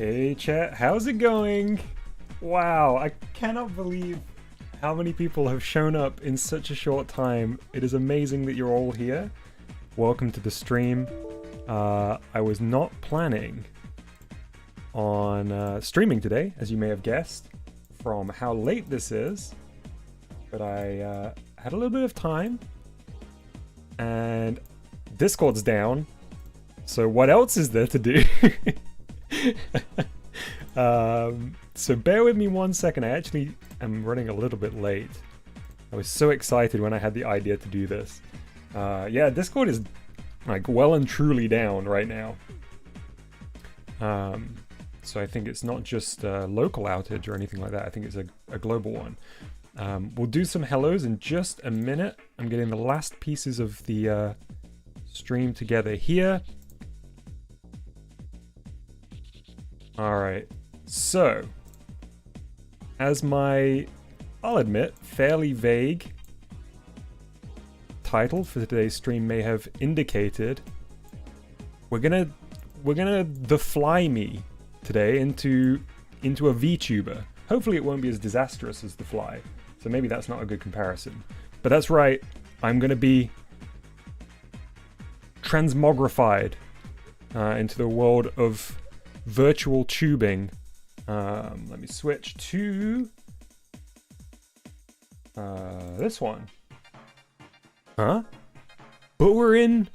Hey chat, how's it going? Wow, I cannot believe how many people have shown up in such a short time. It is amazing that you're all here. Welcome to the stream. I was not planning on streaming today, as you may have guessed, from how late this is. But I had a little bit of time, and Discord's down. So what else is there to do? So bear with me 1 second. I actually am running a little bit late. I was so excited when I had the idea to do this. Yeah, Discord is like well and truly down right now. So I think it's not just a local outage or anything like that. I think it's a global one. We'll do some hellos in just a minute. I'm getting the last pieces of the stream together here. Alright, so, as my, I'll admit, fairly vague title for today's stream may have indicated, we're gonna the fly me today into a VTuber. Hopefully it won't be as disastrous as the fly, so maybe that's not a good comparison. But that's right, I'm gonna be transmogrified into the world of virtual tubing. Let me switch to this one. Huh? But we're in...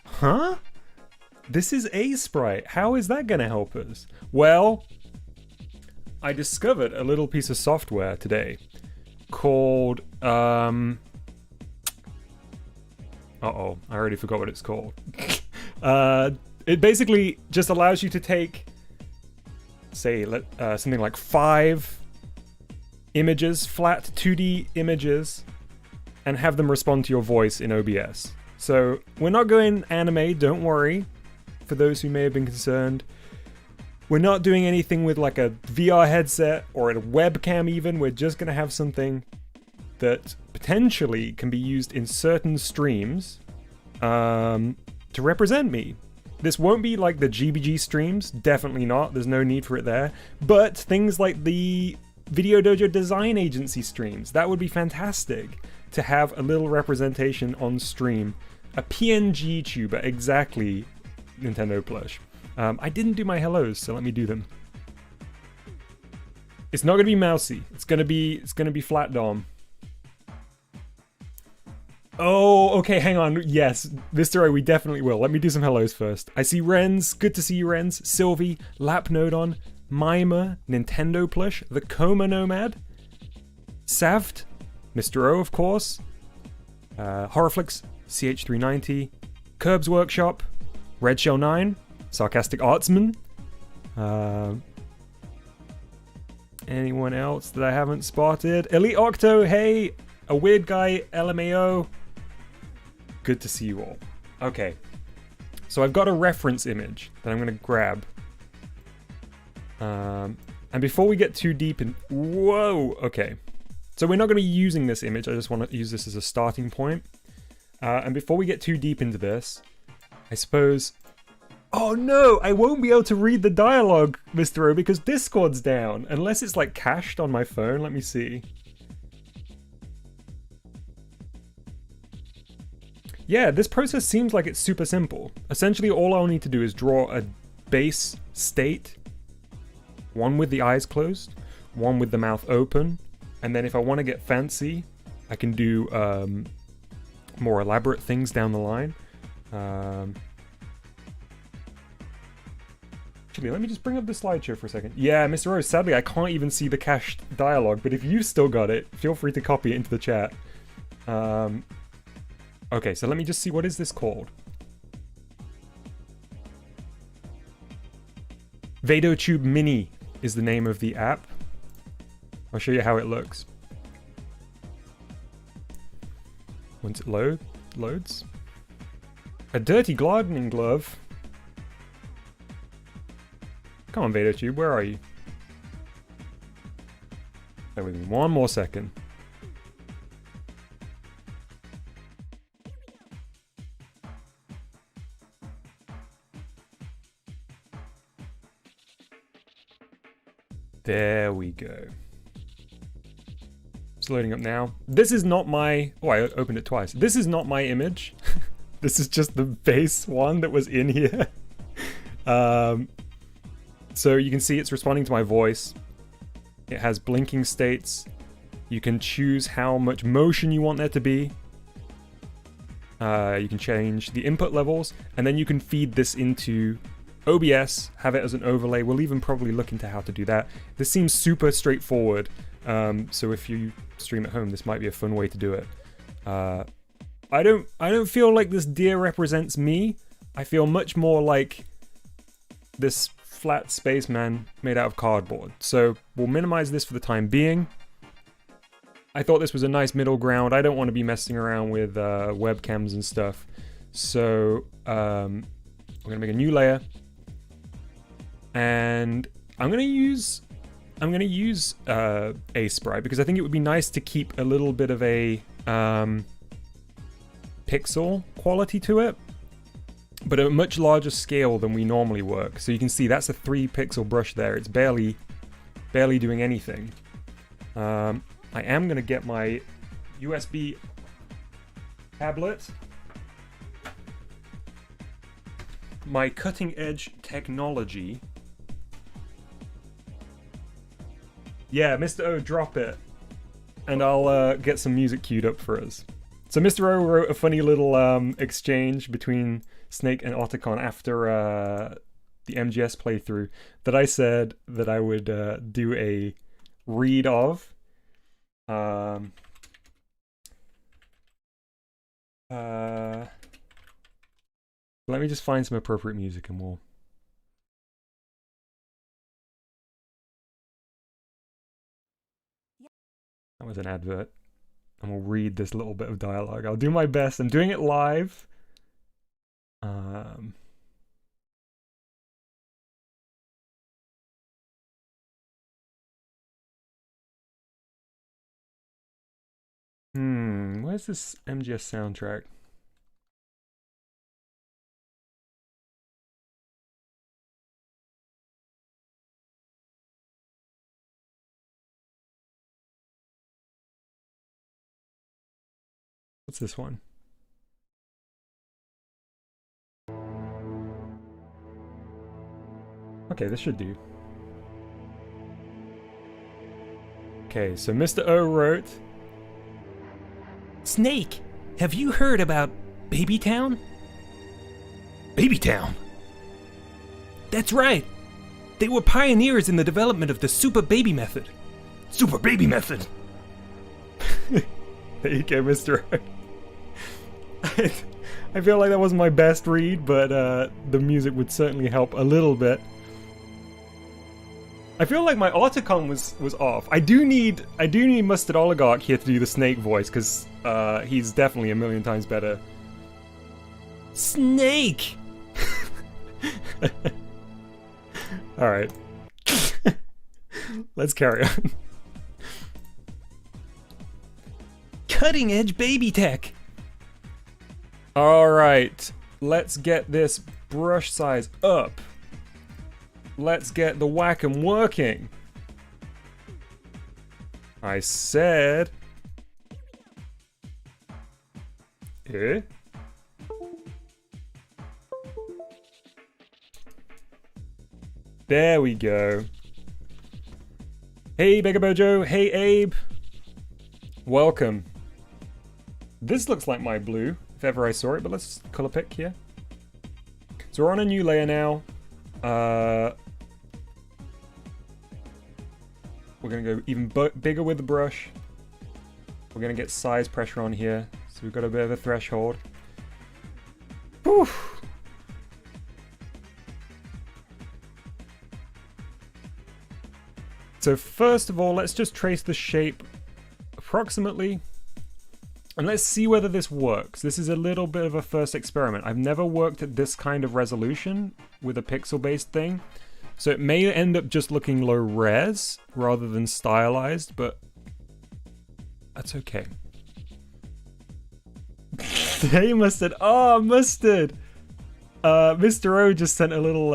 Huh? This is a sprite. How is that gonna help us? Well, I discovered a little piece of software today called... Uh-oh, I already forgot what it's called. It basically just allows you to take, say, something like 5 images, flat 2D images, and have them respond to your voice in OBS. So we're not going anime, don't worry, for those who may have been concerned. We're not doing anything with like a VR headset or a webcam even. We're just going to have something that potentially can be used in certain streams to represent me. This won't be like the GBG streams, definitely not, there's no need for it there. But things like the Video Dojo Design Agency streams, that would be fantastic to have a little representation on stream. A PNG tuber, exactly, Nintendo Plush. I didn't do my hellos, so let me do them. It's not gonna be mousy, it's gonna be flat dom. Oh, okay, hang on. Yes, Mr. O, we definitely will. Let me do some hellos first. I see Renz. Good to see you, Renz. Sylvie, Lapnodon, Mimer, Nintendo Plush, the Coma Nomad, Savt, Mr. O, of course, Horrorflix, CH390, Curbs Workshop, Red Shell 9, Sarcastic Artsman, anyone else that I haven't spotted? Elite Octo, hey, a weird guy, LMAO. Good to see you all. Okay, so I've got a reference image that I'm going to grab. And before we get too deep in... Whoa! Okay. So we're not going to be using this image. I just want to use this as a starting point. And before we get too deep into this, I suppose... Oh no! I won't be able to read the dialogue, Mr. O, because Discord's down. Unless it's like cached on my phone. Let me see. Yeah, this process seems like it's super simple. Essentially, all I'll need to do is draw a base state, one with the eyes closed, one with the mouth open, and then if I want to get fancy, I can do more elaborate things down the line. Actually, let me just bring up the slideshow for a second. Yeah, Mr. Rose, sadly I can't even see the cached dialogue, but if you've still got it, feel free to copy it into the chat. Okay, so let me just see, what is this called? VadoTube Mini is the name of the app. I'll show you how it looks. Once it loads. A dirty gardening glove. Come on, VadoTube, where are you? Bear with me one more second. There we go. It's loading up now. This is not my... Oh, I opened it twice. This is not my image. This is just the base one that was in here. So you can see it's responding to my voice. It has blinking states. You can choose how much motion you want there to be. You can change the input levels, and then you can feed this into OBS, have it as an overlay. We'll even probably look into how to do that. This seems super straightforward, so if you stream at home, this might be a fun way to do it. I don't feel like this deer represents me. I feel much more like this flat spaceman made out of cardboard. So we'll minimize this for the time being. I thought this was a nice middle ground. I don't want to be messing around with webcams and stuff. So we're gonna make a new layer, and I'm gonna use a sprite because I think it would be nice to keep a little bit of a pixel quality to it, but at a much larger scale than we normally work. So you can see that's a 3 pixel brush there. It's barely doing anything. I am going to get my USB tablet. My cutting edge technology. Yeah, Mr. O, drop it. And I'll get some music queued up for us. So Mr. O wrote a funny little exchange between Snake and Otacon after the MGS playthrough that I said that I would do a read of. Let me just find some appropriate music and we'll... That was an advert. And we'll read this little bit of dialogue. I'll do my best. I'm doing it live. Where's this MGS soundtrack? What's this one? Okay, this should do. Okay, so Mr. O wrote... Snake, have you heard about Babytown? Babytown? That's right. They were pioneers in the development of the Super Baby method. Super Baby method? There you go, Mr. O. I feel like that wasn't my best read, but the music would certainly help a little bit. I feel like my Otacon was off. I do need Mustard Oligarch here to do the Snake voice, because he's definitely a million times better. Snake! Alright. Let's carry on. Cutting edge baby tech! Alright, let's get this brush size up. Let's get the Wacom working. I said... Eh? There we go. Hey, Beggar Bojo. Hey, Abe. Welcome. This looks like my blue, if ever I saw it, but let's color pick here. So we're on a new layer now. We're gonna go even bigger with the brush. We're gonna get size pressure on here, so we've got a bit of a threshold. Whew. So first of all, let's just trace the shape approximately. And let's see whether this works. This is a little bit of a first experiment. I've never worked at this kind of resolution with a pixel-based thing. So it may end up just looking low res rather than stylized, but that's okay. Hey, Mustard. Oh, Mustard! Mr. O just sent a little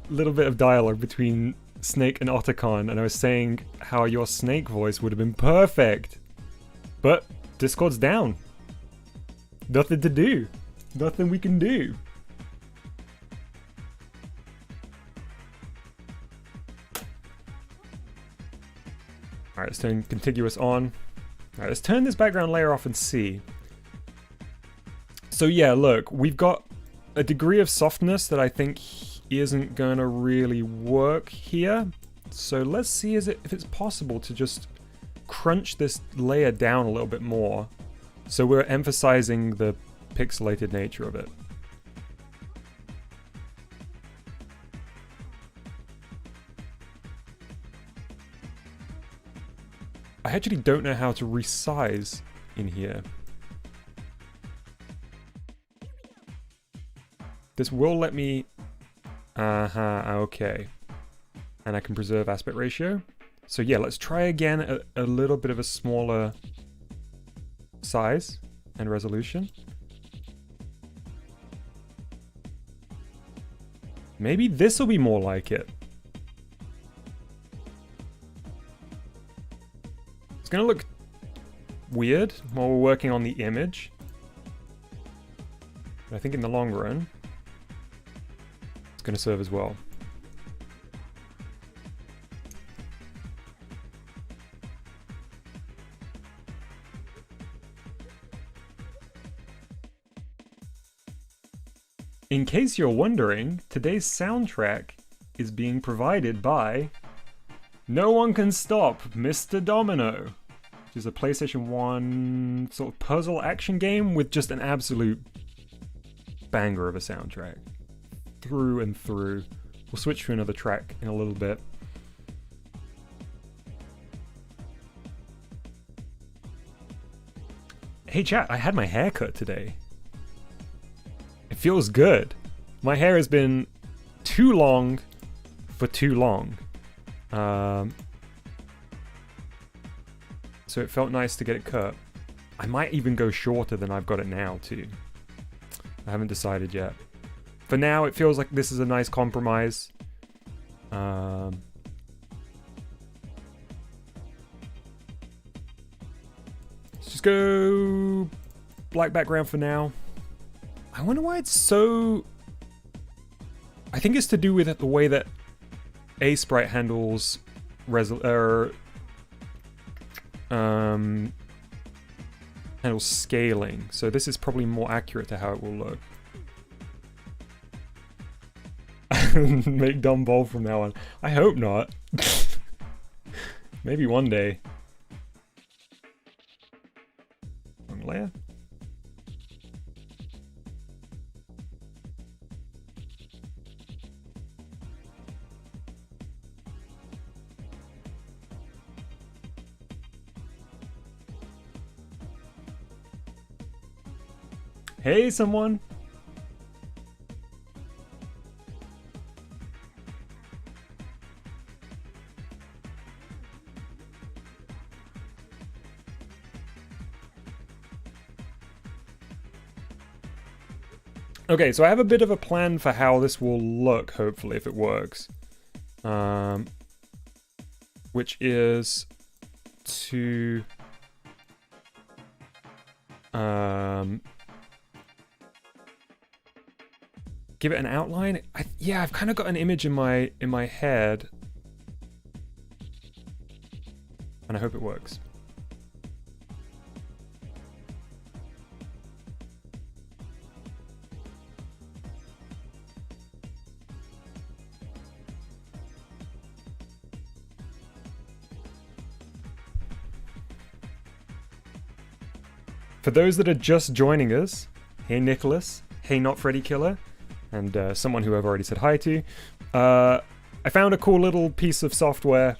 bit of dialogue between Snake and Otacon, and I was saying how your snake voice would have been perfect. But Discord's down. Nothing to do. Nothing we can do. Alright, let's turn contiguous on. Alright, let's turn this background layer off and see. So yeah, look, we've got a degree of softness that I think isn't gonna really work here. So let's see if it's possible to just crunch this layer down a little bit more. So we're emphasizing the pixelated nature of it. I actually don't know how to resize in here. This will let me... okay. And I can preserve aspect ratio. So yeah, let's try again a little bit of a smaller size and resolution. Maybe this will be more like it. It's gonna look weird while we're working on the image. But I think in the long run, it's gonna serve as well. In case you're wondering, today's soundtrack is being provided by No One Can Stop Mr. Domino, which is a PlayStation 1 sort of puzzle action game with just an absolute banger of a soundtrack. Through and through. We'll switch to another track in a little bit. Hey chat, I had my hair cut today. It feels good. My hair has been too long for too long. So it felt nice to get it cut. I might even go shorter than I've got it now too. I haven't decided yet. For now, it feels like this is a nice compromise. Let's just go black background for now. I wonder why it's so... I think it's to do with the way that A-Sprite handles handles scaling. So this is probably more accurate to how it will look. Make dumb bowl from now on. I hope not. Maybe one day. Wrong layer. Hey, someone. Okay, so I have a bit of a plan for how this will look, hopefully, if it works. Which is to... give it an outline. Yeah, I've kind of got an image in my head, and I hope it works. For those that are just joining us, hey Nicholas, hey Not Freddy Killer, and someone who I've already said hi to. I found a cool little piece of software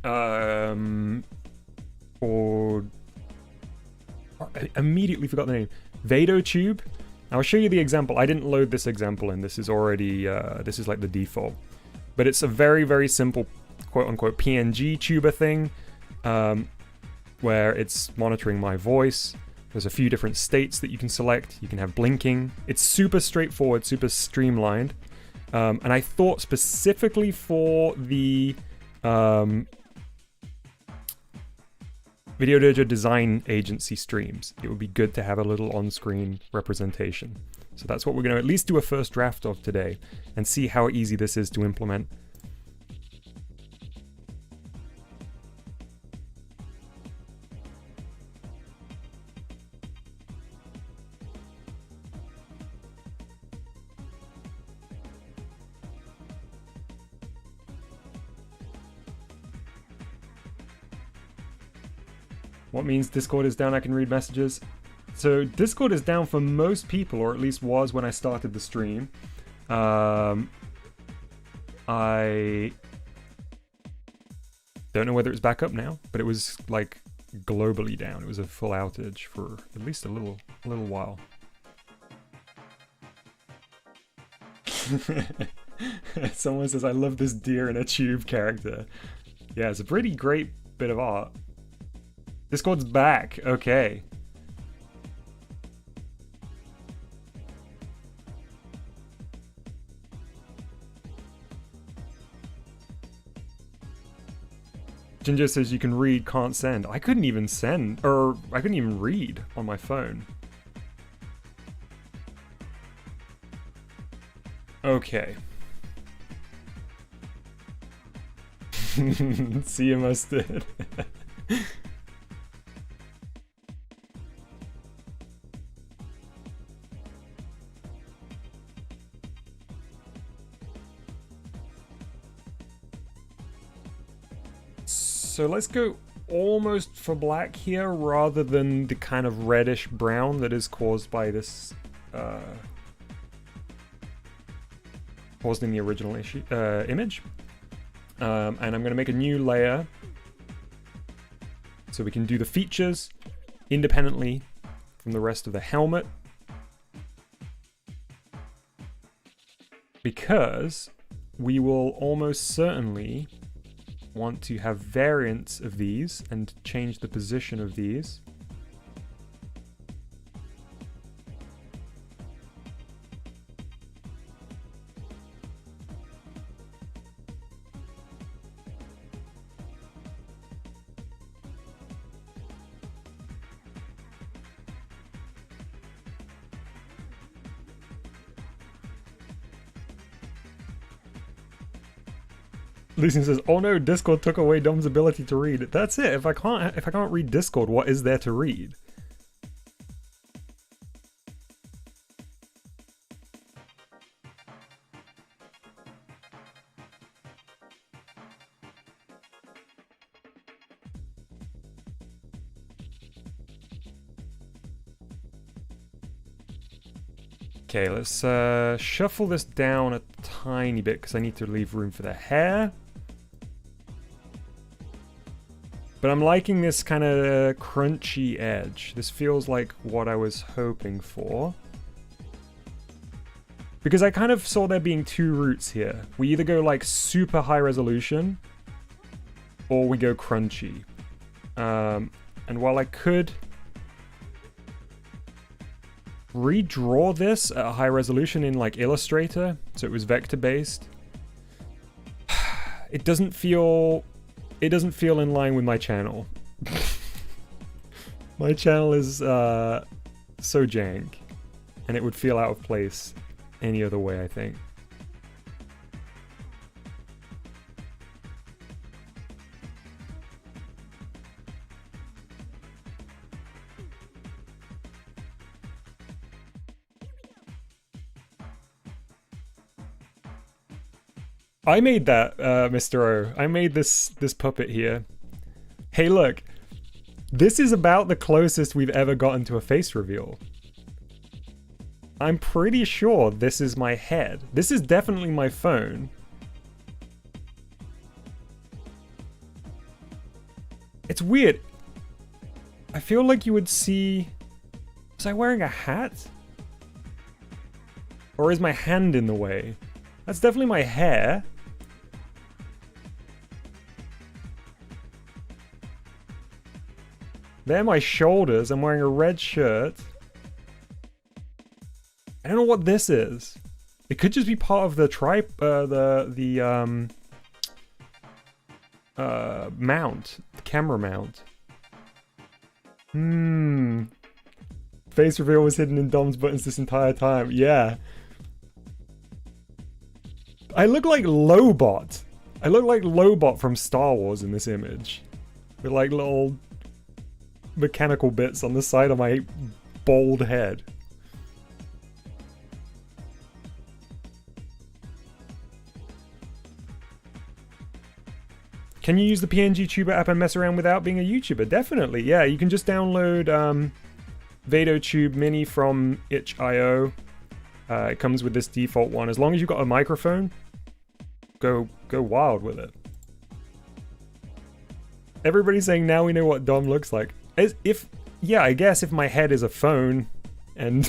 or I immediately forgot the name. VadoTube. I'll show you the example. I didn't load this example in. This is already this is like the default, but it's a very, very simple quote-unquote PNG tuber thing where it's monitoring my voice. There's a few different states that you can select. You can have blinking. It's super straightforward, super streamlined. And I thought specifically for the Video Dojo Design Agency streams, it would be good to have a little on-screen representation. So that's what we're going to at least do a first draft of today and see how easy this is to implement. What means Discord is down? I can read messages. So Discord is down for most people, or at least was when I started the stream. I don't know whether it's back up now, but it was like globally down. It was a full outage for at least a little while. Someone says, I love this deer in a tube character. Yeah, it's a pretty great bit of art. Discord's back. Okay. Ginger says you can read, can't send. I couldn't even send, or I couldn't even read on my phone. Okay. See you mustard. So let's go almost for black here rather than the kind of reddish brown that is caused by this caused in the original image. And I'm going to make a new layer so we can do the features independently from the rest of the helmet, because we will almost certainly want to have variants of these and change the position of these. Lucian says, "Oh no, Discord took away Dom's ability to read." That's it. If I can't read Discord, what is there to read? Okay, let's shuffle this down a tiny bit because I need to leave room for the hair. But I'm liking this kind of crunchy edge. This feels like what I was hoping for. Because I kind of saw there being two routes here. We either go like super high resolution, or we go crunchy. And while I could redraw this at a high resolution in like Illustrator, so it was vector based, it doesn't feel in line with my channel. My channel is so jank, and it would feel out of place any other way, I think. I made that, Mr. O. I made this puppet here. Hey, look. This is about the closest we've ever gotten to a face reveal. I'm pretty sure this is my head. This is definitely my phone. It's weird. I feel like you would see... Was I wearing a hat? Or is my hand in the way? That's definitely my hair. They're my shoulders. I'm wearing a red shirt. I don't know what this is. It could just be part of the mount, the camera mount. Face reveal was hidden in Dom's buttons this entire time. Yeah. I look like Lobot. I look like Lobot from Star Wars in this image. With like little mechanical bits on the side of my bald head. Can you use the PNG Tuber app and mess around without being a YouTuber? Definitely, yeah. You can just download VadoTube Mini from itch.io. It comes with this default one. As long as you've got a microphone, go wild with it. Everybody's saying now we know what Dom looks like. Yeah, I guess if my head is a phone and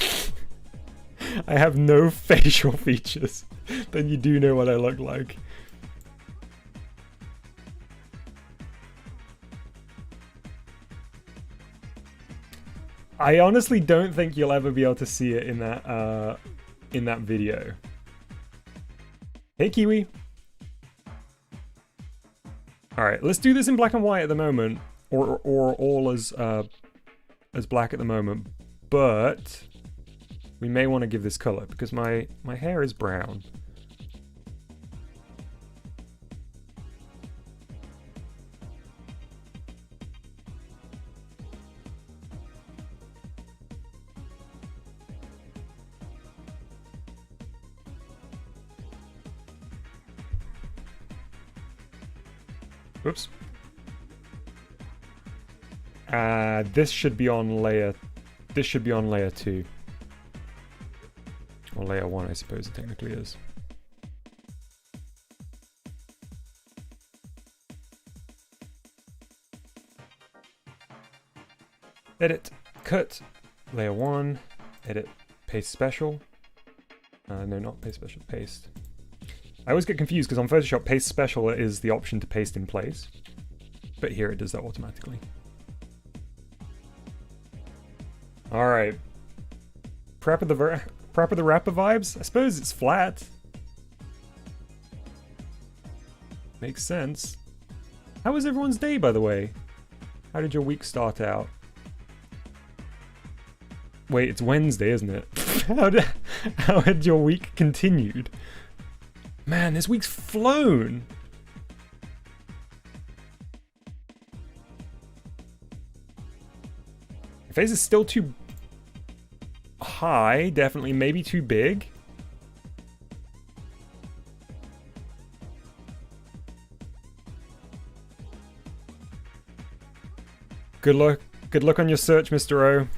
I have no facial features, then you do know what I look like. I honestly don't think you'll ever be able to see it in that video. Hey, Kiwi. All right, let's do this in black and white at the moment, or all as black at the moment. But we may want to give this color because my hair is brown. Whoops. This should be on layer 2. Or layer 1, I suppose it technically is. Edit, cut, layer 1, edit, paste special. No, not paste special, paste. I always get confused because on Photoshop, paste special is the option to paste in place. But here it does that automatically. Alright. Prep of the rapper vibes? I suppose it's flat. Makes sense. How was everyone's day, by the way? How did your week start out? Wait, it's Wednesday, isn't it? How had your week continued? Man, this week's flown! Your face is still too high, definitely, maybe too big. Good luck on your search, Mr. O.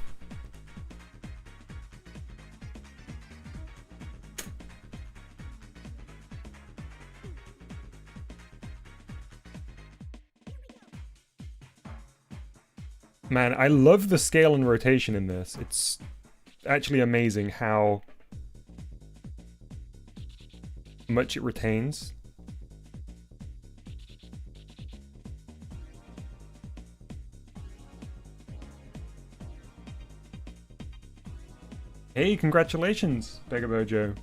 Man, I love the scale and rotation in this. It's actually amazing how much it retains. Hey, congratulations, Begabojo.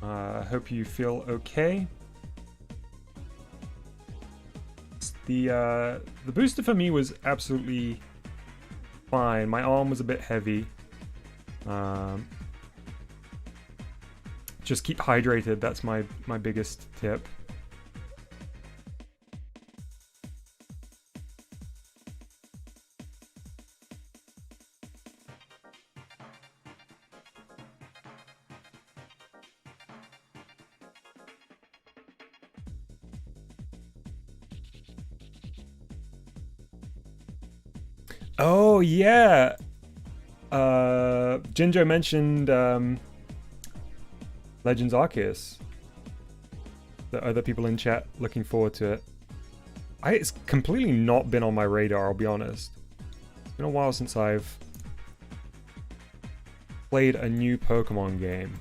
I hope you feel okay. The booster for me was absolutely fine. My arm was a bit heavy. Just keep hydrated. That's my biggest tip. Oh, yeah. Jinjo mentioned Legends Arceus. The other people in chat looking forward to it. It's completely not been on my radar, I'll be honest. It's been a while since I've played a new Pokemon game.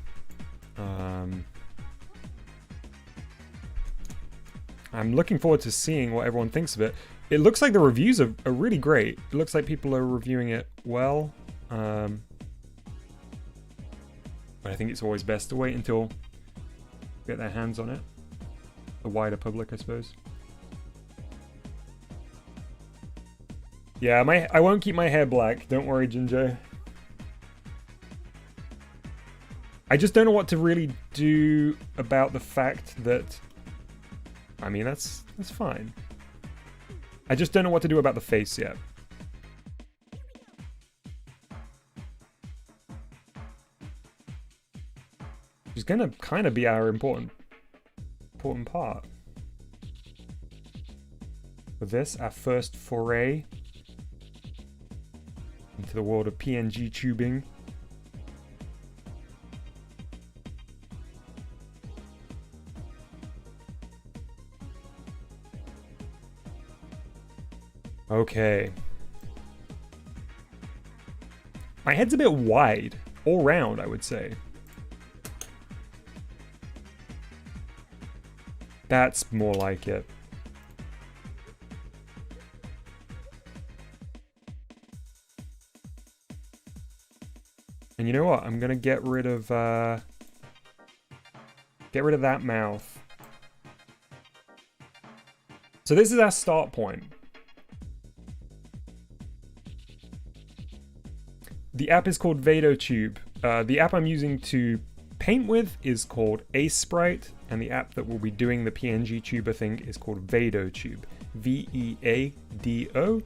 I'm looking forward to seeing what everyone thinks of it. It looks like the reviews are really great. It looks like people are reviewing it well. But I think it's always best to wait until get their hands on it. The wider public, I suppose. Yeah, I won't keep my hair black. Don't worry, Ginger. I just don't know what to really do about the fact that... I mean, that's fine. I just don't know what to do about the face yet. She's gonna kind of be our important part. For this, our first foray into the world of PNG tubing. Okay. My head's a bit wide, all round, I would say. That's more like it. And you know what? I'm gonna get rid of that mouth. So this is our start point. The app is called VadoTube. The app I'm using to paint with is called Sprite, and the app that will be doing the PNG tuber thing is called VadoTube. VeadoTube.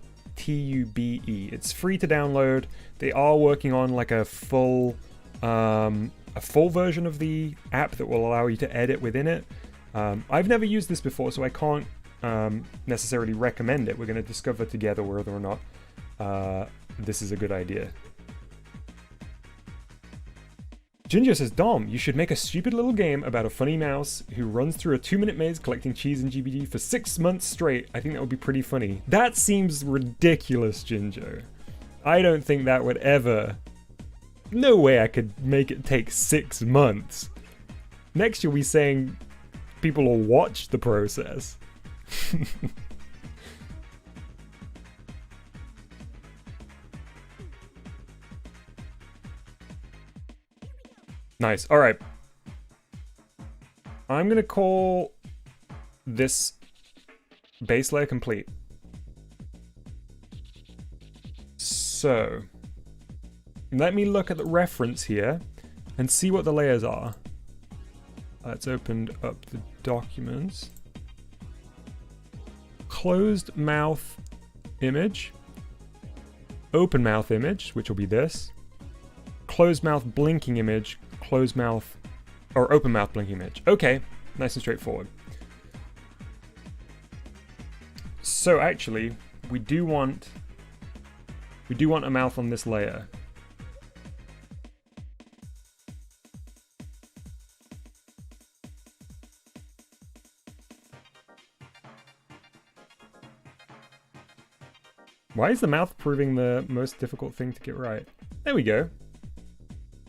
It's free to download. They are working on like a full version of the app that will allow you to edit within it. I've never used this before, so I can't necessarily recommend it. We're going to discover together whether or not this is a good idea. Ginger says, Dom, you should make a stupid little game about a funny mouse who runs through a 2-minute maze collecting cheese and GBD for 6 months straight. I think that would be pretty funny. That seems ridiculous, Ginger. I don't think that would ever... No way I could make it take 6 months. Next you'll be saying people will watch the process. Nice. All right. I'm going to call this base layer complete. So, let me look at the reference here and see what the layers are. Let's open up the documents. Closed mouth image. Open mouth image, which will be this. Closed mouth blinking image. Closed mouth or open mouth blinking image. Okay, nice and straightforward. So actually, we do want a mouth on this layer. Why is the mouth proving the most difficult thing to get right? There we go.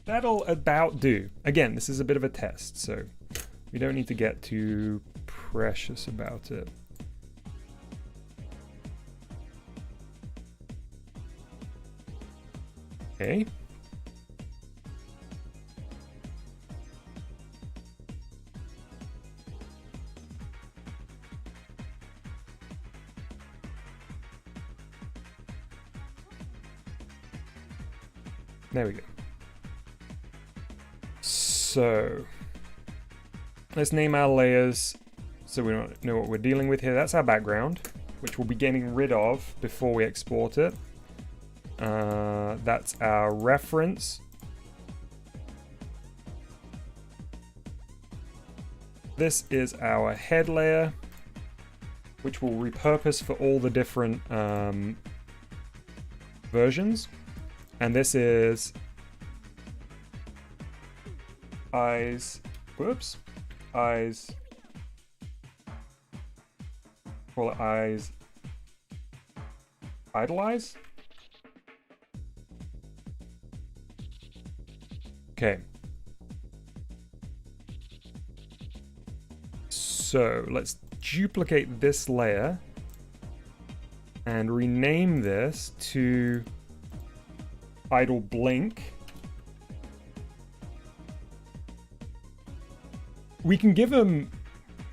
That'll about do. Again, this is a bit of a test, so we don't need to get too precious about it. Okay. There we go. So, let's name our layers so we don't know what we're dealing with here. That's our background, which we'll be getting rid of before we export it. That's our reference. This is our head layer, which we'll repurpose for all the different versions. And this is eyes, whoops, eyes, call it eyes, idolize. Okay. So let's duplicate this layer and rename this to idle blink. we can give them,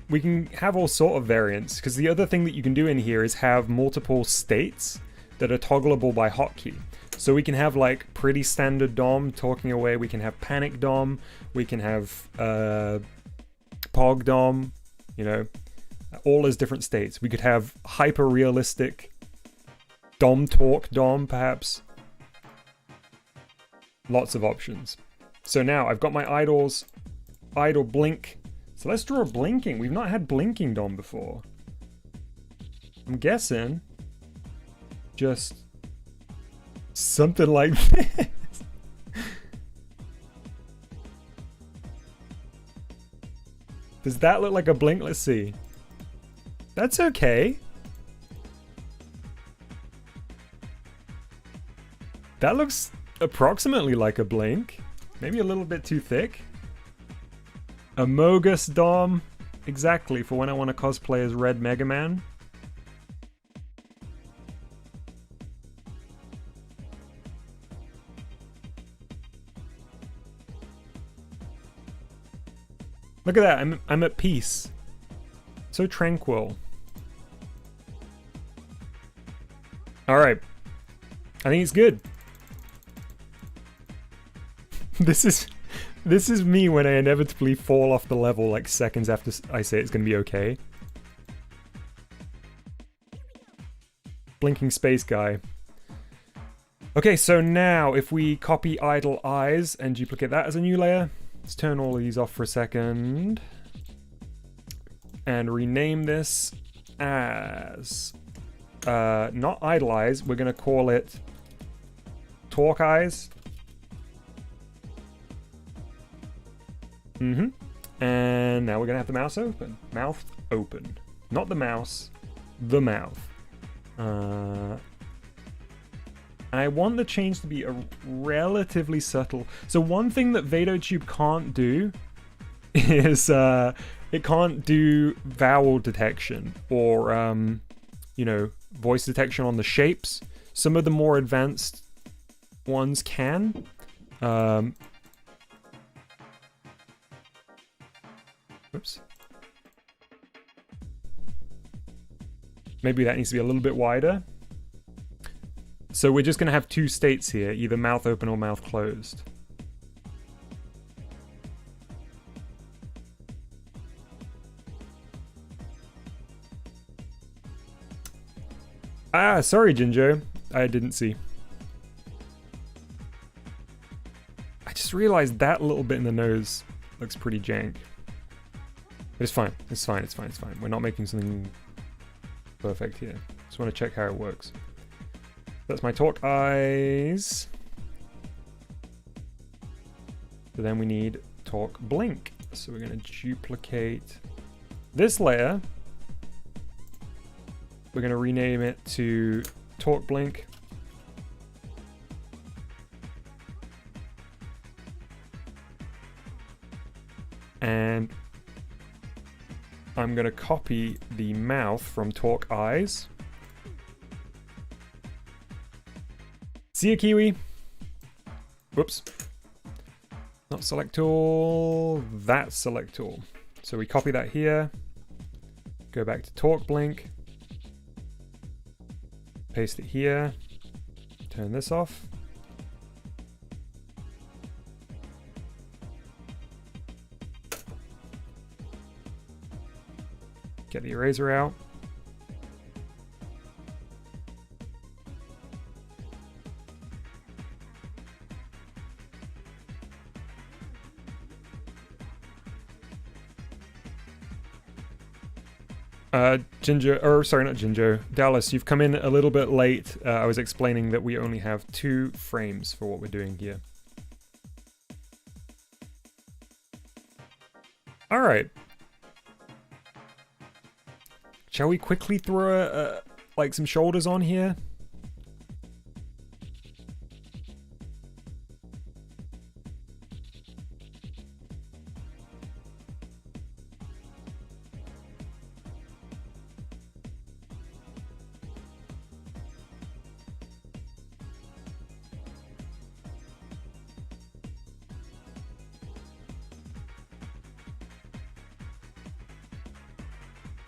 we can have all sort of variants, because the other thing that you can do in here is have multiple states that are toggleable by hotkey. So we can have like pretty standard DOM talking away, we can have panic DOM, we can have pog DOM, you know, all as different states. We could have hyper realistic DOM talk DOM perhaps. Lots of options. So now I've got my idles, idle blink. So let's draw blinking. We've not had blinking DOM before. I'm guessing just something like this. Does that look like a blink? Let's see. That's okay. That looks approximately like a blink. Maybe a little bit too thick. Amogus DOM. Exactly, for when I want to cosplay as Red Mega Man. Look at that, I'm at peace. So tranquil. Alright. I think it's good. This is me when I inevitably fall off the level like seconds after I say it's gonna be okay. Blinking space guy. Okay, so now if we copy idle eyes and duplicate that as a new layer, let's turn all of these off for a second and rename this as not idle eyes, we're gonna call it talk eyes. And now we're gonna have the mouse open. Mouth open. Not the mouse, the mouth. I want the change to be relatively subtle. So one thing that VadoTube can't do is it can't do vowel detection or you know, voice detection on the shapes. Some of the more advanced ones can. Oops. Maybe that needs to be a little bit wider. So we're just going to have two states here, either mouth open or mouth closed. Ah, sorry, Jinjo. I didn't see. I just realized that little bit in the nose looks pretty jank. But it's fine. It's fine. It's fine. It's fine. We're not making something perfect here. Just want to check how it works. That's my talk eyes. So then we need talk blink. So we're going to duplicate this layer. We're going to rename it to talk blink. And I'm going to copy the mouth from talk eyes. See ya, Kiwi. Whoops. Not select all. That's select all. So we copy that here. Go back to talk blink. Paste it here. Turn this off. Get the eraser out. Jinjo, or sorry, not Jinjo, Dallas, you've come in a little bit late. I was explaining that we only have 2 frames for what we're doing here. All right. Shall we quickly throw like some shoulders on here?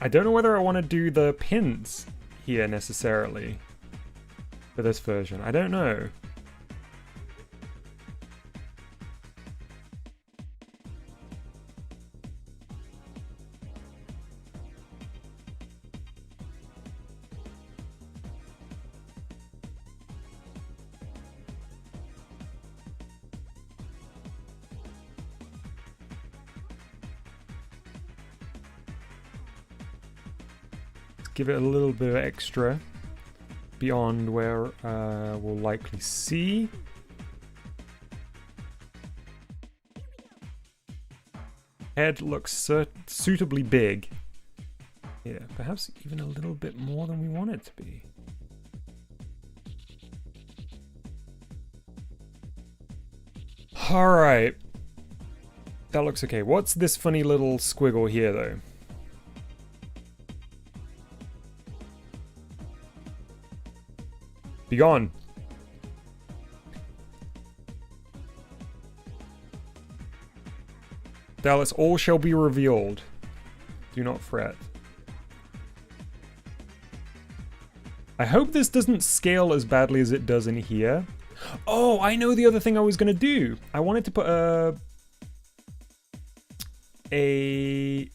I don't know whether I want to do the pins here necessarily for this version. I don't know. Give it a little bit of extra beyond where we'll likely see. Head looks suitably big. Yeah, perhaps even a little bit more than we want it to be. Alright. That looks okay. What's this funny little squiggle here, though? Be gone. Dallas, all shall be revealed. Do not fret. I hope this doesn't scale as badly as it does in here. Oh, I know the other thing I was going to do. I wanted to put a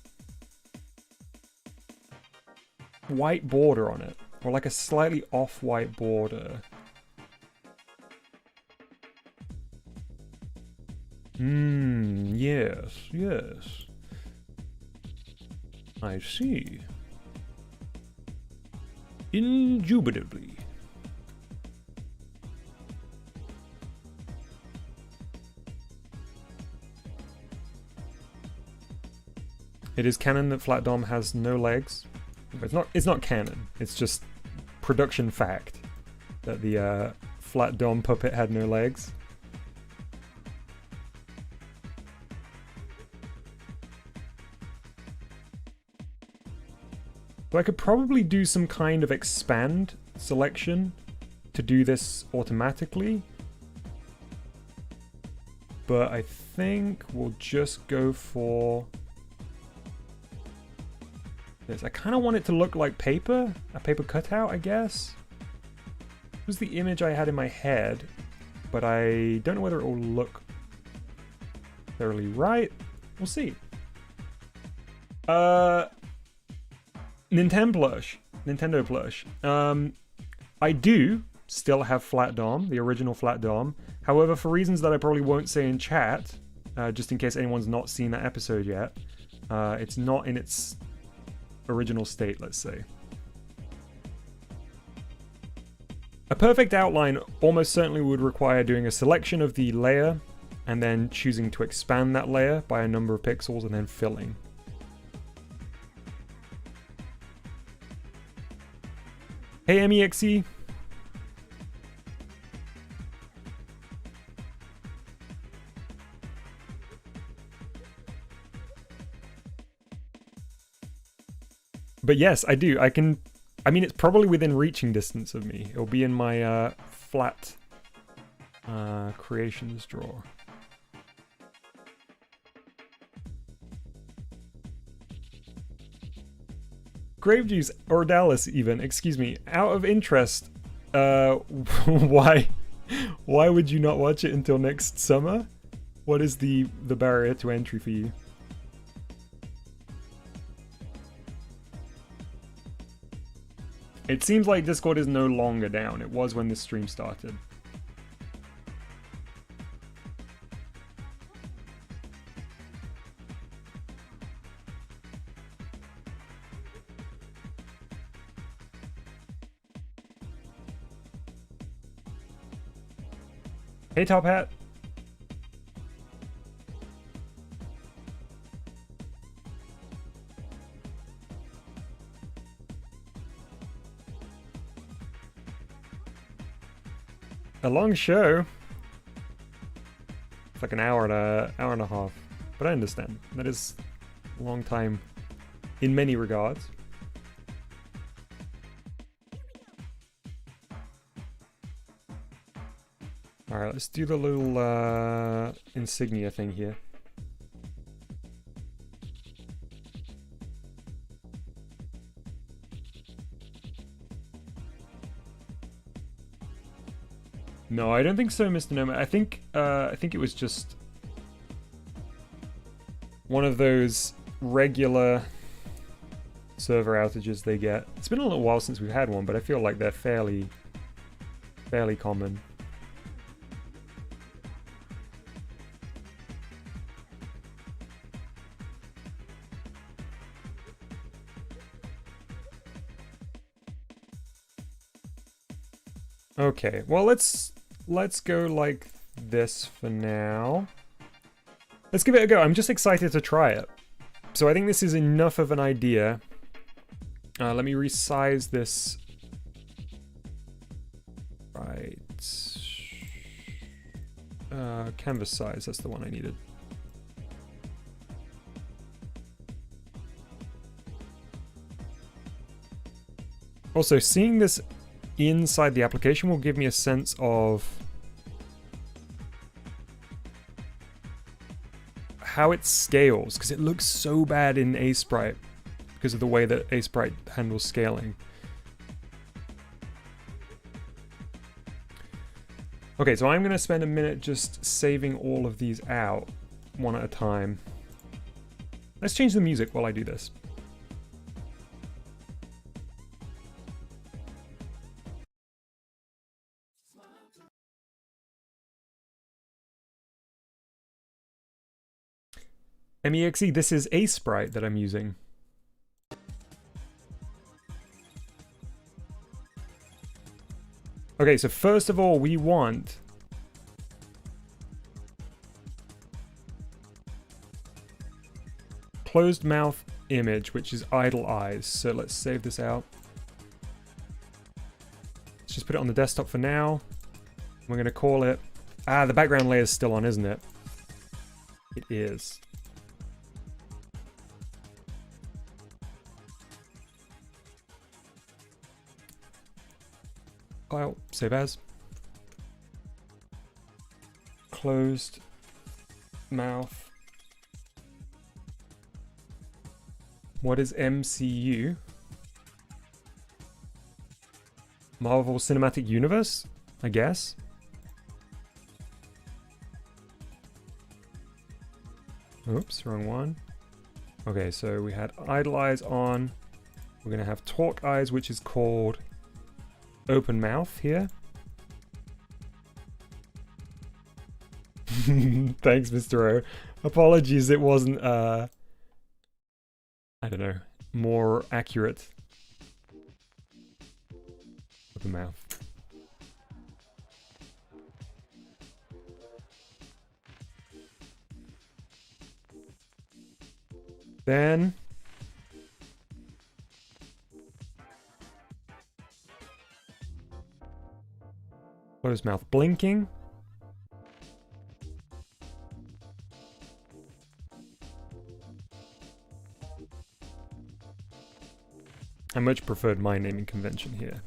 white border on it. Or like a slightly off-white border. Yes, yes. I see. Indubitably. It is canon that Flat Dom has no legs. It's not canon. It's just production fact that the Flat Dom puppet had no legs. So I could probably do some kind of expand selection to do this automatically. But I think we'll just go for this. I kind of want it to look like paper, a paper cutout, I guess. This was the image I had in my head, but I don't know whether it will look thoroughly right. We'll see. Nintendo plush. I do still have Flat Dom, the original Flat Dom. However, for reasons that I probably won't say in chat, just in case anyone's not seen that episode yet, it's not in its original state, let's say. A perfect outline almost certainly would require doing a selection of the layer and then choosing to expand that layer by a number of pixels and then filling. Hey MEXE. But yes, I do. I mean, it's probably within reaching distance of me. It'll be in my flat creations drawer. Grave Juice, or Dallas even, excuse me, out of interest, why would you not watch it until next summer? What is the barrier to entry for you? It seems like Discord is no longer down. It was when this stream started. Hey, Top Hat. A long show. It's like an hour and a half. But I understand. That is a long time in many regards. Alright, let's do the little insignia thing here. No, I don't think so, Mr. Nomad. I think it was just one of those regular server outages they get. It's been a little while since we've had one, but I feel like they're fairly common. Okay, well let's go like this for now. Let's give it a go. I'm just excited to try it. So I think this is enough of an idea. Let me resize this. Right. Canvas size, that's the one I needed. Also, seeing this inside the application will give me a sense of how it scales, because it looks so bad in Asprite because of the way that Asprite handles scaling. Okay, so I'm going to spend a minute just saving all of these out one at a time. Let's change the music while I do this. MEXE, this is Asprite that I'm using. Okay, so first of all, we want closed mouth image, which is idle eyes. So let's save this out. Let's just put it on the desktop for now. We're going to call it... Ah, the background layer is still on, isn't it? It is. File, save as. Closed mouth. What is MCU? Marvel Cinematic Universe, I guess. Oops, wrong one. Okay, so we had idle eyes on. We're gonna have talk eyes, which is called open mouth here. Thanks, Mr. O. Apologies, it wasn't, I don't know, more accurate. Open mouth. Then closed mouth blinking. I much preferred my naming convention here.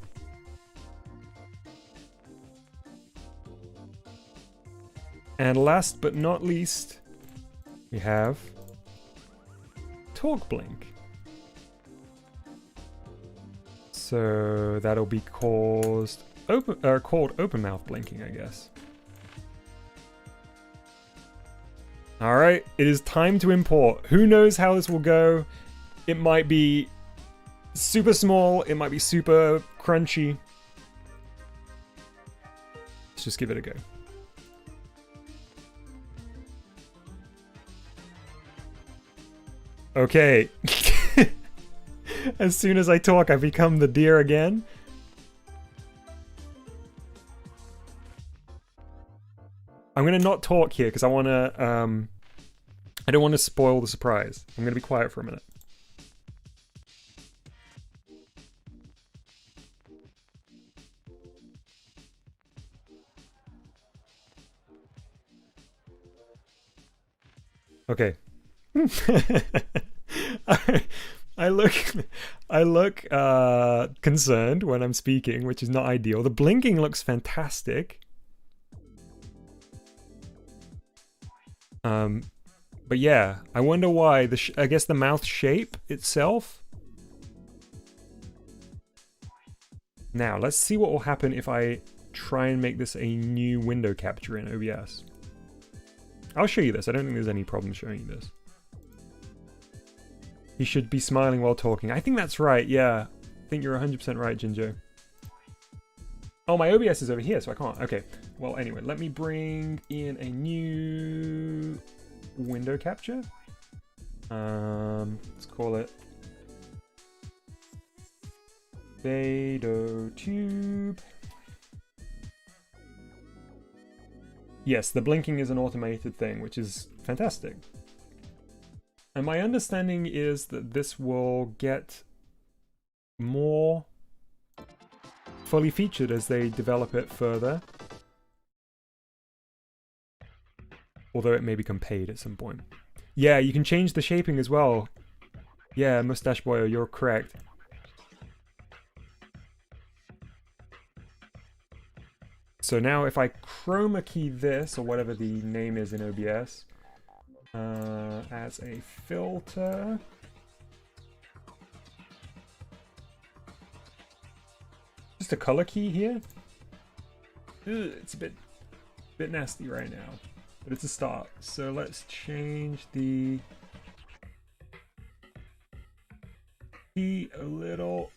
And last but not least, we have talk blink. So that'll be called open mouth blinking, I guess. All right, it is time to import. Who knows how this will go? It might be super small, it might be super crunchy. Let's just give it a go. Okay. As soon as I talk, I become the deer again. I'm gonna not talk here because I wanna, I don't want to spoil the surprise. I'm gonna be quiet for a minute. Okay. I look concerned when I'm speaking, which is not ideal. The blinking looks fantastic. But yeah, I wonder why. I guess the mouth shape itself. Now, let's see what will happen if I try and make this a new window capture in OBS. I'll show you this. I don't think there's any problem showing you this. He should be smiling while talking. I think that's right, yeah. I think you're 100% right, Jinjo. Oh, my OBS is over here, so I can't. Okay. Well, anyway, let me bring in a new window capture. Let's call it Beidou Tube. Yes, the blinking is an automated thing, which is fantastic. And my understanding is that this will get more fully featured as they develop it further. Although it may become paid at some point. Yeah, you can change the shaping as well. Yeah, Mustache Boyo, you're correct. So now if I chroma key this, or whatever the name is in OBS, as a filter. Just a color key here. Ugh, it's a bit nasty right now, but it's a start. So let's change the key a little.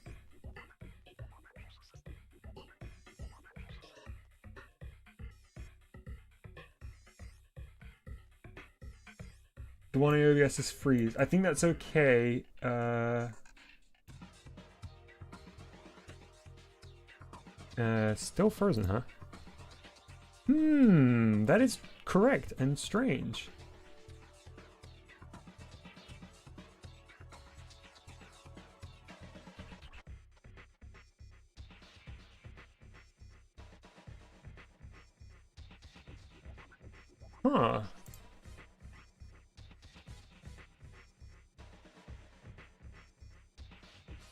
The one in OBS is freeze. I think that's okay. Still frozen, huh? That is correct and strange. Huh.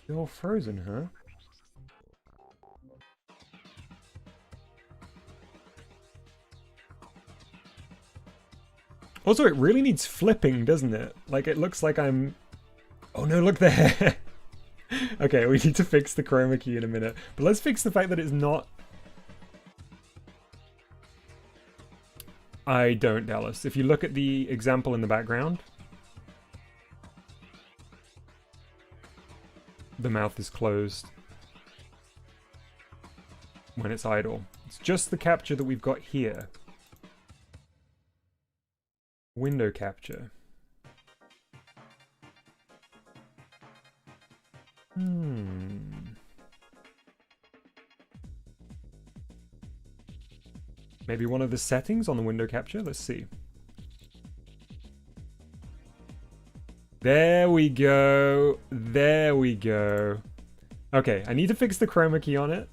Still frozen, huh? Also, it really needs flipping, doesn't it? Like, it looks like I'm... Oh no, look there! Okay, we need to fix the chroma key in a minute. But let's fix the fact that it's not... I don't, Dallas. If you look at the example in the background, the mouth is closed when it's idle. It's just the capture that we've got here. Window capture. Maybe one of the settings on the window capture? Let's see. There we go. There we go. Okay, I need to fix the chroma key on it.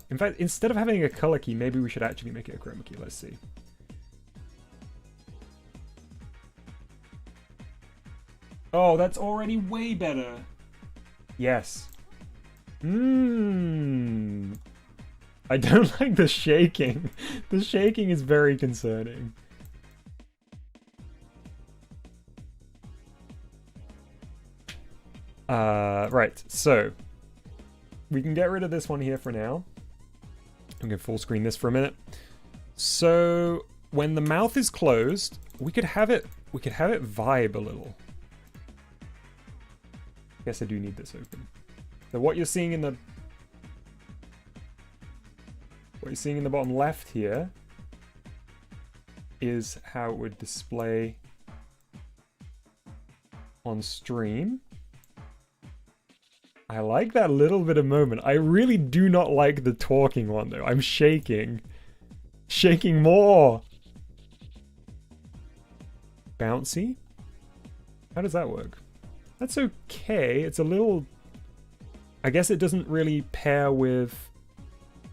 In fact, instead of having a color key, maybe we should actually make it a chroma key. Let's see. Oh, that's already way better. Yes. I don't like the shaking. The shaking is very concerning. Right, so we can get rid of this one here for now. I'm gonna full screen this for a minute. So when the mouth is closed, we could have it vibe a little. Guess I do need this open. So what you're seeing in the bottom left here is how it would display on stream. I like that little bit of moment. I really do not like the talking one though. I'm shaking. Shaking more. Bouncy? How does that work? That's okay. It's a little... I guess it doesn't really pair with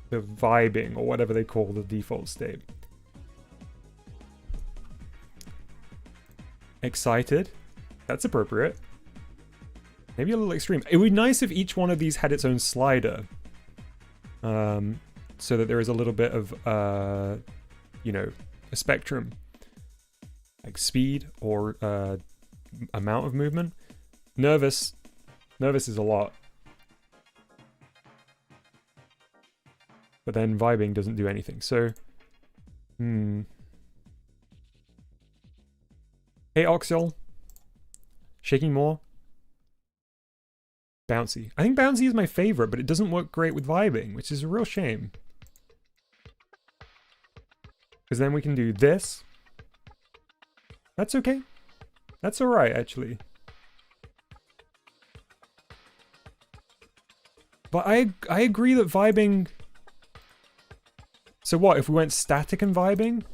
the vibing or whatever they call the default state. Excited? That's appropriate. Maybe a little extreme. It would be nice if each one of these had its own slider. So that there is a little bit of, you know, a spectrum. Like speed or amount of movement. Nervous. Nervous is a lot. but then vibing doesn't do anything. So, Hey, Oxel. Shaking more. Bouncy. I think bouncy is my favorite, but it doesn't work great with vibing, which is a real shame. Because then we can do this. That's okay. That's alright, actually. But I agree that vibing... So what, if we went static and vibing?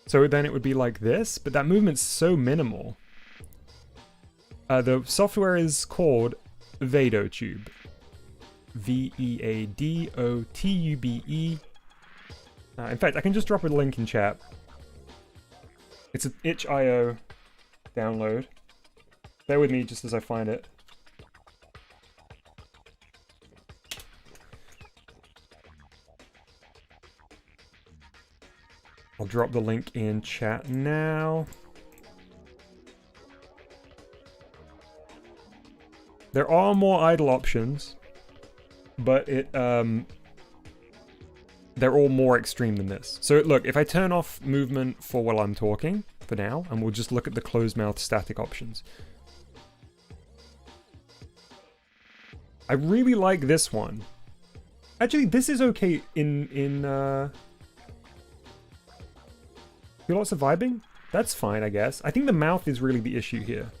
So then it would be like this, but that movement's so minimal. The software is called Vadotube. V-E-A-D-O-T-U-B-E. In fact, I can just drop a link in chat. It's an itch.io download. Bear with me just as I find it. I'll drop the link in chat now. There are more idle options, but they're all more extreme than this. So look, if I turn off movement for while I'm talking, for now, and we'll just look at the closed mouth static options. I really like this one. Actually, this is okay in lots of vibing? That's fine, I guess. I think the mouth is really the issue here.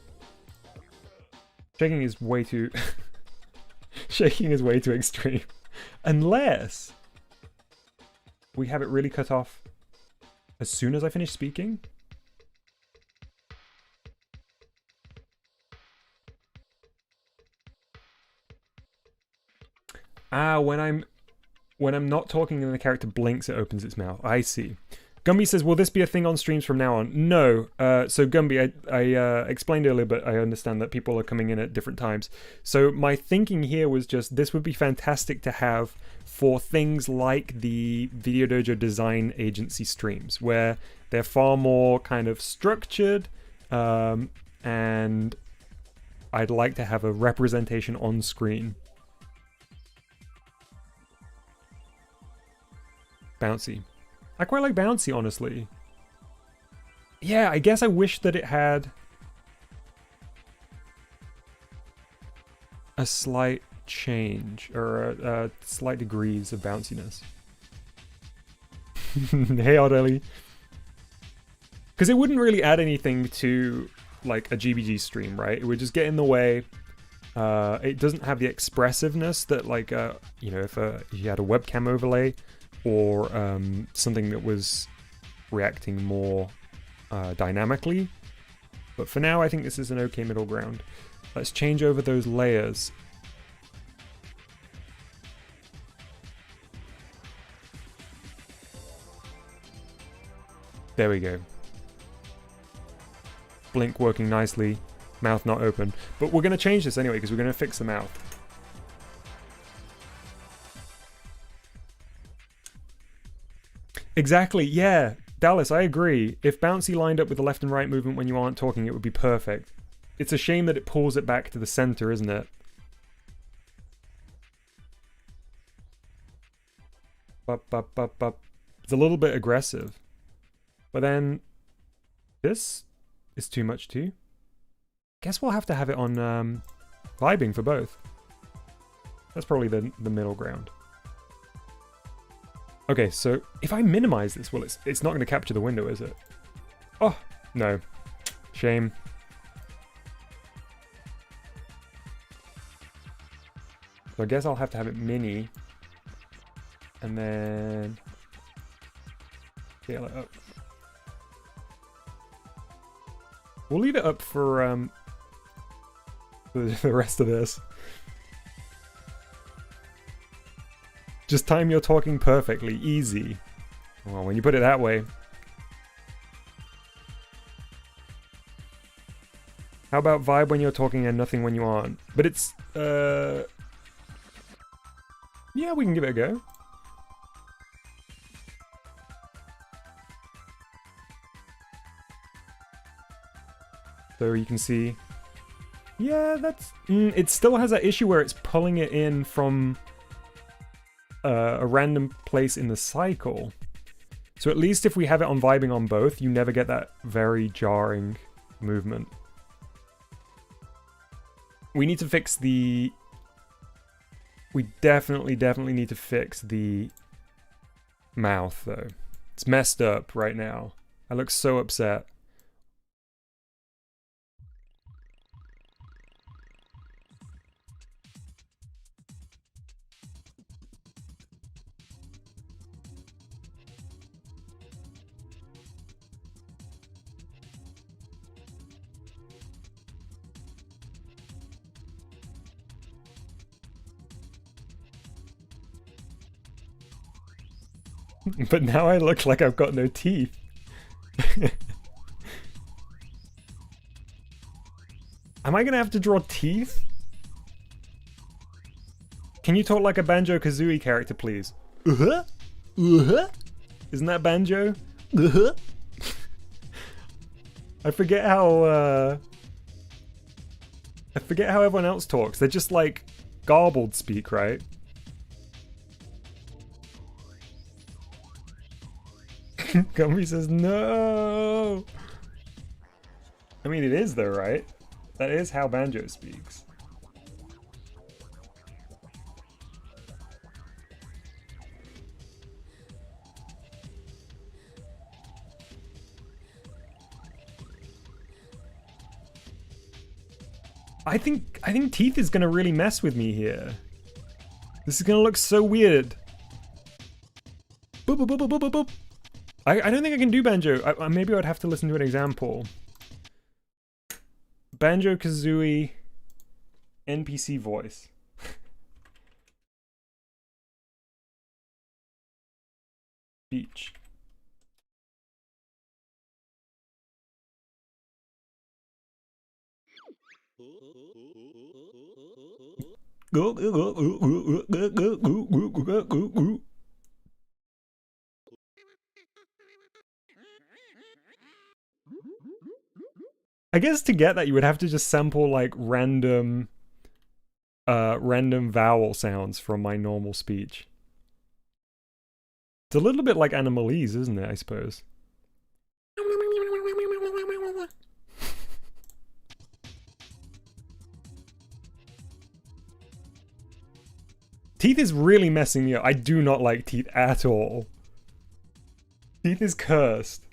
Shaking is way too... Shaking is way too extreme. Unless we have it really cut off as soon as I finish speaking. Ah, when I'm not talking and the character blinks, it opens its mouth. I see. Gumby says, will this be a thing on streams from now on? No. So Gumby, I explained earlier, but I understand that people are coming in at different times. So my thinking here was just, this would be fantastic to have for things like the Video Dojo Design Agency streams, where they're far more kind of structured, and I'd like to have a representation on screen. Bouncy. I quite like bouncy, honestly. Yeah, I guess I wish that it had a slight change, or slight degrees of bounciness. Hey, Odelli. Because it wouldn't really add anything to, like, a GBG stream, right? It would just get in the way. It doesn't have the expressiveness that, like, you know, if you had a webcam overlay, or something that was reacting more dynamically. But for now, I think this is an okay middle ground. Let's change over those layers. There we go. Blink working nicely, mouth not open. But we're going to change this anyway, because we're going to fix the mouth. Exactly, yeah. Dallas, I agree. If bouncy lined up with the left and right movement when you aren't talking, it would be perfect. It's a shame that it pulls it back to the center, isn't it? It's a little bit aggressive. But then, this is too much too. Guess we'll have to have it on vibing for both. That's probably the middle ground. Okay, so if I minimize this, well, it's not going to capture the window, is it? Oh, no. Shame. So I guess I'll have to have it mini. And then scale it up. We'll leave it up for the rest of this. Just time your talking perfectly. Easy. Well, when you put it that way. How about vibe when you're talking and nothing when you aren't? But it's, yeah, we can give it a go. So you can see, yeah, that's, it still has that issue where it's pulling it in from a random place in the cycle. So at least if we have it on vibing on both, you never get that very jarring movement. We need to fix the... We definitely need to fix the mouth, though. It's messed up right now. I look so upset. But now I look like I've got no teeth. Am I gonna have to draw teeth? Can you talk like a Banjo-Kazooie character, please? Uh-huh? Uh-huh? Isn't that Banjo? Uh-huh? I forget how everyone else talks. They're just like garbled speak, right? Gumby says no. I mean, it is though, right? That is how Banjo speaks. I think teeth is gonna really mess with me here. This is gonna look so weird. Boop, boop, boop, boop, boop, boop. I don't think I can do Banjo. Maybe I'd have to listen to an example. Banjo-Kazooie NPC voice. Beach. I guess to get that you would have to just sample like random vowel sounds from my normal speech. It's a little bit like Animalese, isn't it, I suppose? Teeth is really messing me up. I do not like teeth at all. Teeth is cursed.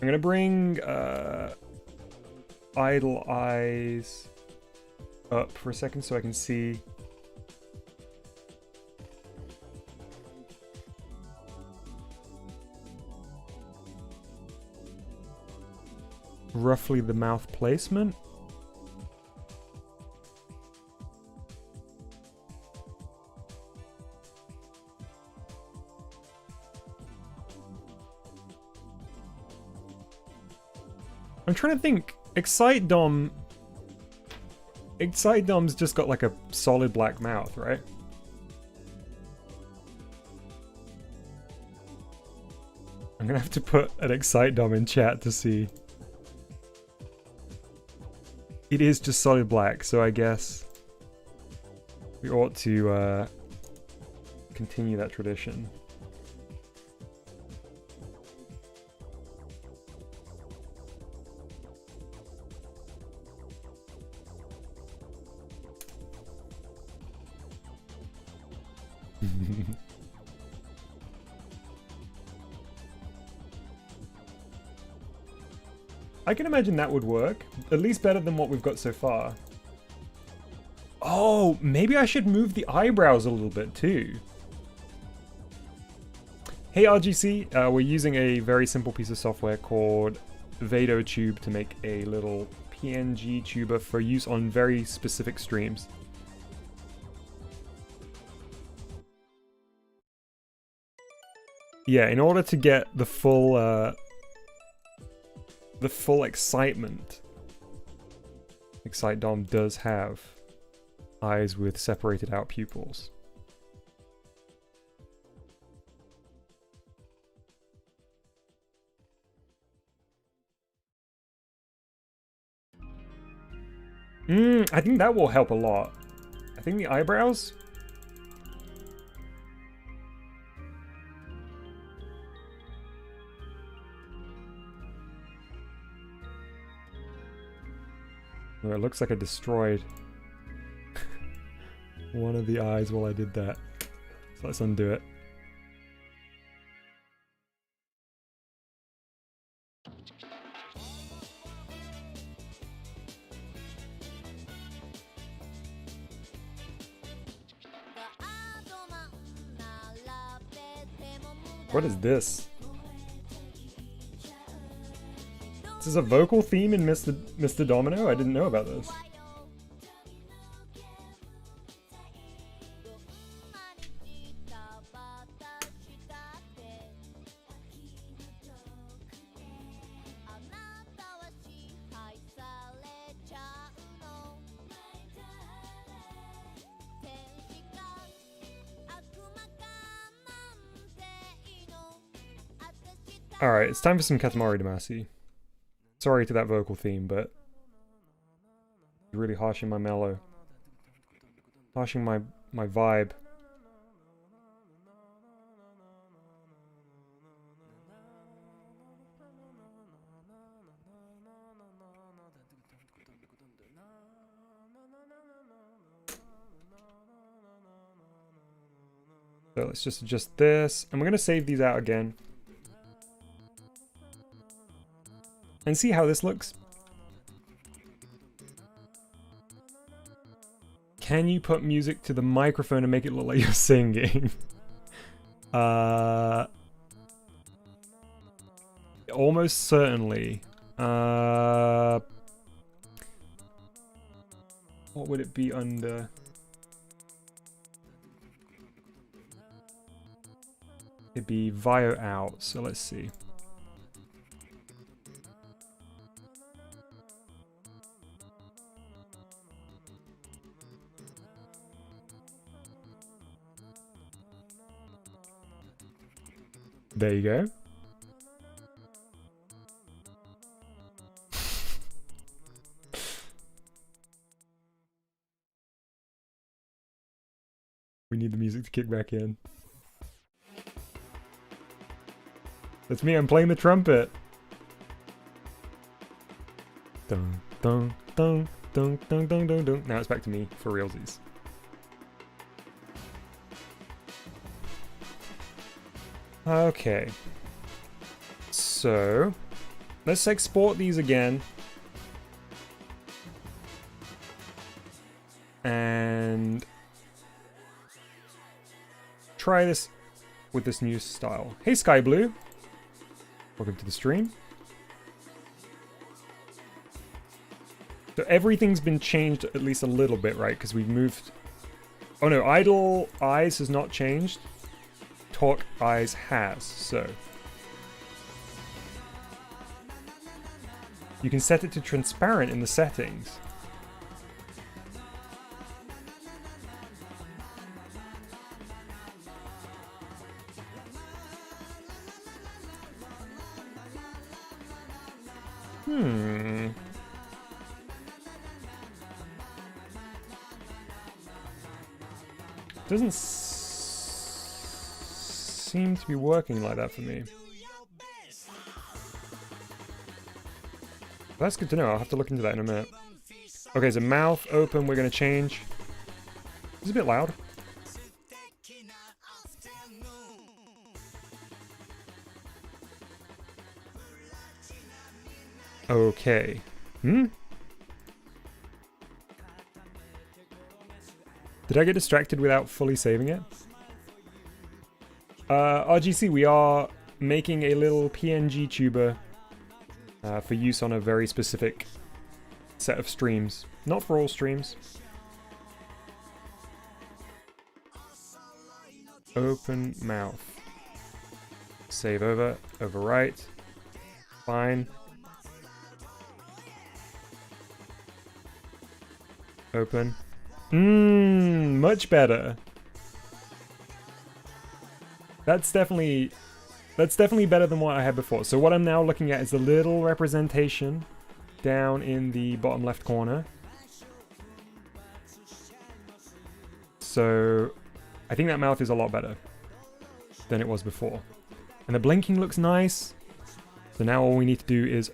I'm gonna bring idle eyes up for a second so I can see. Roughly the mouth placement. I'm trying to think. Excite Dom's just got like a solid black mouth, right? I'm gonna have to put an Excite Dom in chat to see. It is just solid black, so I guess we ought to continue that tradition. I can imagine that would work. At least better than what we've got so far. Oh, maybe I should move the eyebrows a little bit too. Hey RGC, we're using a very simple piece of software called VadoTube to make a little PNG tuber for use on very specific streams. Yeah, in order to get the full excitement, Excite Dom does have eyes with separated out pupils. I think that will help a lot. I think the eyebrows. Oh, it looks like I destroyed one of the eyes while I did that. So let's undo it. What is this? This is a vocal theme in Mr. Domino? I didn't know about this. Alright, it's time for some Katamari Damacy. Sorry to that vocal theme, but it's really harshing my mellow. Harshing my vibe. So let's just adjust this, and we're going to save these out again. And see how this looks. Can you put music to the microphone and make it look like you're singing? Almost certainly. What would it be under? It'd be VIO out, so let's see. There you go. We need the music to kick back in. That's me, I'm playing the trumpet. Dun dun dun dun dun dun dun dun. Now it's back to me for realsies. Okay, so let's export these again and try this with this new style. Hey Sky Blue, welcome to the stream. So everything's been changed at least a little bit, right? Because we've moved... Oh no, Idle Eyes has not changed. Talk Eyes has, so you can set it to transparent in the settings. Doesn't seem to be working like that for me. That's good to know. I'll have to look into that in a minute. Okay, so mouth open, we're going to change. It's a bit loud. Okay. Did I get distracted without fully saving it? RGC, we are making a little PNG tuber for use on a very specific set of streams. Not for all streams. Open mouth. Save over. Overwrite. Fine. Open. Much better. That's definitely better than what I had before. So what I'm now looking at is a little representation down in the bottom left corner. So I think that mouth is a lot better than it was before. And the blinking looks nice. So now all we need to do is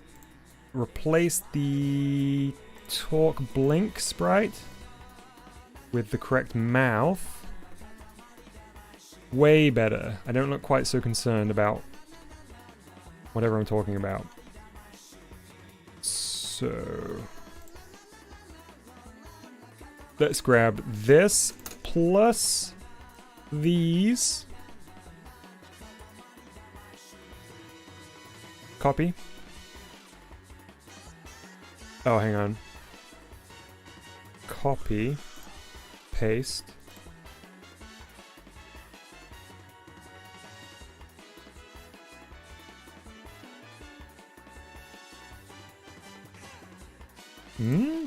replace the talk blink sprite with the correct mouth. Way better. I don't look quite so concerned about whatever I'm talking about. So let's grab this plus these. Copy. Oh, hang on. Copy. Paste. Hmm?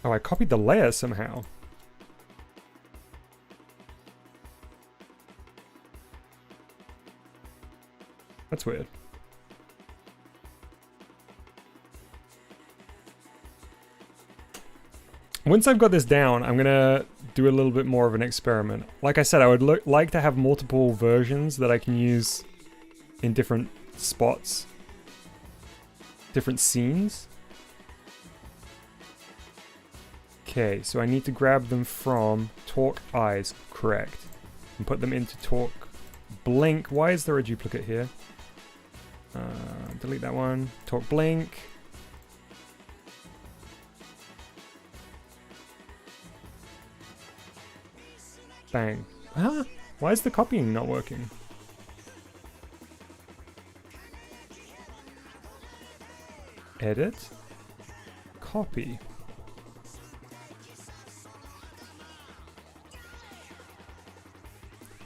Oh, I copied the layer somehow. That's weird. Once I've got this down, I'm gonna do a little bit more of an experiment. Like I said, I would like to have multiple versions that I can use in different spots, different scenes. Okay, so I need to grab them from talk eyes, correct, and put them into talk blink. Why is there a duplicate here? Delete that one. Talk blink. Bang. Huh? Why is the copying not working? Edit. Copy.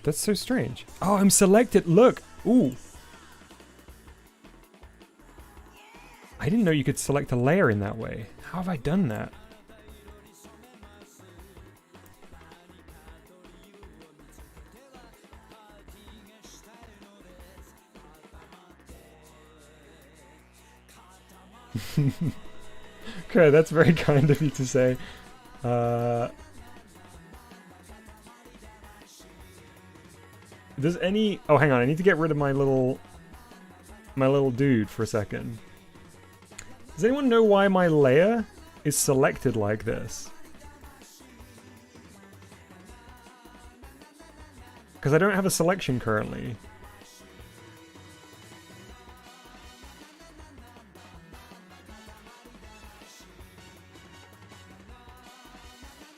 That's so strange. Oh, I'm selected. Look. Ooh. I didn't know you could select a layer in that way. How have I done that? Okay, that's very kind of you to say. Does any... Oh, hang on. I need to get rid of my little dude for a second. Does anyone know why my layer is selected like this? Because I don't have a selection currently.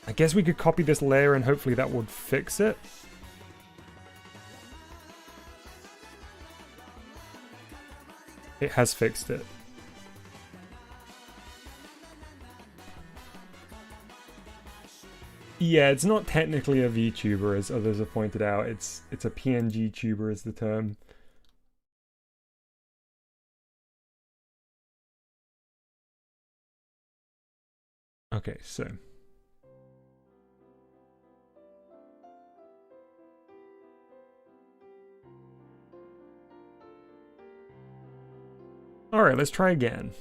I guess we could copy this layer and hopefully that would fix it. It has fixed it. Yeah, it's not technically a VTuber, as others have pointed out. It's a PNG tuber is the term. Okay, so... Alright, let's try again.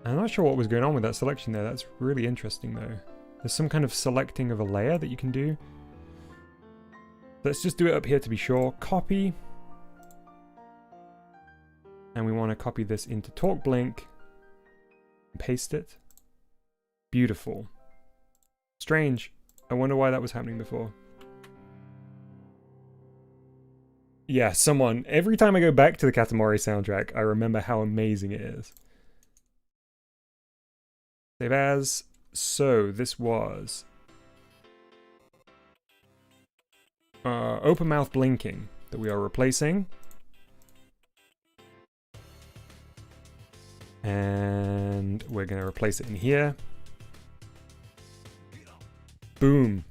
I'm not sure what was going on with that selection there. That's really interesting though. There's some kind of selecting of a layer that you can do. Let's just do it up here to be sure. Copy. And we want to copy this into Talk Blink. Paste it. Beautiful. Strange. I wonder why that was happening before. Yeah, someone. Every time I go back to the Katamari soundtrack, I remember how amazing it is. Save as. So, this was... open mouth blinking that we are replacing. And we're going to replace it in here. Boom.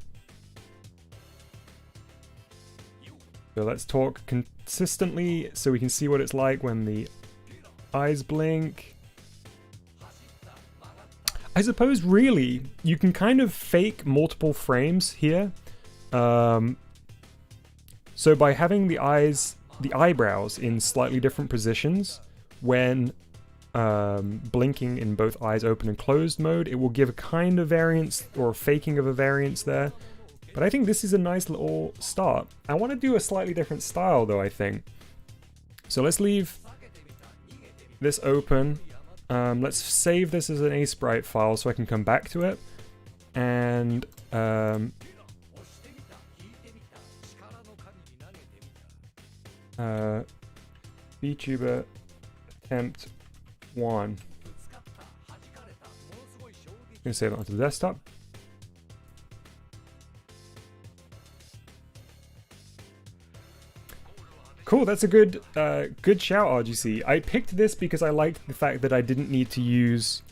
So let's talk consistently so we can see what it's like when the eyes blink. I suppose really you can kind of fake multiple frames here So by having the eyebrows in slightly different positions, when blinking in both eyes open and closed mode, it will give a kind of variance, or a faking of a variance there. But I think this is a nice little start. I want to do a slightly different style though, I think. So let's leave this open. Let's save this as an A-sprite file so I can come back to it. And VTuber attempt 1. I'm gonna save it onto the desktop. Cool, that's a good good shout, RGC. I picked this because I liked the fact that I didn't need to use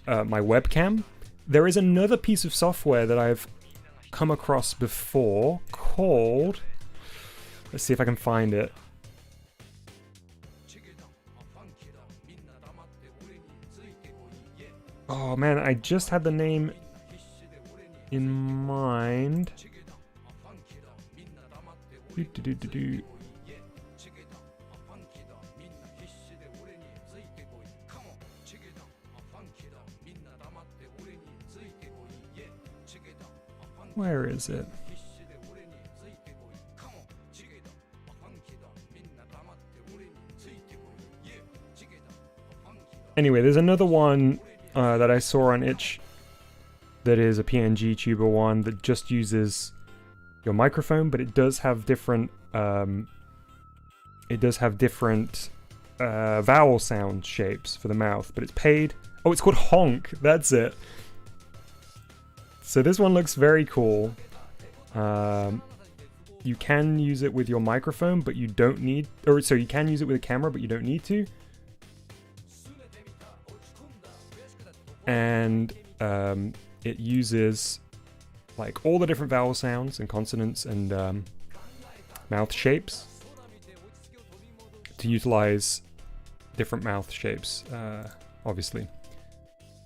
my webcam. There is another piece of software that I've come across before called... Let's see if I can find it. Oh man, I just had the name in mind. Where is it? Anyway, there's another one that I saw on itch that is a PNG tuber one that just uses your microphone, but it does have different vowel sound shapes for the mouth, but it's paid. Oh, it's called Honk. That's it. So this one looks very cool. You can use it with your microphone, but you don't need... Or, so you can use it with a camera, but you don't need to. And it uses like all the different vowel sounds and consonants and mouth shapes to utilize different mouth shapes, obviously.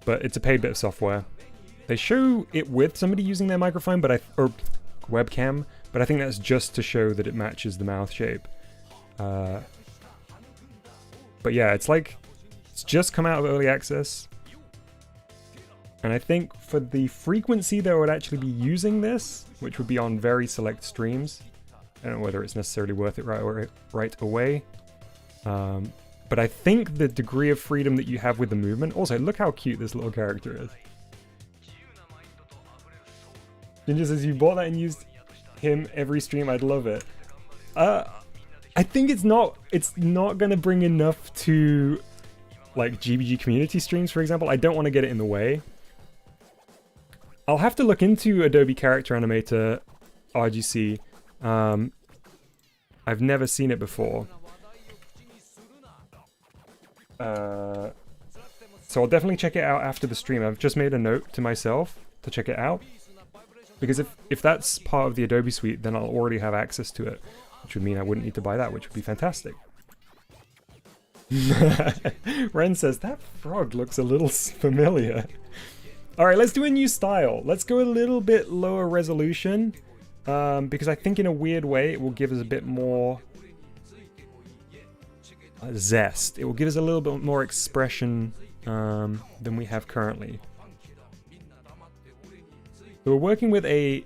But it's a paid bit of software. They show it with somebody using their microphone, or webcam, but I think that's just to show that it matches the mouth shape. But yeah, it's just come out of early access. And I think for the frequency that I would actually be using this, which would be on very select streams, I don't know whether it's necessarily worth it right away. But I think the degree of freedom that you have with the movement... Also, look how cute this little character is. Ginger says, you bought that and used him every stream, I'd love it. I think it's not gonna bring enough to like GBG community streams, for example. I don't want to get it in the way. I'll have to look into Adobe Character Animator RGC. I've never seen it before. So I'll definitely check it out after the stream. I've just made a note to myself to check it out. Because if that's part of the Adobe suite, then I'll already have access to it. Which would mean I wouldn't need to buy that, which would be fantastic. Ren says, that frog looks a little familiar. Alright, let's do a new style. Let's go a little bit lower resolution. Because I think in a weird way it will give us a bit more zest. It will give us a little bit more expression than we have currently. So we're working with a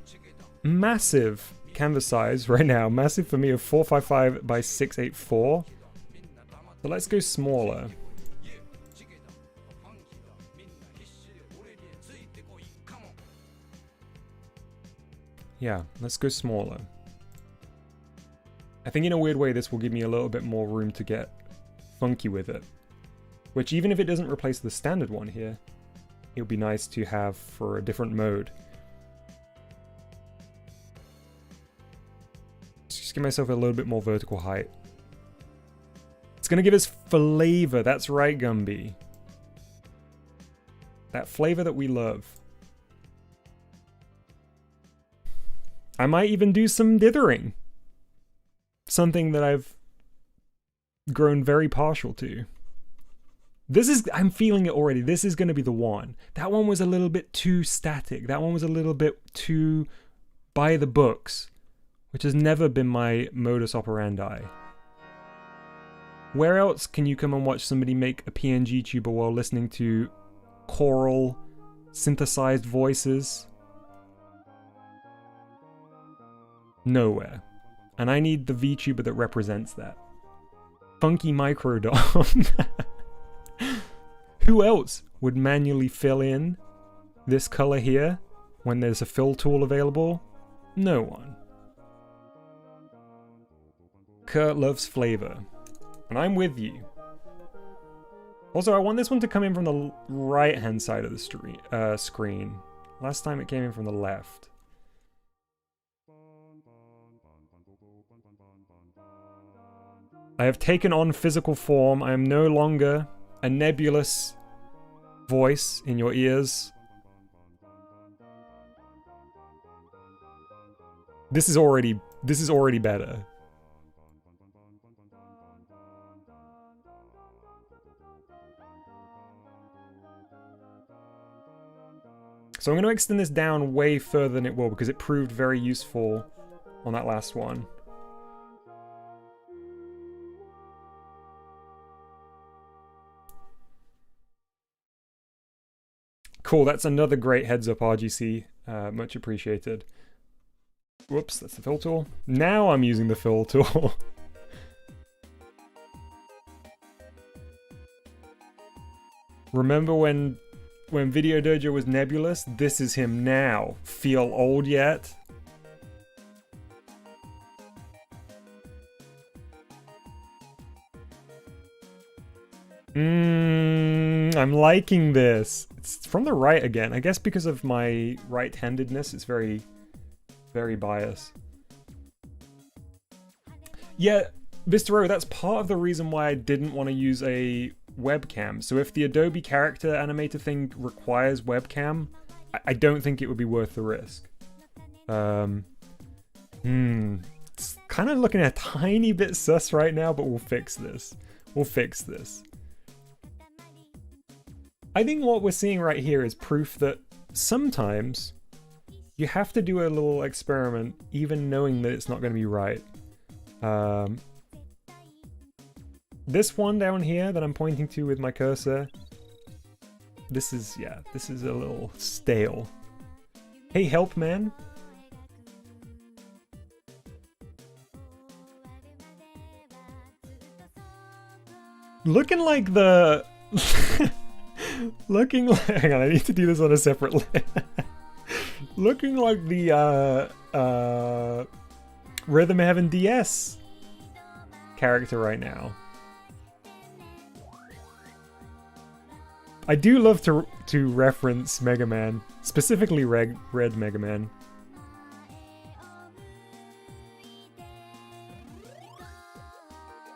massive canvas size right now. Massive for me of 455 by 684. So let's go smaller. Yeah, let's go smaller. I think in a weird way this will give me a little bit more room to get funky with it. Which even if it doesn't replace the standard one here, it would be nice to have for a different mode. Just give myself a little bit more vertical height. It's gonna give us flavor. That's right, Gumby. That flavor that we love. I might even do some dithering. Something that I've grown very partial to. I'm feeling it already. This is going to be the one. That one was a little bit too static. That one was a little bit too by the books, which has never been my modus operandi. Where else can you come and watch somebody make a PNG tuber while listening to choral, synthesized voices? Nowhere. And I need the VTuber that represents that. Funky Microdom. Who else would manually fill in this color here when there's a fill tool available? No one. Kurt loves flavor. And I'm with you. Also, I want this one to come in from the right-hand side of the screen. Last time it came in from the left. I have taken on physical form. I am no longer a nebulous voice in your ears. This is already better. So I'm going to extend this down way further than it will because it proved very useful on that last one. Cool, that's another great heads up, RGC. Much appreciated. Whoops, that's the fill tool. Now I'm using the fill tool. Remember when Video Dojo was nebulous? This is him now. Feel old yet? I'm liking this. It's from the right again. I guess because of my right-handedness, it's very, very biased. Yeah, Mr. O, that's part of the reason why I didn't want to use a webcam. So if the Adobe character animator thing requires webcam, I don't think it would be worth the risk. It's kind of looking a tiny bit sus right now, but we'll fix this. We'll fix this. I think what we're seeing right here is proof that sometimes you have to do a little experiment, even knowing that it's not going to be right. This one down here that I'm pointing to with my cursor, this is a little stale. Hey, help, man. Looking like the... Looking like... Hang on, I need to do this on a separate layer. Looking like the Rhythm Heaven DS character right now. I do love to reference Mega Man, specifically Red Mega Man.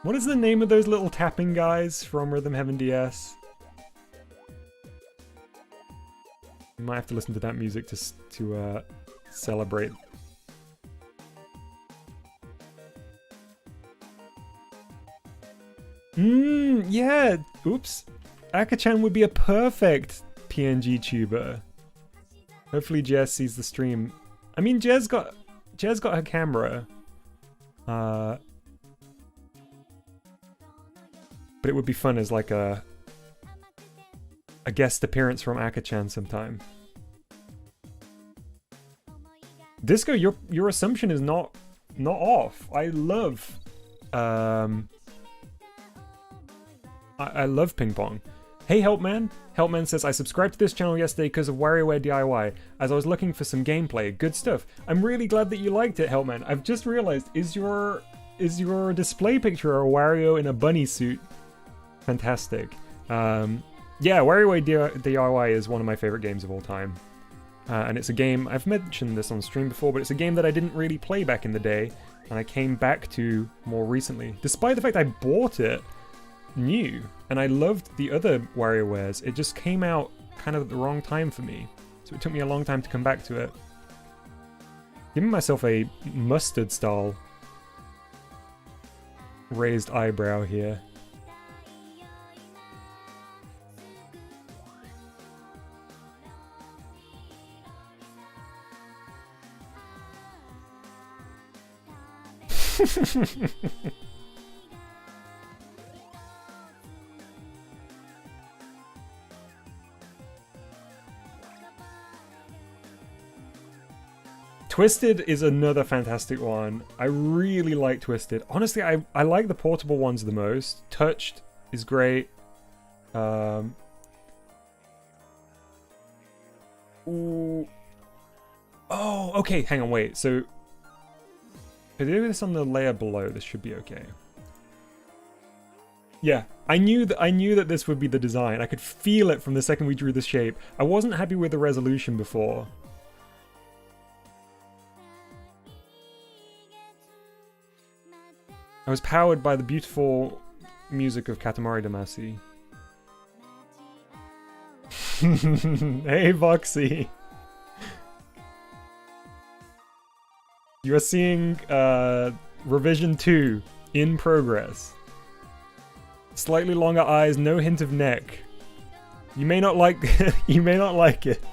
What is the name of those little tapping guys from Rhythm Heaven DS? You might have to listen to that music to celebrate. Yeah. Oops. Aka-chan would be a perfect PNG tuber. Hopefully Jez sees the stream. I mean, Jez got her camera. But it would be fun as like a guest appearance from Aka-chan sometime. Disco, your assumption is not off. I love I love ping pong. Hey Helpman. Helpman says, I subscribed to this channel yesterday because of WarioWare DIY, as I was looking for some gameplay. Good stuff. I'm really glad that you liked it, Helpman. I've just realized, is your display picture a Wario in a bunny suit? Fantastic. Yeah, WarioWare DIY is one of my favorite games of all time. And it's a game, I've mentioned this on stream before, but it's a game that I didn't really play back in the day, and I came back to more recently. Despite the fact I bought it new, and I loved the other WarioWares, it just came out kind of at the wrong time for me. So it took me a long time to come back to it. Giving myself a mustard style raised eyebrow here. Twisted is another fantastic one. I really like Twisted. Honestly, I like the portable ones the most. Touched is great. Ooh. Oh, okay. Hang on, wait. So, if I do this on the layer below, this should be okay. Yeah, I knew that this would be the design. I could feel it from the second we drew the shape. I wasn't happy with the resolution before. I was powered by the beautiful music of Katamari Damacy. Hey, Voxy. You are seeing revision 2 in progress. Slightly longer eyes, no hint of neck. You may not like you may not like it.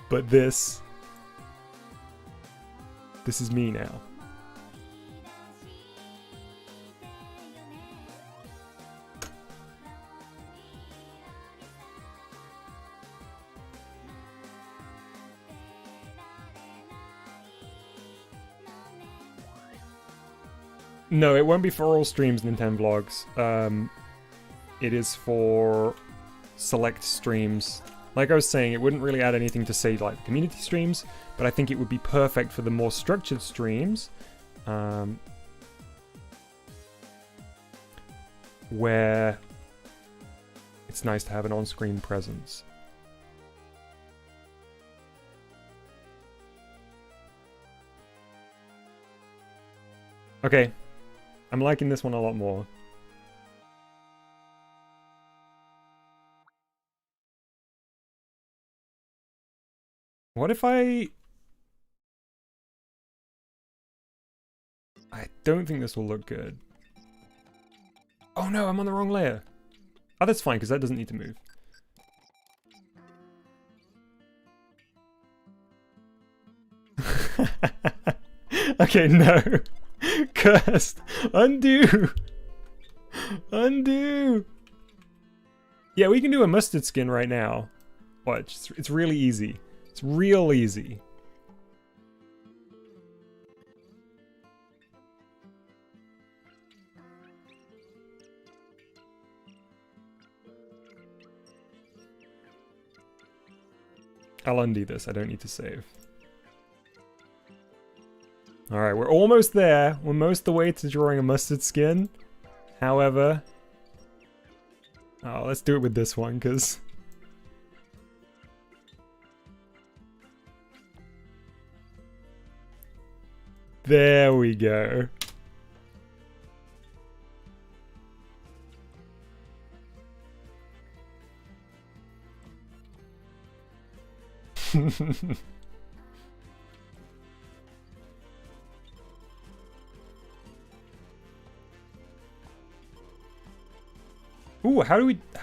But this is me now. No, it won't be for all streams, Nintendo Vlogs. It is for select streams. Like I was saying, it wouldn't really add anything to, say, like community streams, but I think it would be perfect for the more structured streams, where it's nice to have an on-screen presence. Okay, I'm liking this one a lot more. What if I don't think this will look good. Oh no, I'm on the wrong layer. Oh, that's fine, because that doesn't need to move. Okay, no. Cursed. Undo. Undo. Yeah, we can do a mustard skin right now. Watch, it's really easy. It's real easy. I'll undo this, I don't need to save. Alright, we're almost there. We're most of the way to drawing a mustard skin. However... Oh, let's do it with this one, because... There we go. Ooh, how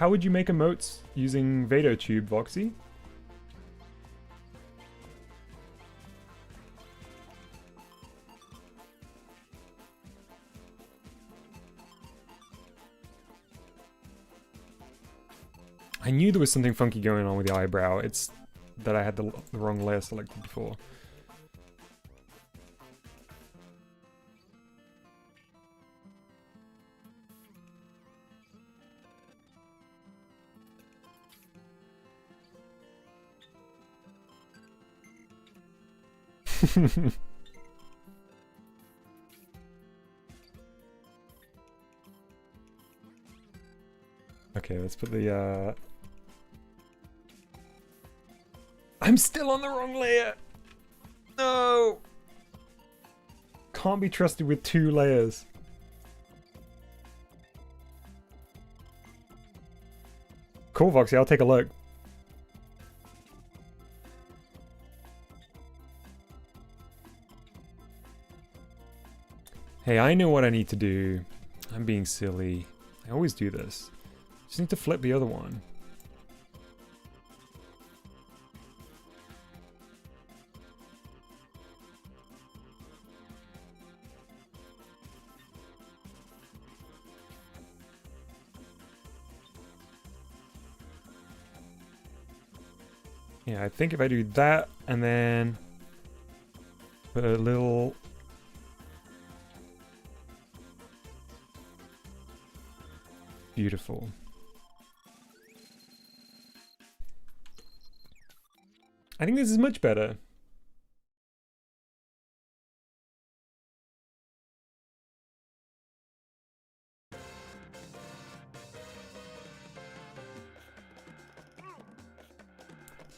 would you make emotes using VadoTube, Voxy? I knew there was something funky going on with the eyebrow. It's that I had the wrong layer selected before. Okay, let's put the I'm still on the wrong layer! No! Can't be trusted with 2 layers. Cool, Voxy, I'll take a look. Hey, I know what I need to do. I'm being silly. I always do this. Just need to flip the other one. Yeah, I think if I do that and then put a little... Beautiful. I think this is much better.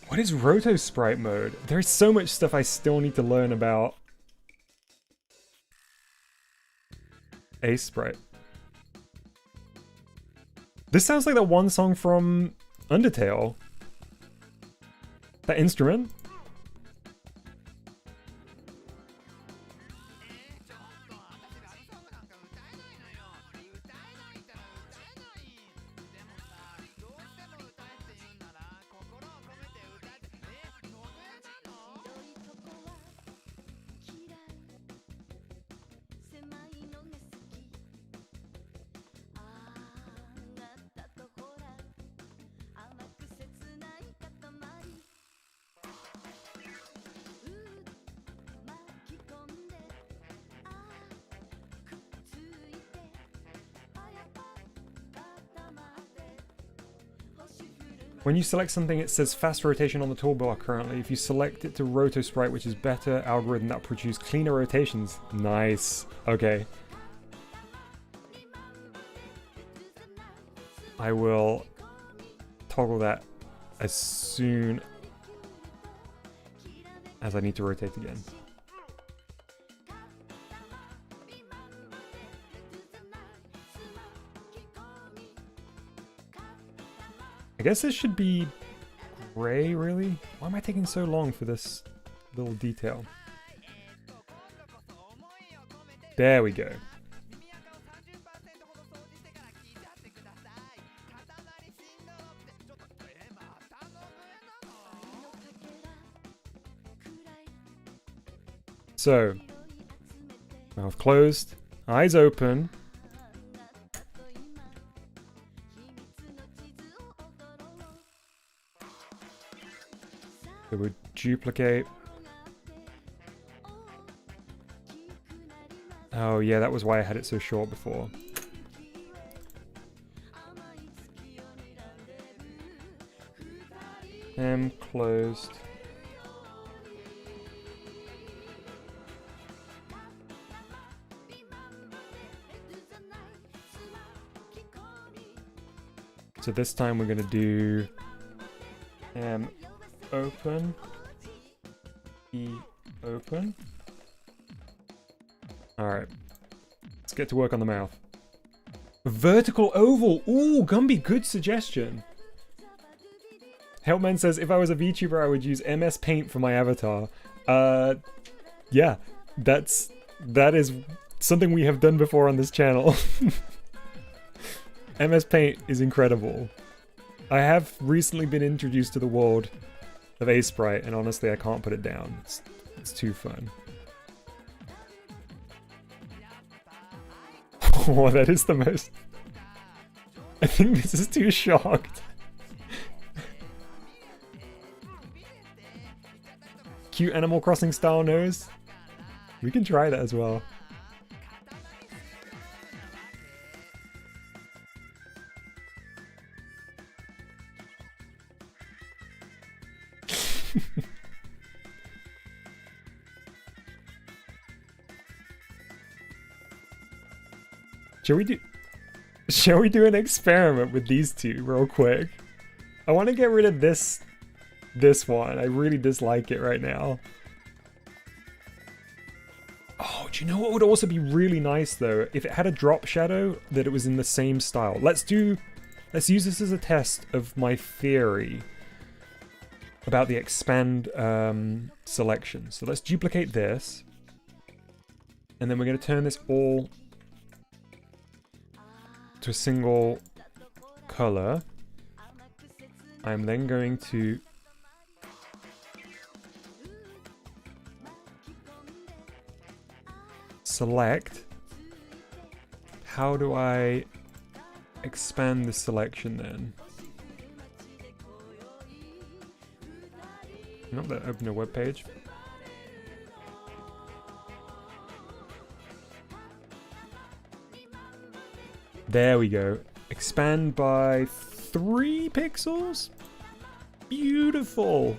What is Roto Sprite mode? There's so much stuff I still need to learn about Ace Sprite. This sounds like that one song from Undertale. That instrument. When you select something, it says fast rotation on the toolbar currently. If you select it to Roto Sprite, which is better algorithm that produce cleaner rotations. Nice. Okay. I will toggle that as soon as I need to rotate again. I guess this should be gray, really? Why am I taking so long for this little detail? There we go. So, mouth closed, eyes open. It would duplicate. Oh yeah, that was why I had it so short before. M closed. So this time we're going to do M open, E open. Alright, let's get to work on the mouth. Vertical oval! Ooh, Gumby, good suggestion. Helpman says, if I was a VTuber, I would use MS Paint for my avatar. Yeah, that is something we have done before on this channel. MS Paint is incredible. I have recently been introduced to the world of Ace Sprite, and honestly, I can't put it down. It's too fun. Oh, that is the most... I think this is too shocked. Cute Animal Crossing style nose. We can try that as well. Shall we do an experiment with these two real quick? I want to get rid of this one. I really dislike it right now. Oh, do you know what would also be really nice though? If it had a drop shadow that it was in the same style. Let's use this as a test of my theory about the expand selection. So let's duplicate this. And then we're going to turn this all to a single color. I'm then going to select. How do I expand the selection then? Not that open a web page. There we go. Expand by 3 pixels? Beautiful!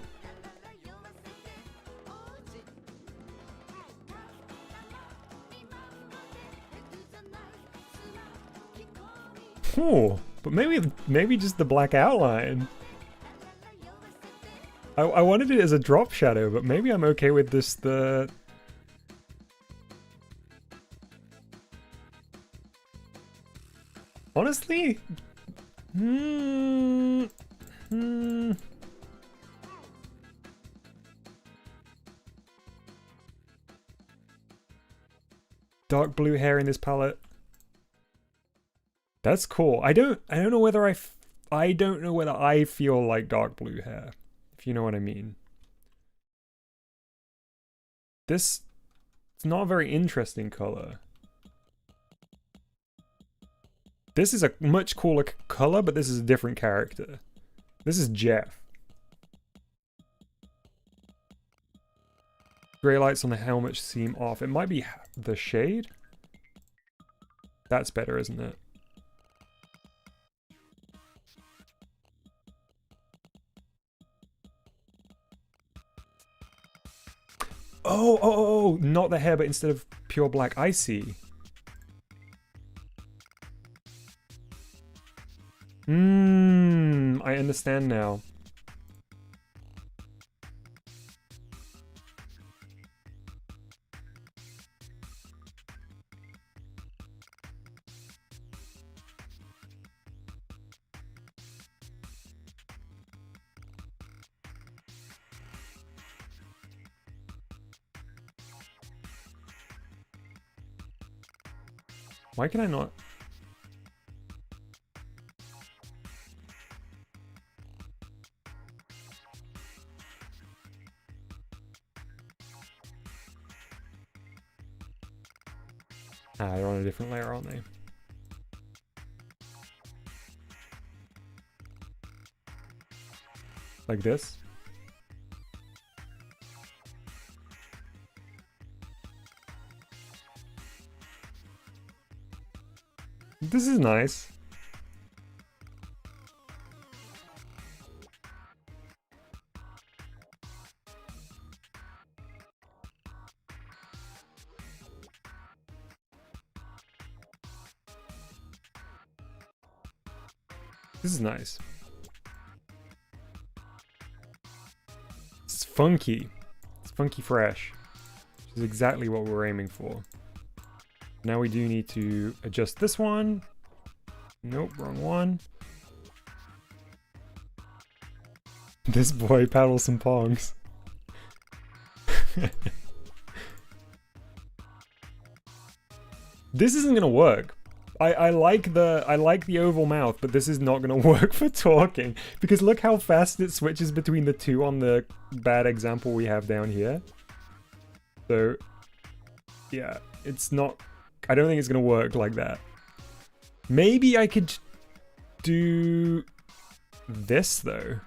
Oh, but maybe just the black outline. I wanted it as a drop shadow, but maybe I'm okay with this, the... Honestly? Dark blue hair in this palette. That's cool. I don't know whether I don't know whether I feel like dark blue hair, if you know what I mean. This, it's not a very interesting color. This is a much cooler color, but this is a different character. This is Jeff. Gray lights on the helmet seem off. It might be the shade. That's better, isn't it? Oh, not the hair, but instead of pure black, I see. I understand now. Why can I not? Ah, they're on a different layer, aren't they? Like this? This is nice. This is nice. It's funky. It's funky fresh. Which is exactly what we're aiming for. Now we do need to adjust this one. Nope, wrong one. This boy paddles some pongs. This isn't gonna work. I like the oval mouth, but this is not gonna work for talking. Because look how fast it switches between the two on the bad example we have down here. So, yeah, it's not... I don't think it's gonna work like that. Maybe I could do this, though.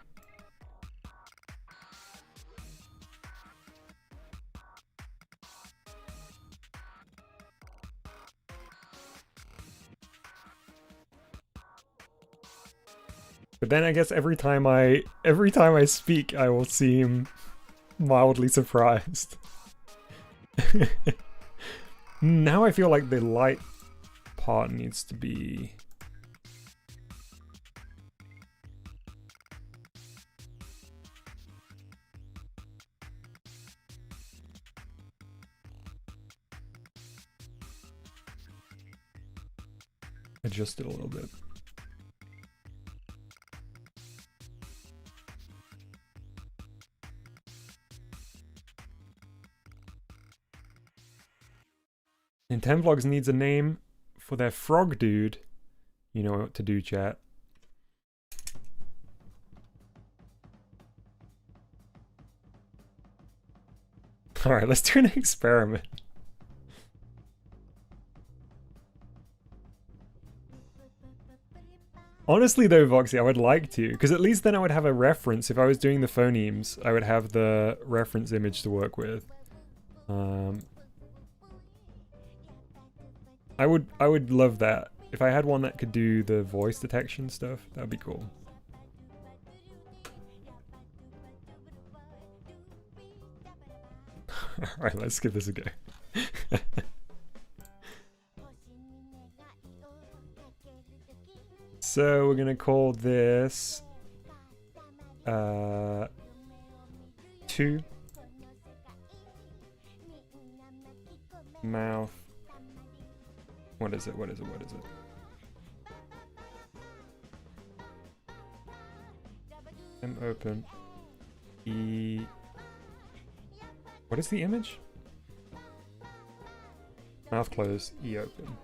But then I guess every time I speak, I will seem mildly surprised. Now I feel like the light part needs to be... adjust it a little bit. And 10 Vlogs needs a name for their frog dude. You know what to do, chat. Alright, let's do an experiment. Honestly though, Voxy, I would like to, because at least then I would have a reference. If I was doing the phonemes, I would have the reference image to work with. I would love that. If I had one that could do the voice detection stuff, that would be cool. Alright, let's give this a go. So we're gonna call this 2 mouth. What is it? What is it? What is it? M open. E. What is the image? Mouth closed. E open.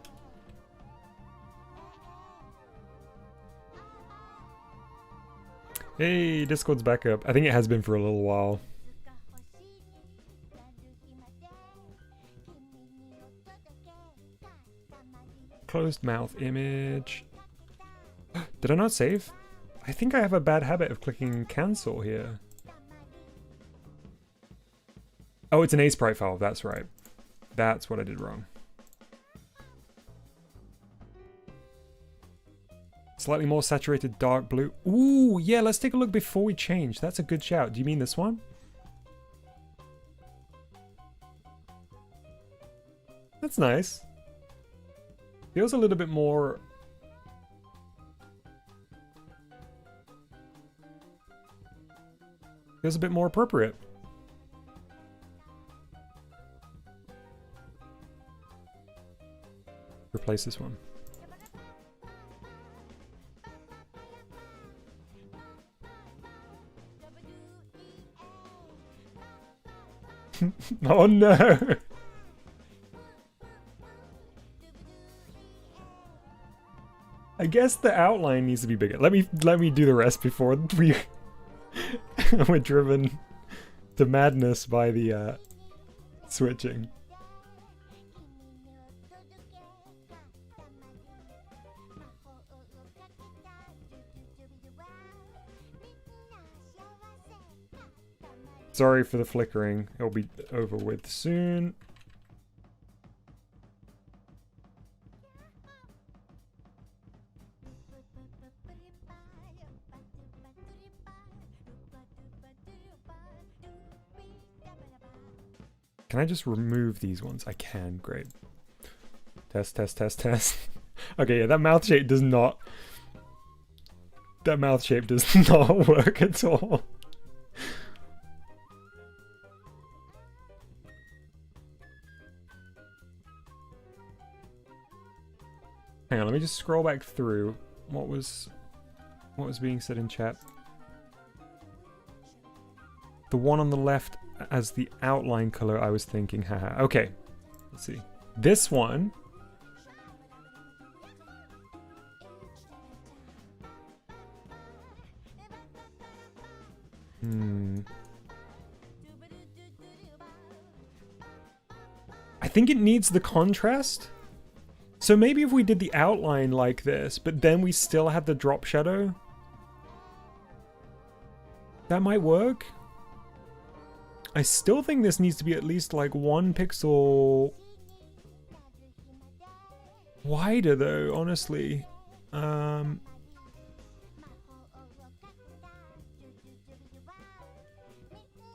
Hey, Discord's back up. I think it has been for a little while. Closed mouth image. Did I not save? I think I have a bad habit of clicking cancel here. Oh, it's an A sprite file. That's right. That's what I did wrong. Slightly more saturated dark blue. Ooh, yeah, let's take a look before we change. That's a good shout. Do you mean this one? That's nice. Feels a little bit more... Feels a bit more appropriate. Replace this one. Oh no! I guess the outline needs to be bigger. Let me do the rest before we're driven to madness by the switching. Sorry for the flickering. It'll be over with soon. Can I just remove these ones? I can. Great. Test, test, test, test. Okay, yeah, that mouth shape does not... That mouth shape does not work at all. Hang on, let me just scroll back through. What was being said in chat? The one on the left as the outline color, I was thinking, haha. Okay, let's see. This one. I think it needs the contrast. So maybe if we did the outline like this, but then we still had the drop shadow, that might work. I still think this needs to be at least like 1 pixel wider though, honestly.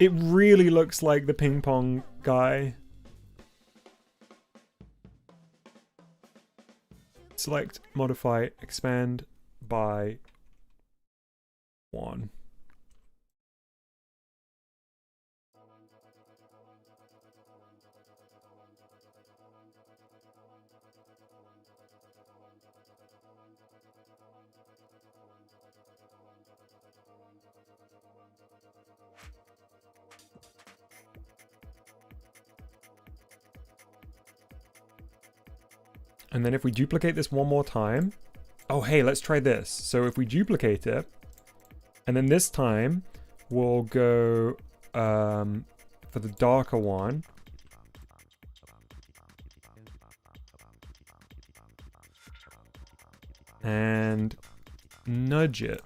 It really looks like the ping pong guy. Select, modify, expand by 1. And then if we duplicate this one more time, oh hey, let's try this. So if we duplicate it, and then this time we'll go for the darker one. And nudge it.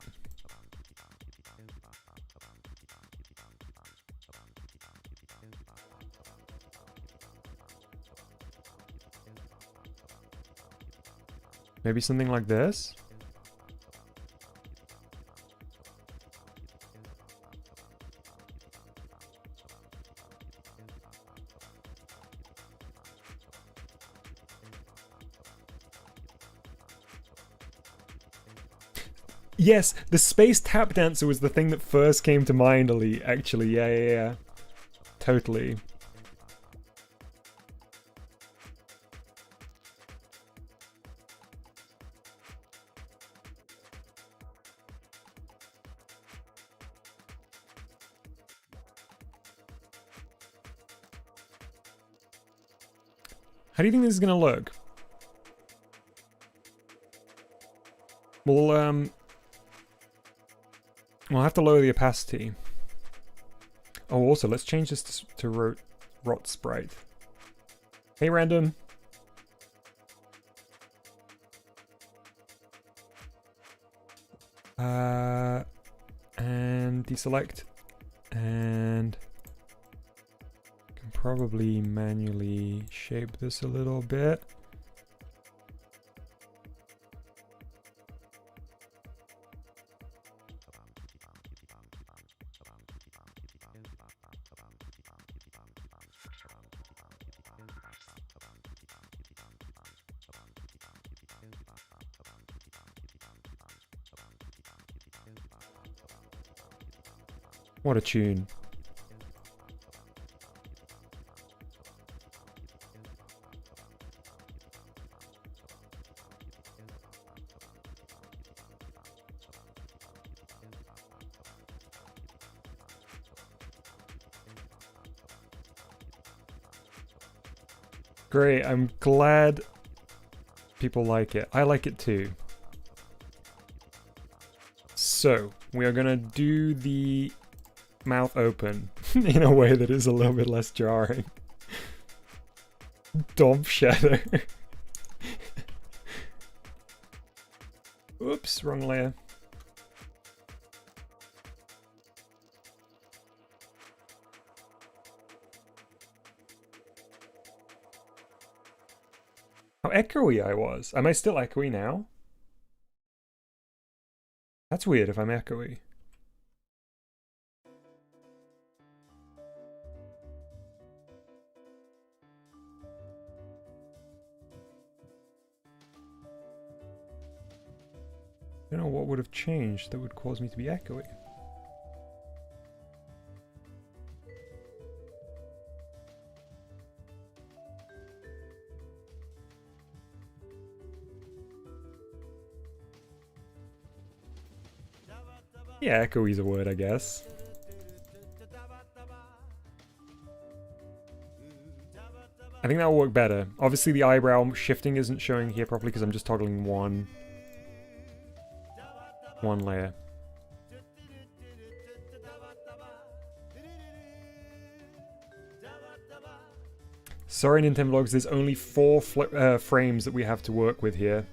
Maybe something like this? Yes, the space tap dancer was the thing that first came to mind, Ali, actually. Yeah. Totally. How do you think this is gonna look? We'll have to lower the opacity. Oh, also, let's change this to rot sprite. Hey, random. And deselect. And can probably manually shape this a little bit. What a tune. Great, I'm glad people like it. I like it too. So, we are gonna do the mouth open in a way that is a little bit less jarring. Dom shadow. Oops, wrong layer. How echoey I was. Am I still echoey now? That's weird if I'm echoey. I don't know what would have changed that would cause me to be echoey. Yeah, echoey is a word, I guess. I think that will work better. Obviously the eyebrow shifting isn't showing here properly because I'm just toggling one layer. Sorry, Nintendo Vlogs, there's only 4 frames that we have to work with here.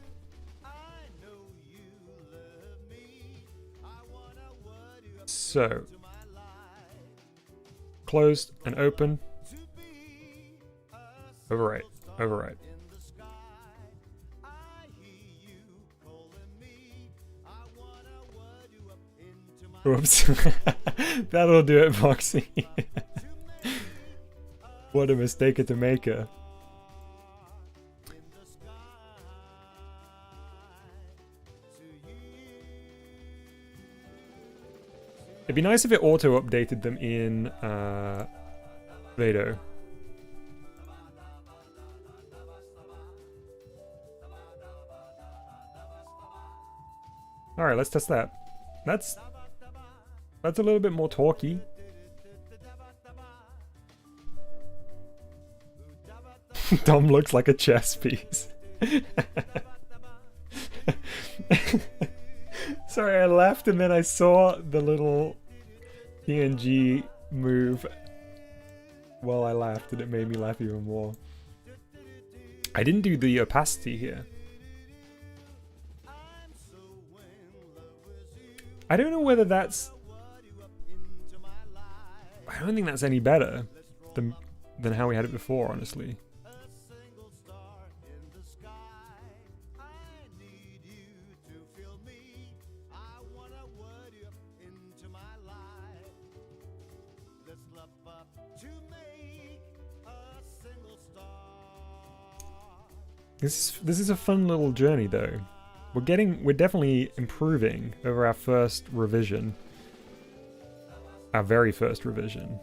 So, closed and open. Overwrite, overwrite. Whoops. That'll do it, Foxy. What a mistake to make her. It'd be nice if it auto-updated them in Vado. Alright, let's test that. That's a little bit more talky. Dom looks like a chess piece. Sorry, I laughed and then I saw the little PNG move while I laughed and it made me laugh even more. I didn't do the opacity here. I don't know whether that's... I don't think that's any better than how we had it before, honestly. This is a fun little journey though. We're definitely improving over our first revision. Our very first revision.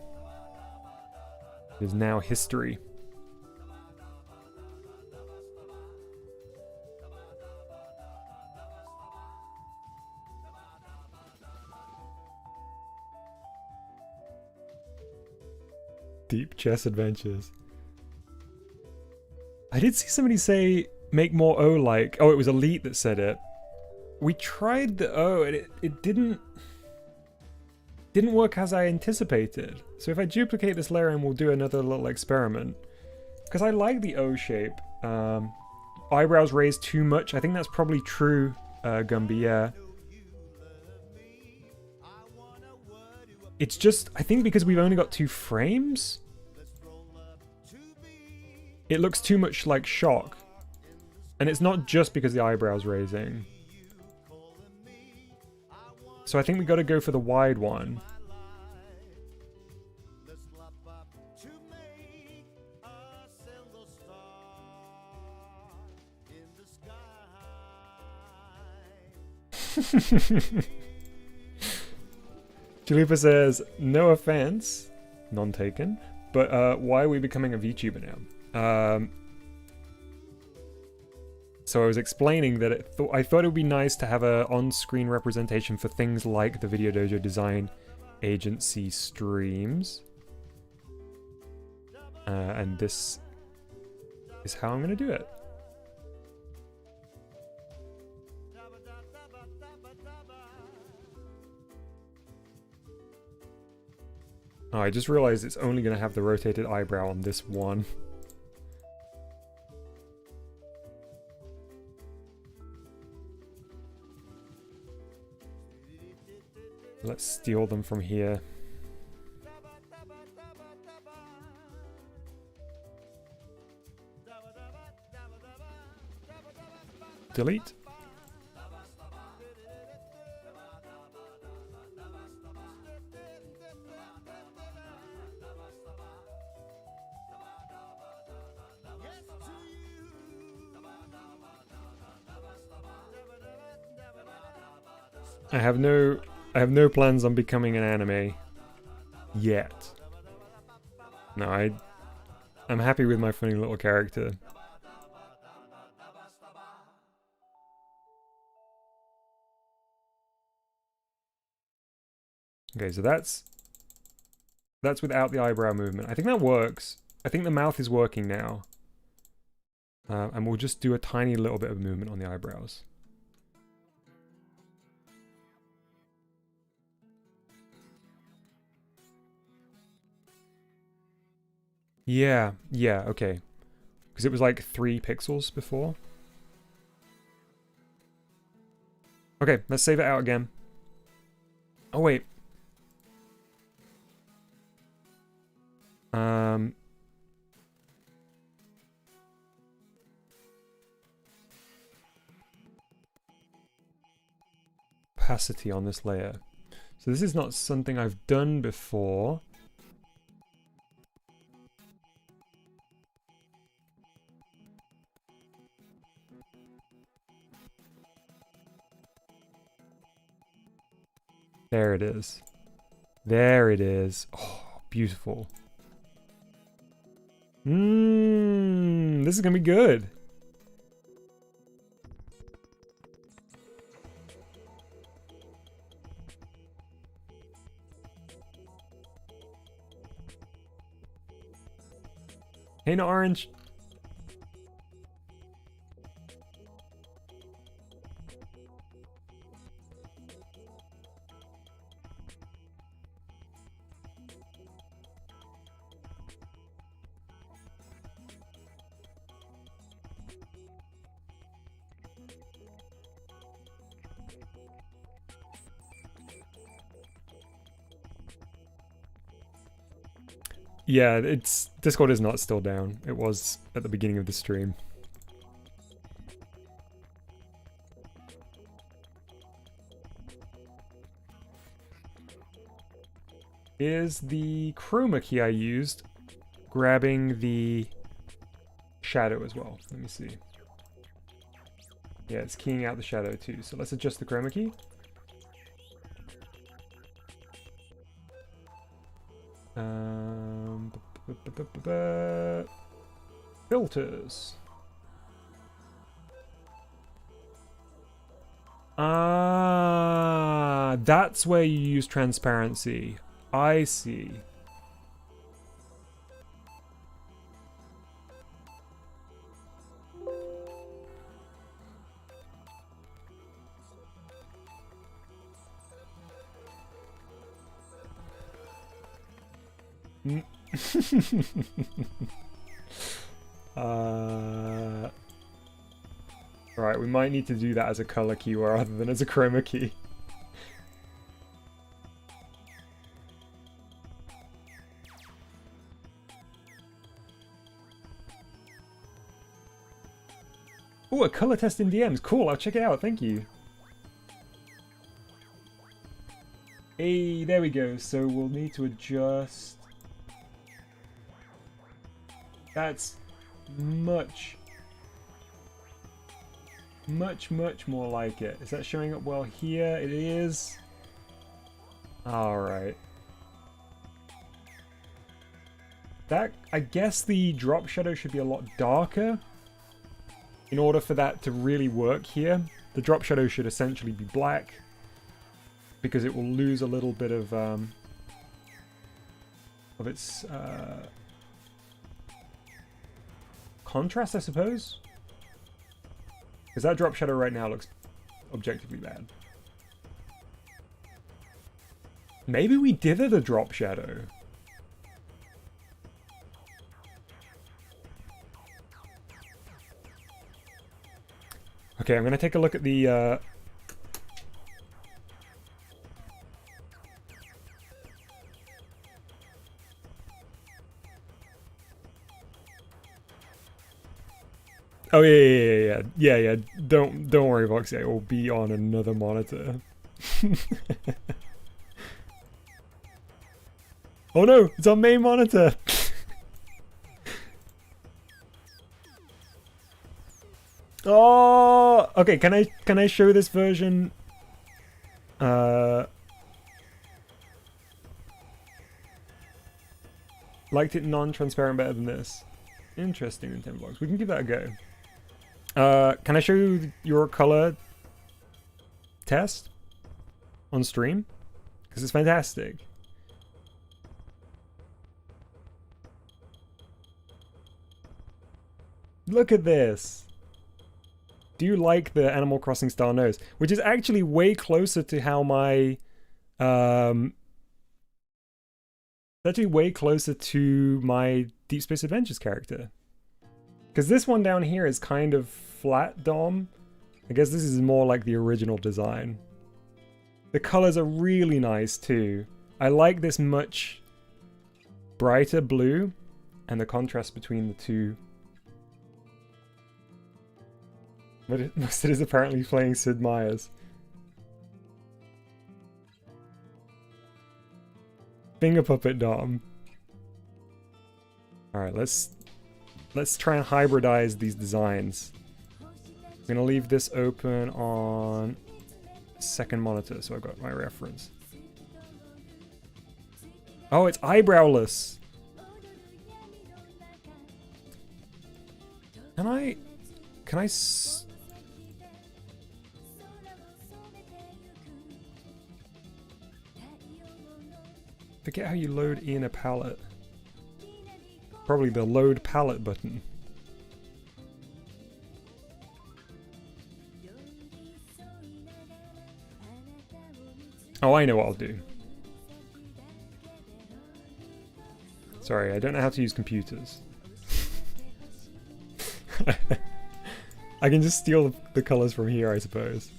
It is now history. Deep chess adventures. I did see somebody say make more O like. Oh, it was Elite that said it. We tried the O and it didn't work as I anticipated. So if I duplicate this layer and we'll do another little experiment. Because I like the O shape. Eyebrows raised too much. I think that's probably true, Gumby, yeah. It's just, I think because we've only got 2 frames, it looks too much like shock. And it's not just because the eyebrow's raising. So I think we got to go for the wide one. Chalupa says, no offense, none taken, but why are we becoming a VTuber now? So I was explaining that I thought it would be nice to have a on-screen representation for things like the Video Dojo Design Agency streams. And this is how I'm going to do it. Oh, I just realized it's only going to have the rotated eyebrow on this one. Let's steal them from here. Delete. I have no plans on becoming an anime yet. No, I'm happy with my funny little character. Okay, so that's without the eyebrow movement. I think that works. I think the mouth is working now. And we'll just do a tiny little bit of movement on the eyebrows. Yeah, okay. Because it was like 3 pixels before. Okay, let's save it out again. Oh, wait. Opacity on this layer. So this is not something I've done before. There it is. There it is. Oh, beautiful. This is gonna be good. Hey, no orange. Yeah, it's Discord is not still down. It was at the beginning of the stream. Is the chroma key I used grabbing the shadow as well? Let me see. Yeah, it's keying out the shadow too. So let's adjust the chroma key. Filters. Ah, that's where you use transparency. I see. Right, we might need to do that as a color key rather than as a chroma key. Oh, a color test in DMs. Cool, I'll check it out. Thank you. Hey, there we go. So we'll need to adjust. That's much more like it. Is that showing up well here? It is. Alright. That, I guess the drop shadow should be a lot darker in order for that to really work here. The drop shadow should essentially be black because it will lose a little bit of its contrast, I suppose. Because that drop shadow right now looks objectively bad. Maybe we dithered a drop shadow. Okay, I'm going to take a look at the... Oh yeah. Don't worry, Voxy. It will be on another monitor. Oh no, it's on main monitor. Oh, okay. Can I show this version? Liked it non-transparent better than this. Interesting in 10 vlogs. We can give that a go. Can I show you your color test on stream? Because it's fantastic. Look at this. Do you like the Animal Crossing style nose? Which is actually way closer to how my... it's actually way closer to my Deep Space Adventures character. Because this one down here is kind of flat dom. I guess this is more like the original design. The colors are really nice too. I like this much brighter blue and the contrast between the two. Mustard is apparently playing Sid Meier's. Finger puppet dom. Alright, let's try and hybridize these designs. I'm gonna leave this open on second monitor, so I've got my reference. Oh, it's eyebrowless. Can I forget how you load in a palette. Probably the load palette button. Oh, I know what I'll do. Sorry, I don't know how to use computers. I can just steal the colors from here, I suppose.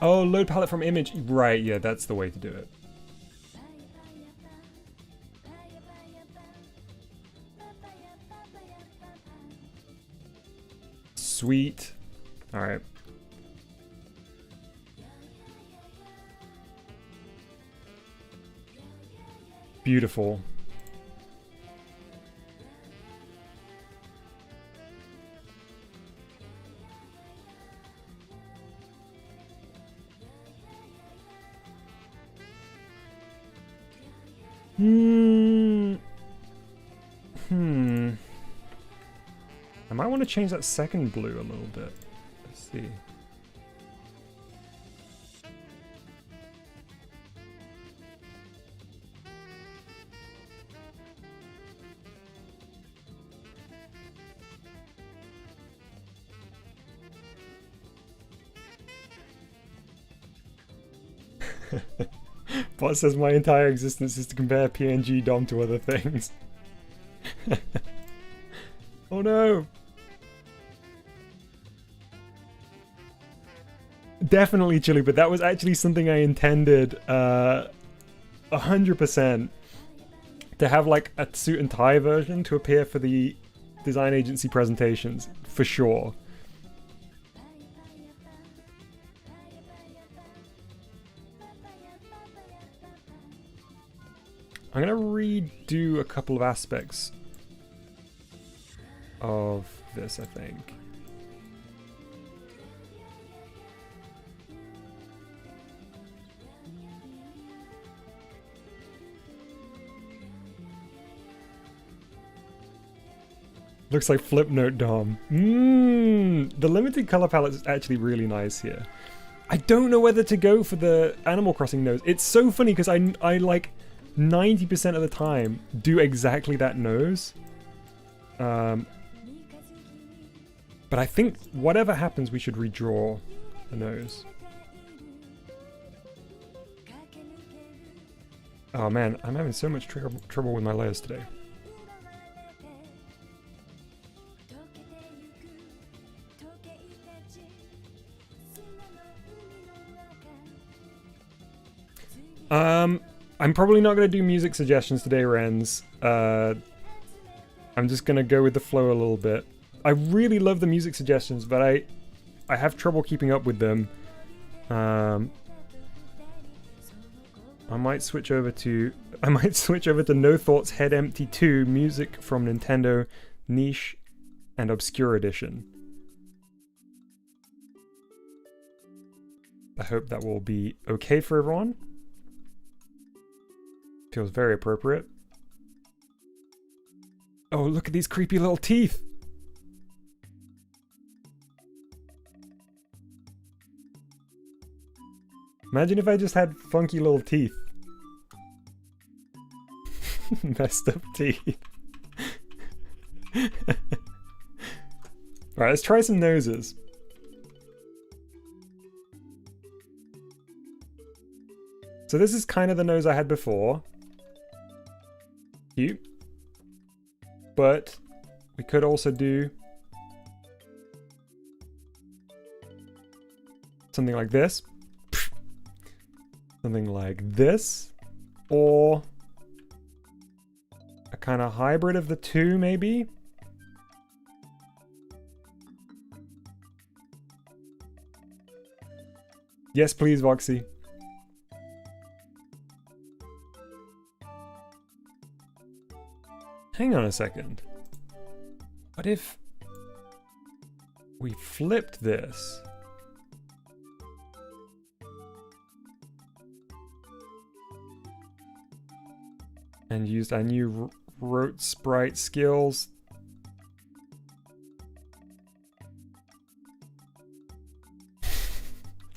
Oh, load palette from image. Right, yeah, that's the way to do it. Sweet. All right. Beautiful. I might want to change that second blue a little bit. Let's see. Bot says my entire existence is to compare PNG DOM to other things. Oh no! Definitely chilly, but that was actually something I intended 100% to have, like a suit and tie version to appear for the design agency presentations, for sure. I'm gonna redo a couple of aspects of this, I think. Looks like Flipnote DOM. The limited color palette is actually really nice here. I don't know whether to go for the Animal Crossing nose. It's so funny because I like 90% of the time do exactly that nose. But I think whatever happens, we should redraw the nose. Oh man, I'm having so much trouble with my layers today. I'm probably not going to do music suggestions today, Renz. I'm just going to go with the flow a little bit. I really love the music suggestions, but I have trouble keeping up with them. I might switch over to No Thoughts Head Empty 2 music from Nintendo Niche and Obscure Edition. I hope that will be okay for everyone. Feels very appropriate. Oh, look at these creepy little teeth! Imagine if I just had funky little teeth. Messed up teeth. Alright, let's try some noses. So this is kind of the nose I had before. Cute. But we could also do something like this. Something like this. Or a kind of hybrid of the two, maybe. Yes, please, Voxy. Hang on a second. What if we flipped this? And used our new rote sprite skills.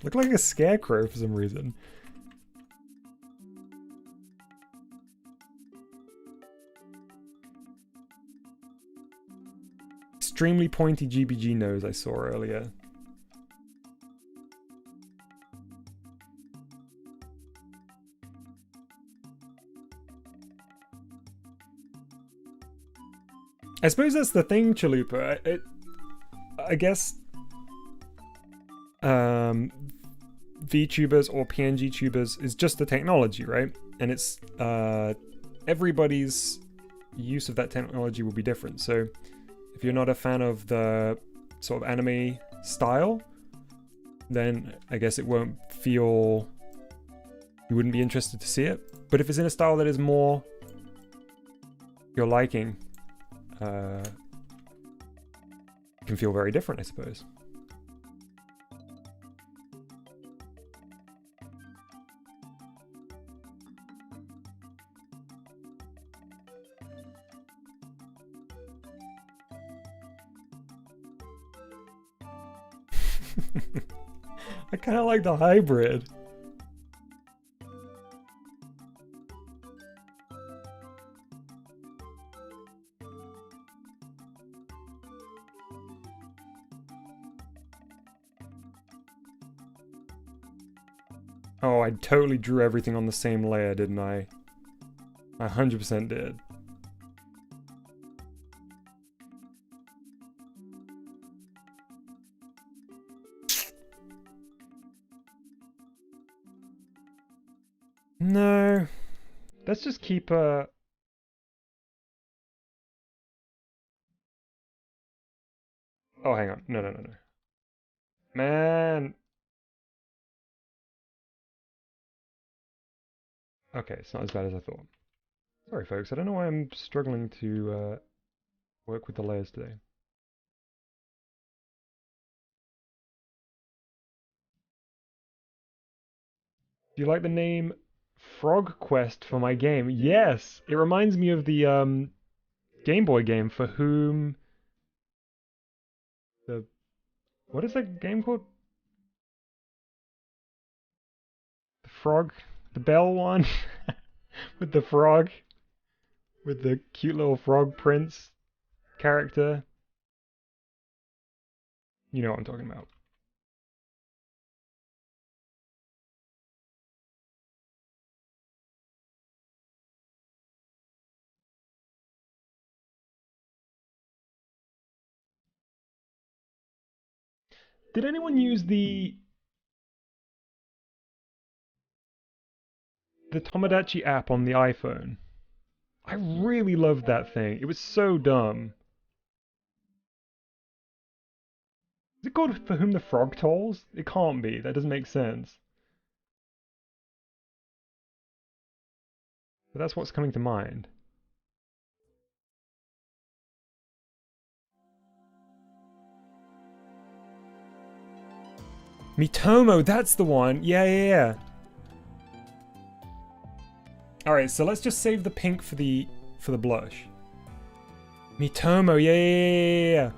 Look like a scarecrow for some reason. Extremely pointy GBG nose I saw earlier. I suppose that's the thing, Chalupa. I guess VTubers or PNG tubers is just the technology, right? And it's everybody's use of that technology will be different. So if you're not a fan of the sort of anime style, then I guess it won't feel... You wouldn't be interested to see it. But if it's in a style that is more your liking, it can feel very different, I suppose. I kind of like the hybrid. Oh, I totally drew everything on the same layer, didn't I? I 100% did. No. Let's just keep a... Oh, hang on. No. Man. Okay, it's not as bad as I thought. Sorry, folks. I don't know why I'm struggling to work with the layers today. Do you like the name Frog Quest for my game? Yes! It reminds me of the Game Boy game for whom... The... What is that game called? The Frog? The Bell one? With the frog? With the cute little frog prince character? You know what I'm talking about. Did anyone use the Tomodachi app on the iPhone? I really loved that thing. It was so dumb. Is it called For Whom the Frog Tolls? It can't be. That doesn't make sense. But that's what's coming to mind. Mitomo, that's the one. Yeah. All right, so let's just save the pink for the blush. Mitomo, yeah.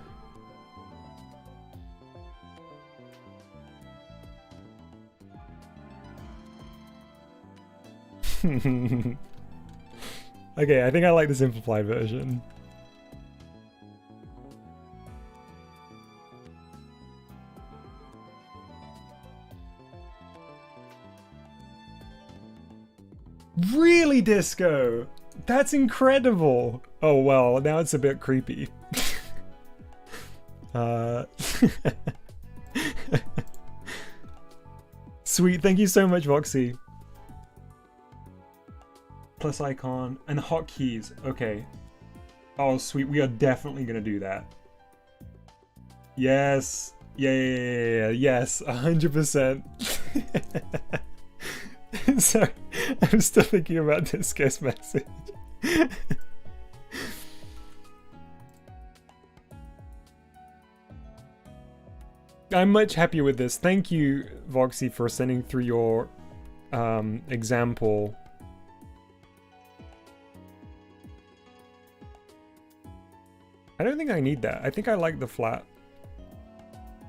Okay, I think I like the simplified version. Really, Disco? That's incredible. Oh, well, now it's a bit creepy. Sweet, thank you so much, Voxy. Plus icon and hotkeys. Okay. Oh, sweet. We are definitely gonna do that. Yes. Yeah. Yes. 100%. Sorry, I'm still thinking about Disco's message. I'm much happier with this. Thank you, Voxy, for sending through your example. I don't think I need that. I think I like the flat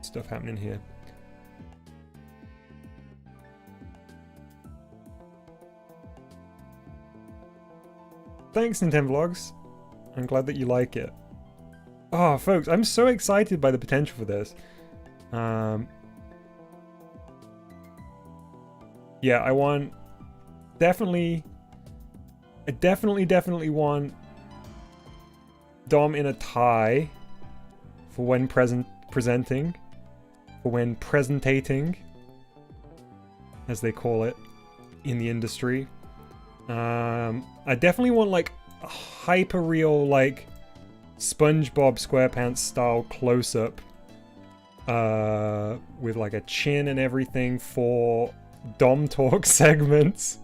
stuff happening here. Thanks, Nintendo Vlogs. I'm glad that you like it. Oh, folks, I'm so excited by the potential for this. Yeah, I want... I definitely want Dom in a tie for when presenting. For when presentating, as they call it in the industry. I definitely want like a hyper real like SpongeBob SquarePants style close-up with like a chin and everything for Dom talk segments.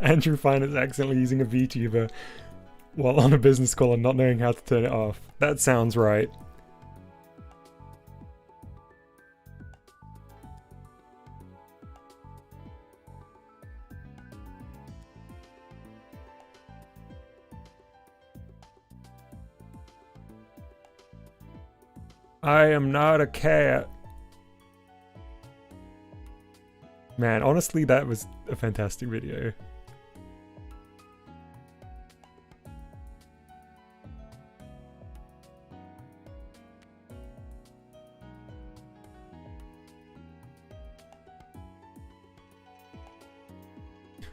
Andrew Fine is accidentally using a VTuber while on a business call and not knowing how to turn it off. That sounds right. I am not a cat. Man, honestly, that was a fantastic video.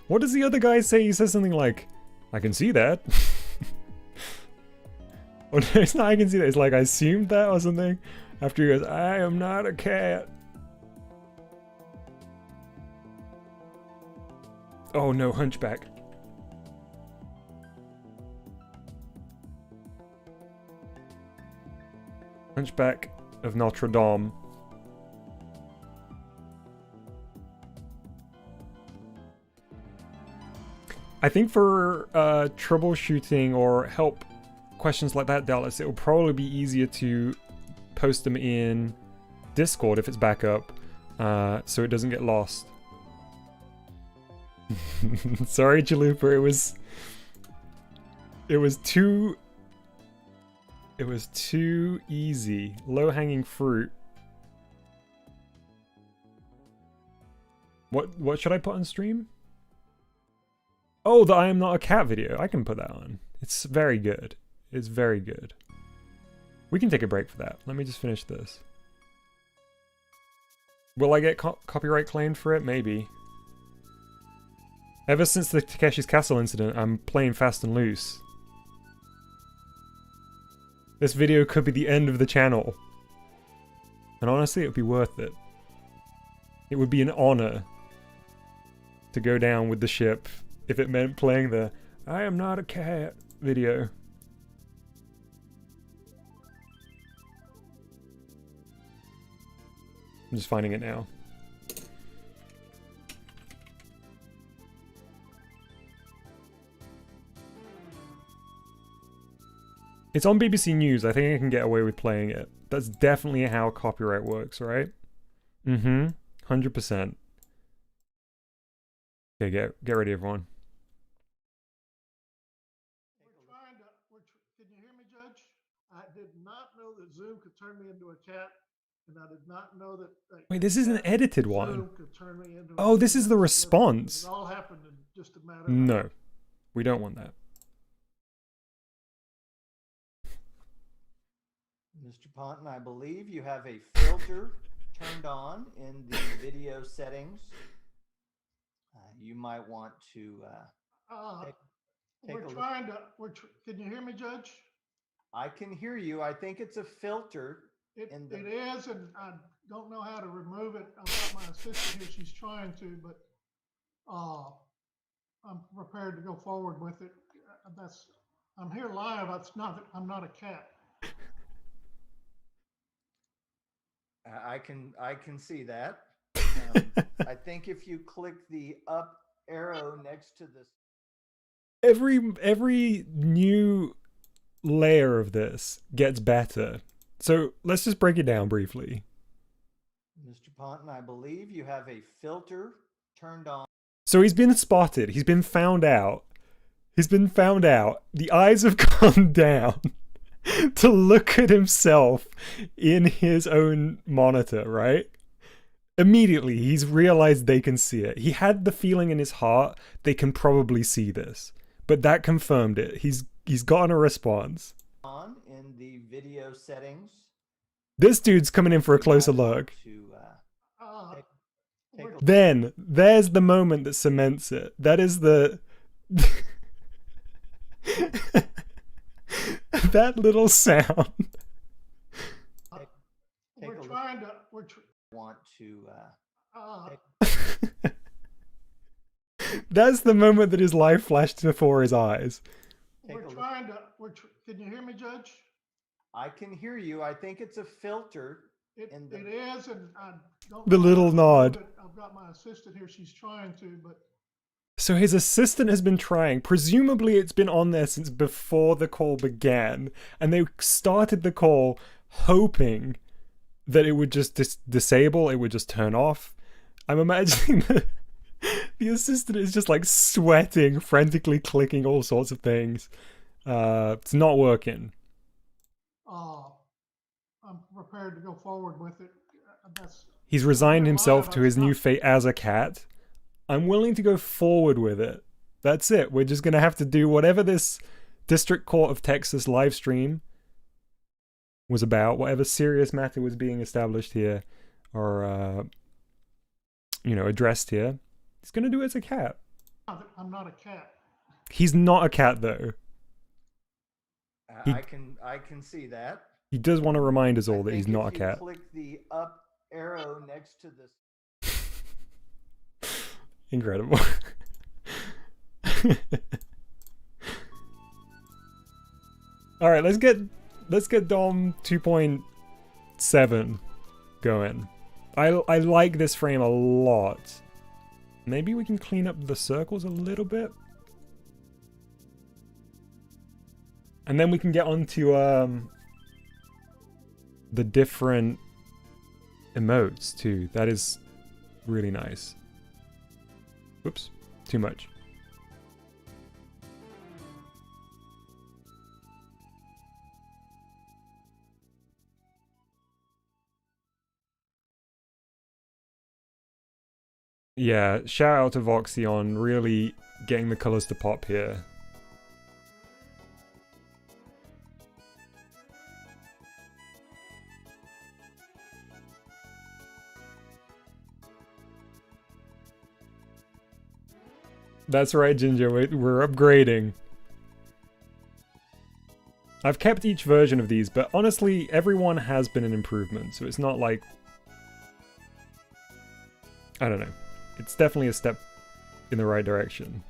What does the other guy say? He says something like, I can see that. Oh, no, it's not I can see that. It's like, I assumed that or something. After he goes, I am not a cat. Oh no, Hunchback. Hunchback of Notre Dame. I think for troubleshooting or help questions like that, Dallas, it will probably be easier to post them in Discord if it's back up, so it doesn't get lost. Sorry, Chalupa, it was too easy. Low-hanging fruit. What should I put on stream? Oh, the I am not a cat video. I can put that on. It's very good. It's very good. We can take a break for that. Let me just finish this. Will I get copyright claimed for it? Maybe. Ever since the Takeshi's Castle incident, I'm playing fast and loose. This video could be the end of the channel. And honestly, it would be worth it. It would be an honor to go down with the ship if it meant playing the I am not a cat video. I'm just finding it now. It's on BBC News. I think I can get away with playing it. That's definitely how copyright works, right? Mm-hmm. 100%. Okay, get ready, everyone. Can you hear me, Judge? I did not know that Zoom could turn me into a cat, and I did not know that. Wait, this is an edited one. Zoom could turn me into Oh, this is the response. It all happened in just a matter of No, we don't want that. Mr. Ponton, I believe you have a filter turned on in the video settings. You might want to take a look. Can you hear me, Judge? I can hear you. I think it's a filter. It is, and I don't know how to remove it. I've got my assistant here. She's trying to, but I'm prepared to go forward with it. I'm here live. I'm not a cat. I can see that. I think if you click the up arrow next to this, every new layer of this gets better. So let's just break it down briefly. Mr. Ponton, I believe you have a filter turned on. So he's been spotted. He's been found out. He's been found out. The eyes have gone down to look at himself in his own monitor, right? Immediately, he's realized they can see it. He had the feeling in his heart they can probably see this, but that confirmed it. He's gotten a response. On in the video settings. This dude's coming in for a closer look. Then there's the moment that cements it. That is the that little sound. Want to Uh, That's the moment that his life flashed before his eyes. we're trying to. Can you hear me, Judge? I can hear you. I think it's a filter. It in the... it is, and I don't. The know little how to nod. move it. I've got my assistant here. She's trying to, but So his assistant has been trying. Presumably it's been on there since before the call began. And they started the call hoping that it would just disable, it would just turn off. I'm imagining that the assistant is just like sweating, frantically clicking all sorts of things. It's not working. I'm prepared to go forward with it. He's resigned himself to his not, new fate as a cat. I'm willing to go forward with it. That's it. We're just going to have to do whatever this District Court of Texas live stream was about, whatever serious matter was being established here, or, addressed here. He's going to do it as a cat. I'm not a cat. He's not a cat, though. I can see that. He does want to remind us all that he's not a cat. Click the up arrow next to this. Incredible. All right, let's get Dom 2.7 going. I like this frame a lot. Maybe we can clean up the circles a little bit. And then we can get onto the different emotes too. That is really nice. Whoops, too much. Yeah, shout out to Voxy on really getting the colors to pop here. That's right, Ginger, we're upgrading. I've kept each version of these, but honestly, everyone has been an improvement, so it's not like... I don't know. It's definitely a step in the right direction.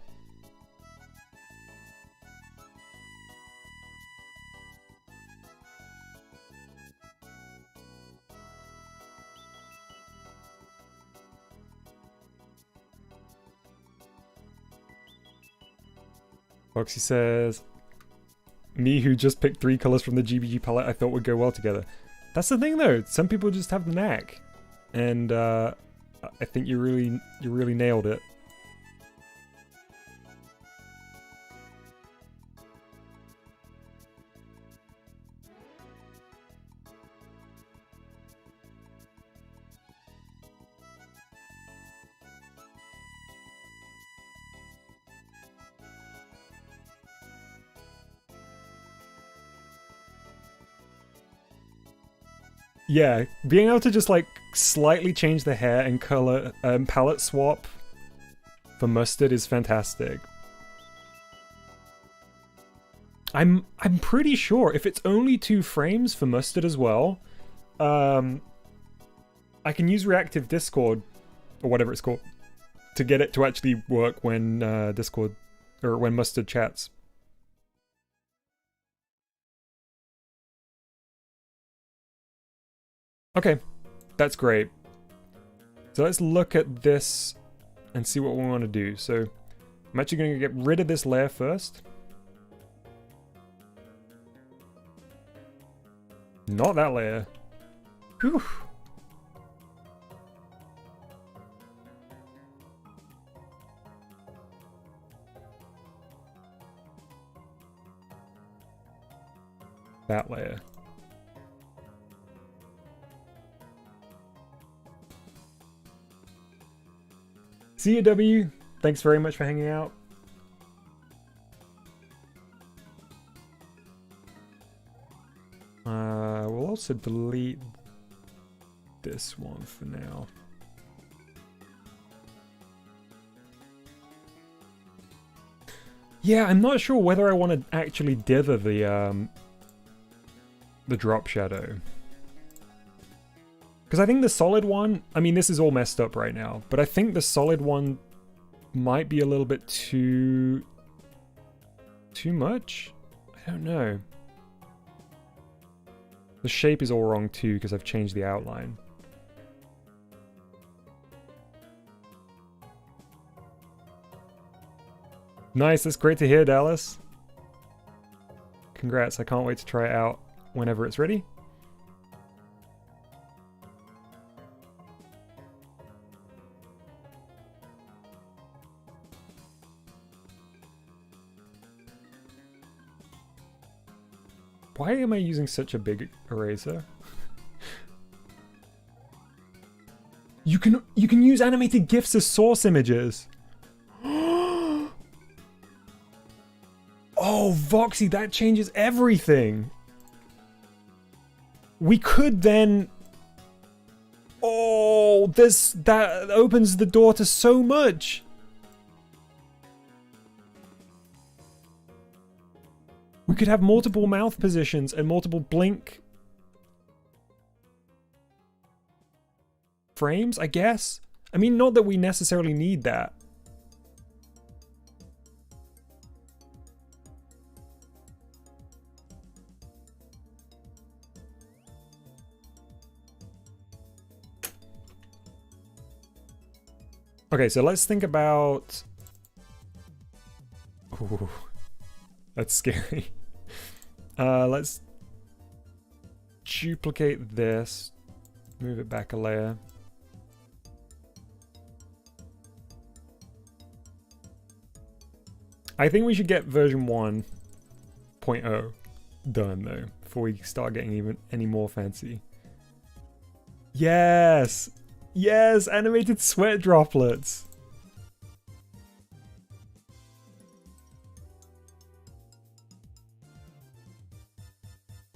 Foxy says, me who just picked 3 colors from the GBG palette I thought would go well together. That's the thing though, some people just have the knack. And I think you really nailed it. Yeah, being able to just like slightly change the hair and color palette swap for Mustard is fantastic. I'm pretty sure if it's only 2 frames for Mustard as well, I can use Reactive Discord or whatever it's called to get it to actually work when Discord or when Mustard chats. Okay, that's great. So let's look at this and see what we want to do. So I'm actually going to get rid of this layer first. Not that layer. Whew. That layer. See you, W. Thanks very much for hanging out. We'll also delete this one for now. Yeah, I'm not sure whether I want to actually dither the drop shadow. Because I think the solid one, I mean, this is all messed up right now, but I think the solid one might be a little bit too much? I don't know. The shape is all wrong too because I've changed the outline. Nice, that's great to hear, Dallas. Congrats, I can't wait to try it out whenever it's ready. Why am I using such a big eraser? You can use animated GIFs as source images. Oh, Voxy, that changes everything. We could then... Oh, that opens the door to so much. We could have multiple mouth positions and multiple blink frames, I guess. I mean, not that we necessarily need that. Okay, so let's think about... Ooh, that's scary. Let's duplicate this, move it back a layer. I think we should get version 1.0 done though, before we start getting any more fancy. Yes! Yes! Animated sweat droplets!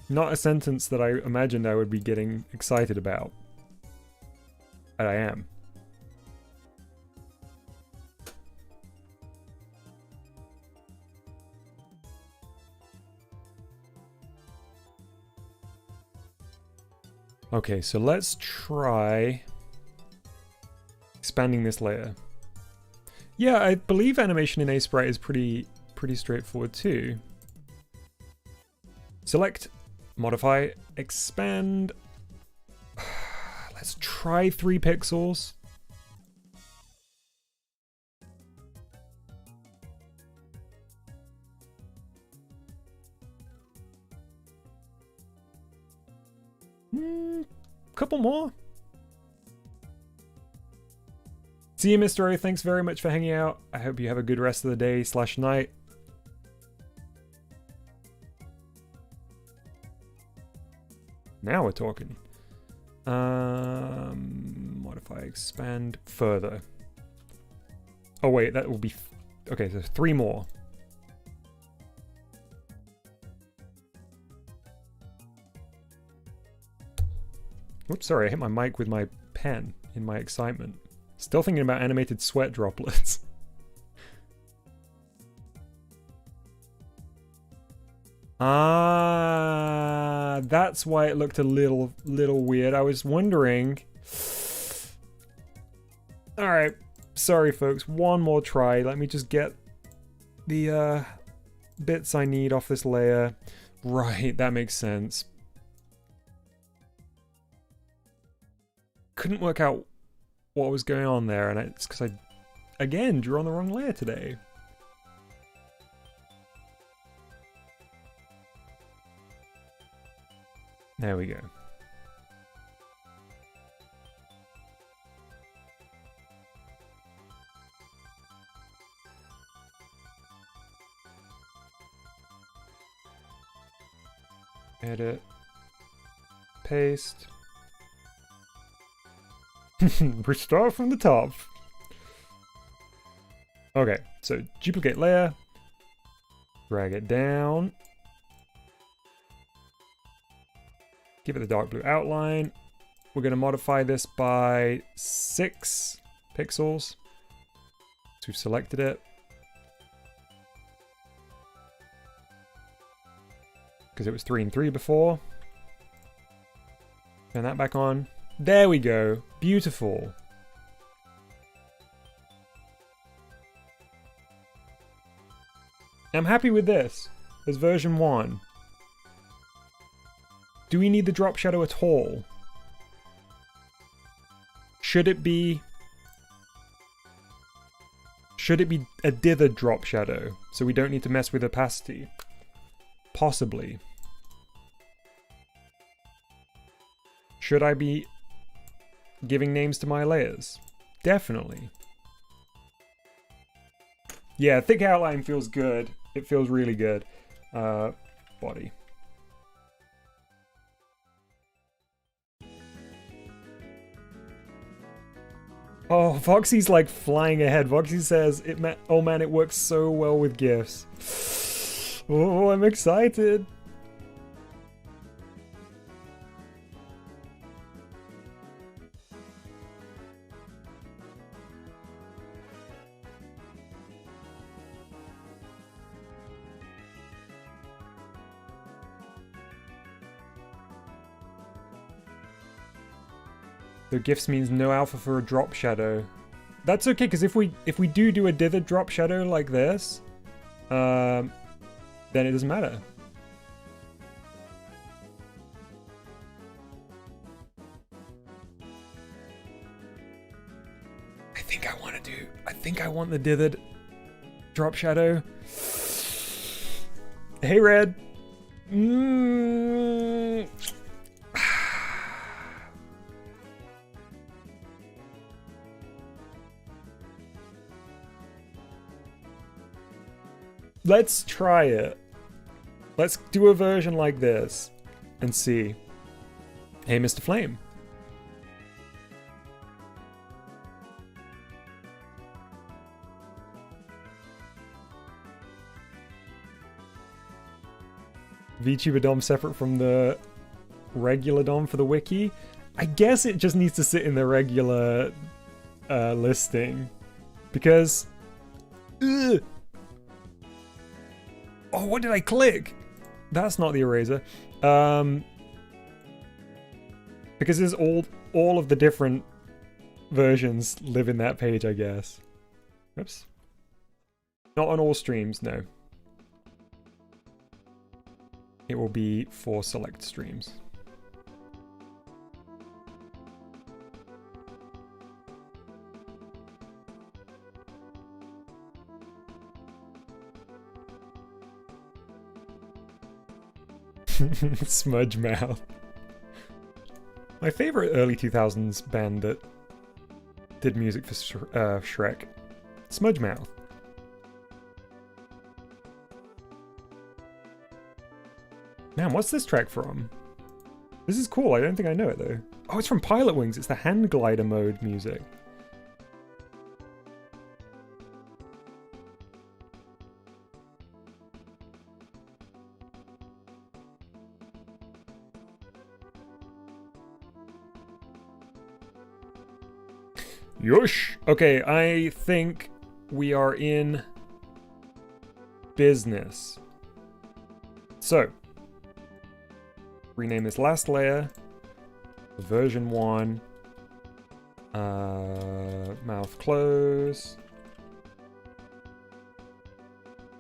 Not a sentence that I imagined I would be getting excited about. But I am. Okay, so let's try expanding this layer. Yeah, I believe animation in Sprite is pretty straightforward too. Select, modify, expand. Let's try 3 pixels. Couple more. See you, Mr. O. Thanks very much for hanging out. I hope you have a good rest of the day / night. Now we're talking. Modify, expand further. Oh wait, that will be... Okay, so 3 more. Oops, sorry, I hit my mic with my pen in my excitement. Still thinking about animated sweat droplets. Ah, that's why it looked a little weird. I was wondering. All right, sorry folks. One more try. Let me just get the bits I need off this layer. Right, that makes sense. Couldn't work out what was going on there, and it's because I, again, drew on the wrong layer today. There we go. Edit. Paste. Restart from the top. Okay, so duplicate layer. Drag it down. Give it the dark blue outline. We're going to modify this by 6 pixels. So we've selected it. Because it was 3 and 3 before. Turn that back on. There we go. Beautiful. I'm happy with this. There's version 1. Do we need the drop shadow at all? Should it be a dithered drop shadow, so we don't need to mess with opacity? Possibly. Should I be giving names to my layers? Definitely. Yeah, thick outline feels good. It feels really good. Body. Oh, Foxy's like flying ahead. Foxy says, "Oh man, it works so well with GIFs." Oh, I'm excited. So GIFs means no alpha for a drop shadow. That's okay, because if we do a dithered drop shadow like this, then it doesn't matter. I think I want the dithered drop shadow. Hey, Red. Let's try it. Let's do a version like this and see. Hey, Mr. Flame. VTuber DOM separate from the regular DOM for the wiki. I guess it just needs to sit in the regular listing. Because... Ugh. Oh, what did I click? That's not the eraser. Because there's all of the different versions live in that page, I guess. Oops. Not on all streams, no. It will be for select streams. Smudge Mouth. My favorite early 2000s band that did music for Shrek. Smudge Mouth. Man, what's this track from? This is cool, I don't think I know it though. Oh, it's from Pilot Wings, it's the hand glider mode music. Yosh! Okay, I think we are in business. So, rename this last layer, version 1, mouth close,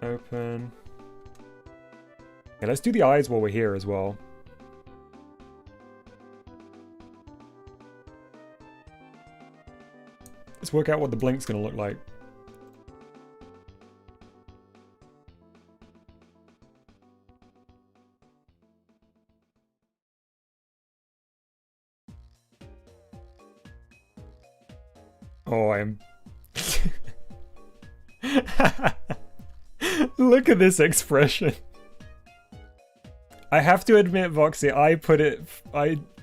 open. Okay, let's do the eyes while we're here as well. Let's work out what the blink's gonna look like. Oh, I'm... Look at this expression. I have to admit, Voxy,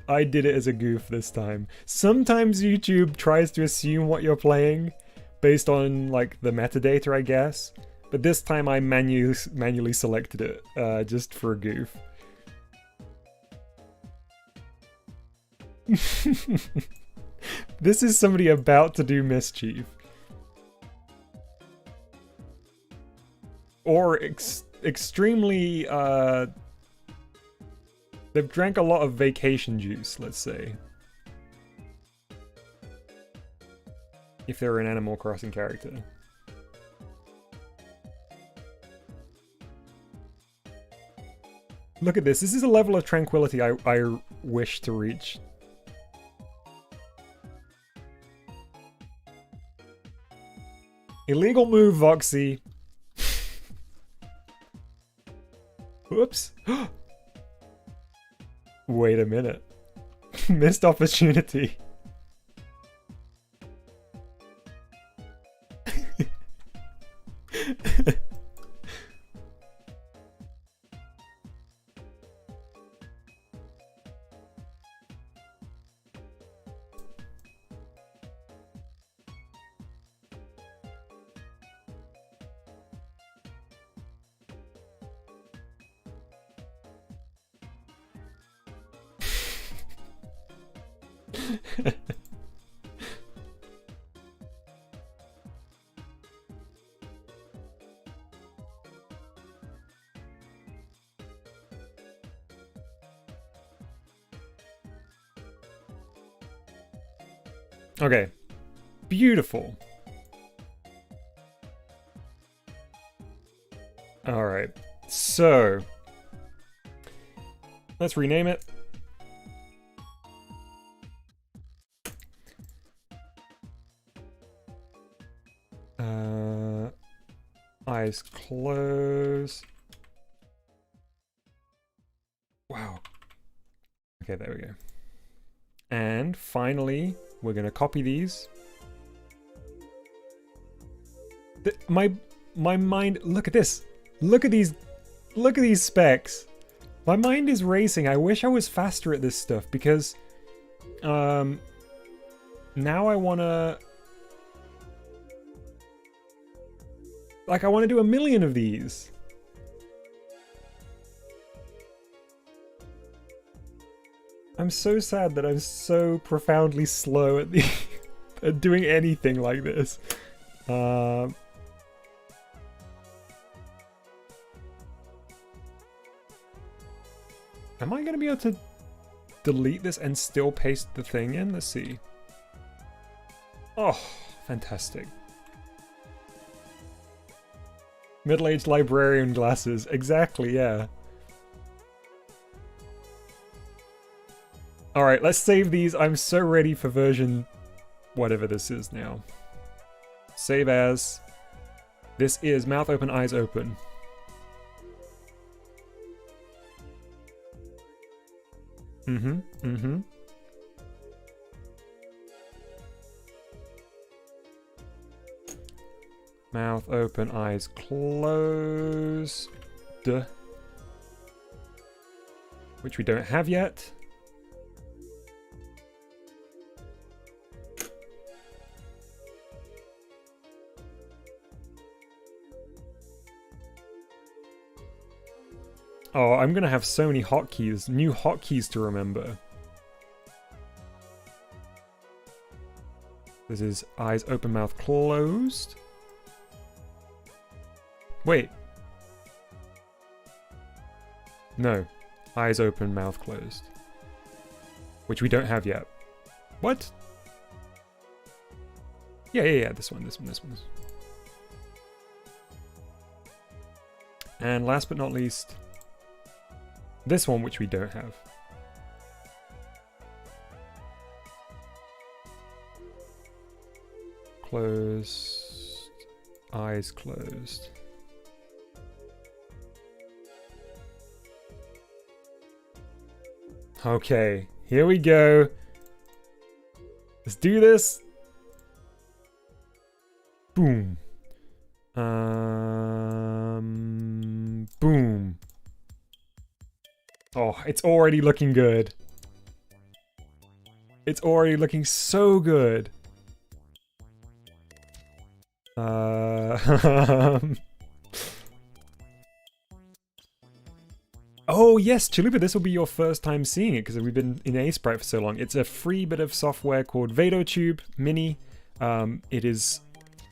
I did it as a goof this time. Sometimes YouTube tries to assume what you're playing based on, like, the metadata, I guess. But this time I manually selected it, just for a goof. This is somebody about to do mischief. Or extremely, they've drank a lot of vacation juice, let's say. if they're an Animal Crossing character. Look at this. This is a level of tranquility I wish to reach. Illegal move, Voxy. Whoops. Wait a minute. Missed opportunity. Okay. Beautiful. Alright. So. Let's rename it. Eyes closed. Wow. Okay, there we go. And finally, we're gonna copy these. My mind, look at this. Look at these specs. My mind is racing. I wish I was faster at this stuff because now I wanna I want to do 1,000,000 of these. I'm so sad that I'm so profoundly slow at the at doing anything like this. Am I going to be able to delete this and still paste the thing in? Let's see. Oh, fantastic. Middle-aged librarian glasses. Exactly, yeah. Alright, let's save these. I'm so ready for version whatever this is now. Save as. This is mouth open, eyes open. Mouth open, eyes closed. Which we don't have yet. Oh, I'm gonna have so many hotkeys, new hotkeys to remember. This is eyes open, mouth closed. Wait. No. Eyes open, mouth closed. Which we don't have yet. What? Yeah. This one. And last but not least, this one, which we don't have. Closed. Eyes closed. Okay, here we go. Let's do this. Boom. Boom. Oh, it's already looking good. It's already looking so good. Oh yes, Chalupa, this will be your first time seeing it because we've been in Aseprite for so long. It's a free bit of software called VadoTube Mini. It is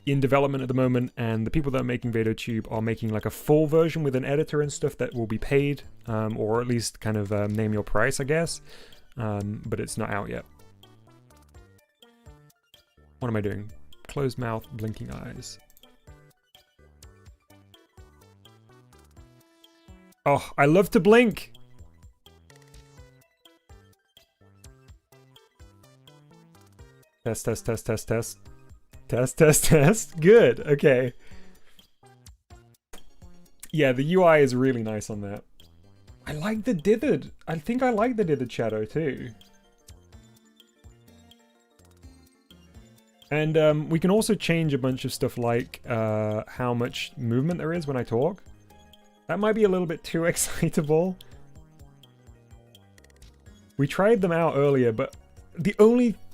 in development at the moment, and the people that are making VadoTube are making like a full version with an editor and stuff that will be paid, or at least kind of name your price, I guess. But it's not out yet. What am I doing? closed mouth, blinking eyes. Oh, I love to blink! Test, test, test, test, test. Test, test, test. Good, okay. Yeah, the UI is really nice on that. I like the dithered. I think I like the dithered shadow too. And we can also change a bunch of stuff like how much movement there is when I talk. That might be a little bit too excitable. We tried them out earlier, but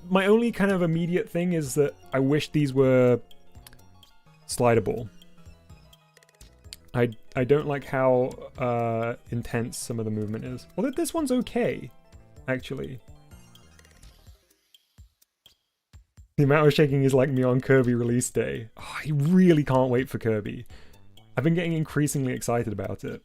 my only kind of immediate thing is that I wish these were slidable. I don't like how intense some of the movement is. Although this one's okay, actually. The amount of shaking is like me on Kirby release day. Oh, I really can't wait for Kirby. I've been getting increasingly excited about it.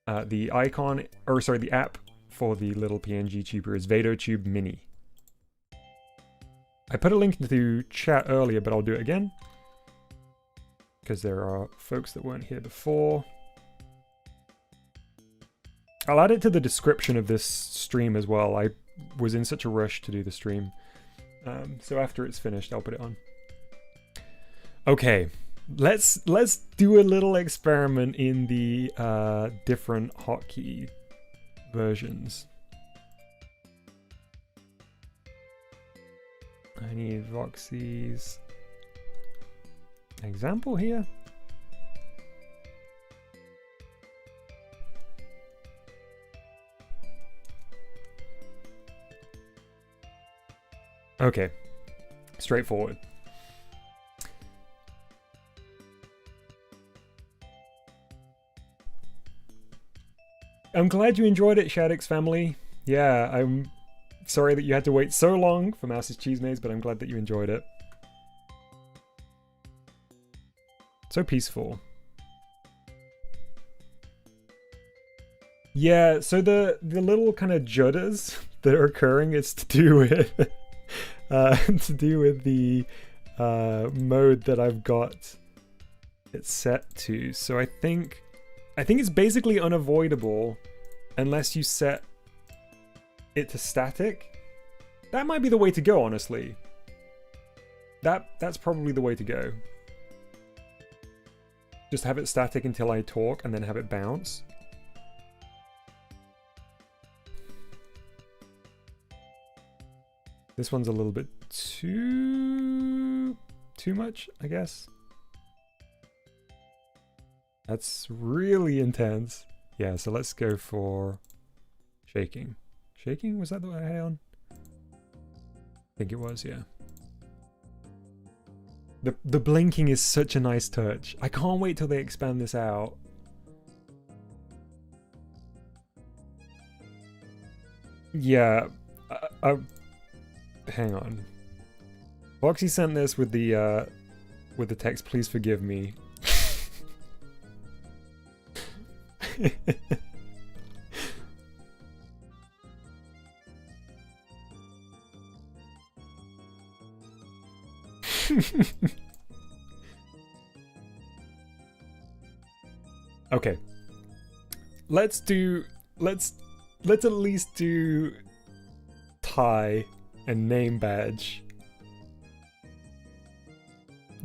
The icon, or sorry, the app for the little PNG tuber is VadoTube Mini. I put a link into chat earlier, but I'll do it again. Because there are folks that weren't here before. I'll add it to the description of this stream as well. I was in such a rush to do the stream. So after it's finished, I'll put it on. Okay, let's do a little experiment in the different hotkey versions. I need Voxy's example here. Okay, straightforward. I'm glad you enjoyed it, Shaddix family. Yeah, I'm sorry that you had to wait so long for Mouse's Cheese Maze, but I'm glad that you enjoyed it. So peaceful. Yeah, so the little kind of judders that are occurring is to do with the mode that I've got it set to. So I think it's basically unavoidable unless you set it to static. That might be the way to go, honestly. That's probably the way to go. Just have it static until I talk and then have it bounce. This one's a little bit too much, I guess. That's really intense. Yeah, so let's go for shaking. Shaking? Was that the way I had on? I think it was, yeah. The blinking is such a nice touch. I can't wait till they expand this out. Yeah, hang on. Foxy sent this with the text, "Please forgive me." Okay. Let's at least do tie and name badge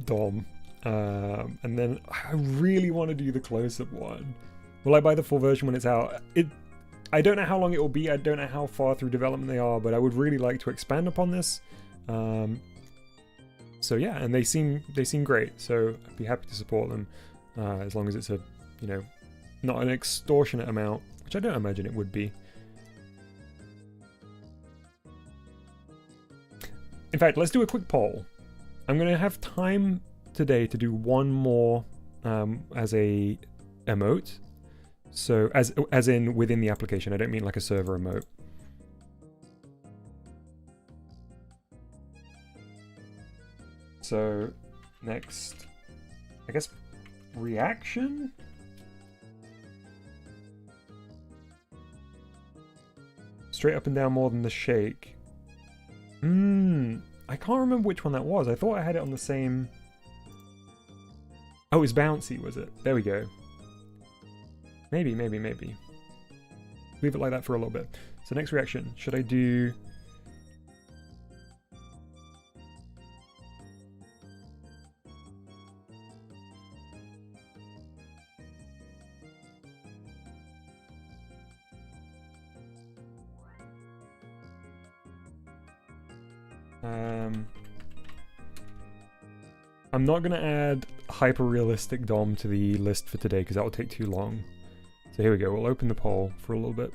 Dom. And then I really want to do the close-up one. Will I buy the full version when it's out? I don't know how long it will be. I don't know how far through development they are, but I would really like to expand upon this. So yeah, and they seem great. So I'd be happy to support them as long as it's a, you know, not an extortionate amount, which I don't imagine it would be. In fact, let's do a quick poll. I'm going to have time today to do one more as a emote. So as in within the application. I don't mean like a server emote. So next, I guess, reaction? Straight up and down more than the shake. I can't remember which one that was. I thought I had it on the same... Oh, it was bouncy, was it? There we go. Maybe. Leave it like that for a little bit. So next reaction, should I do... I'm not going to add hyper-realistic DOM to the list for today because that will take too long. So here we go, we'll open the poll for a little bit.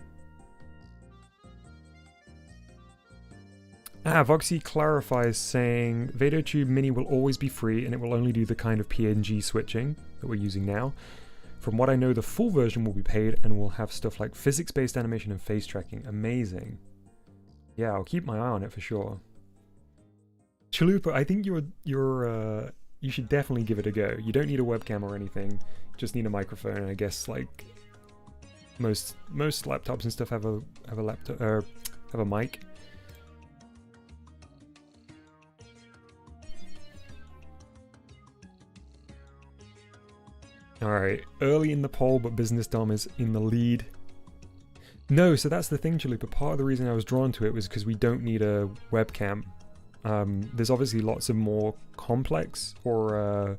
Voxy clarifies saying, VadoTube Mini will always be free and it will only do the kind of PNG switching that we're using now. From what I know, the full version will be paid and will have stuff like physics-based animation and face tracking. Amazing. Yeah, I'll keep my eye on it for sure. Chalupa, I think you should definitely give it a go. You don't need a webcam or anything. You just need a microphone, and I guess like most laptops and stuff have a laptop have a mic. All right, early in the poll, but Business Dom is in the lead. No, so that's the thing, Chalupa. Part of the reason I was drawn to it was because we don't need a webcam. There's obviously lots of more complex or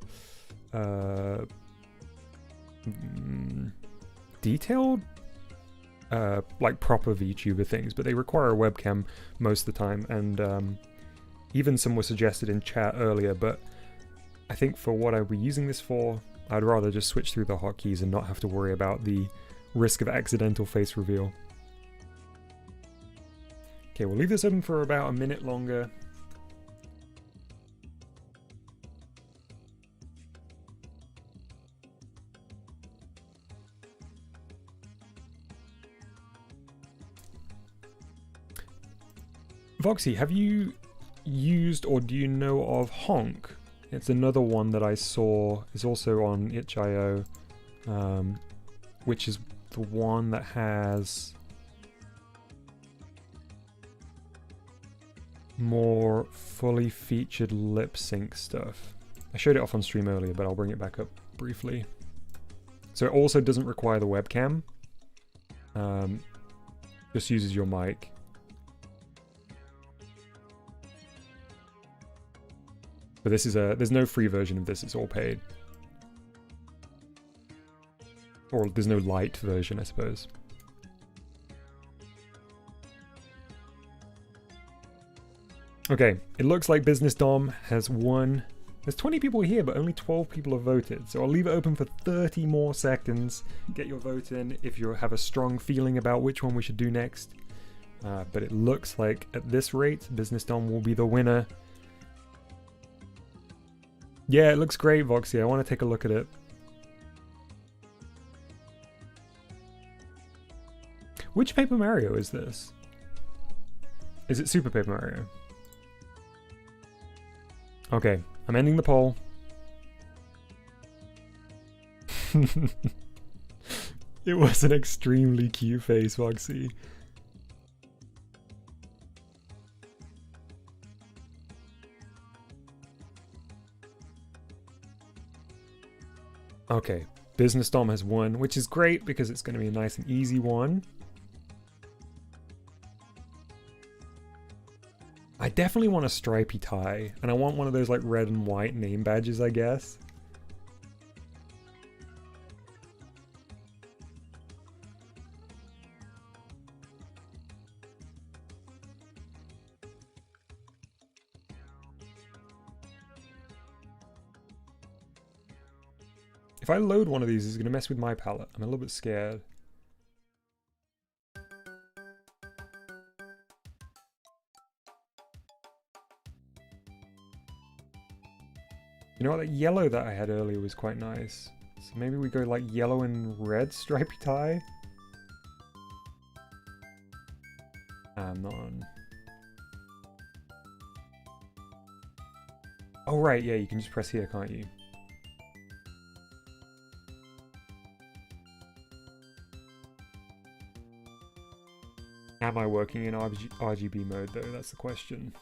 detailed, like proper VTuber things, but they require a webcam most of the time, and even some were suggested in chat earlier, but I think for what I'd be using this for, I'd rather just switch through the hotkeys and not have to worry about the risk of accidental face reveal. Okay, we'll leave this open for about a minute longer. Voxy, have you used or do you know of Honk? It's another one that I saw is also on itch.io, which is the one that has more fully featured lip sync stuff. I showed it off on stream earlier, but I'll bring it back up briefly. So it also doesn't require the webcam, just uses your mic. But this is there's no free version of this, it's all paid. Or there's no light version, I suppose. Okay, it looks like Business Dom has won. There's 20 people here, but only 12 people have voted. So I'll leave it open for 30 more seconds. Get your vote in if you have a strong feeling about which one we should do next. But it looks like at this rate, Business Dom will be the winner. Yeah, it looks great, Voxy. I want to take a look at it. Which Paper Mario is this? Is it Super Paper Mario? Okay, I'm ending the poll. It was an extremely cute face, Voxy. Okay, Business Dom has won, which is great because it's going to be a nice and easy one. I definitely want a stripy tie, and I want one of those like red and white name badges, I guess. If I load one of these, it's going to mess with my palette. I'm a little bit scared. You know what, that yellow that I had earlier was quite nice. So maybe we go like yellow and red stripy tie? I'm not on. Oh right, yeah, you can just press here, can't you? Am I working in RGB mode though? That's the question.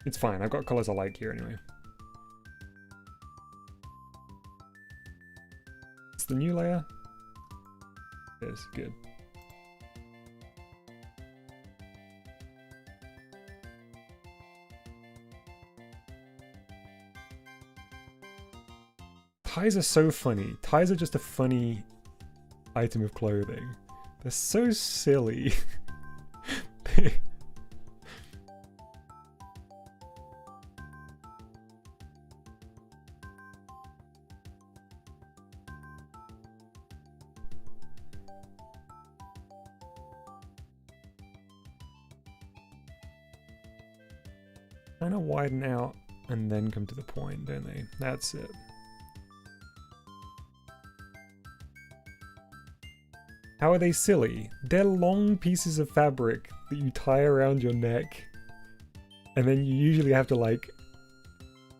It's fine. I've got colors I like here anyway. It's the new layer. It is good. Ties are so funny. Ties are just a funny item of clothing. They're so silly. Kind of widen out and then come to the point, don't they? That's it. How are they silly? They're long pieces of fabric that you tie around your neck, and then you usually have to like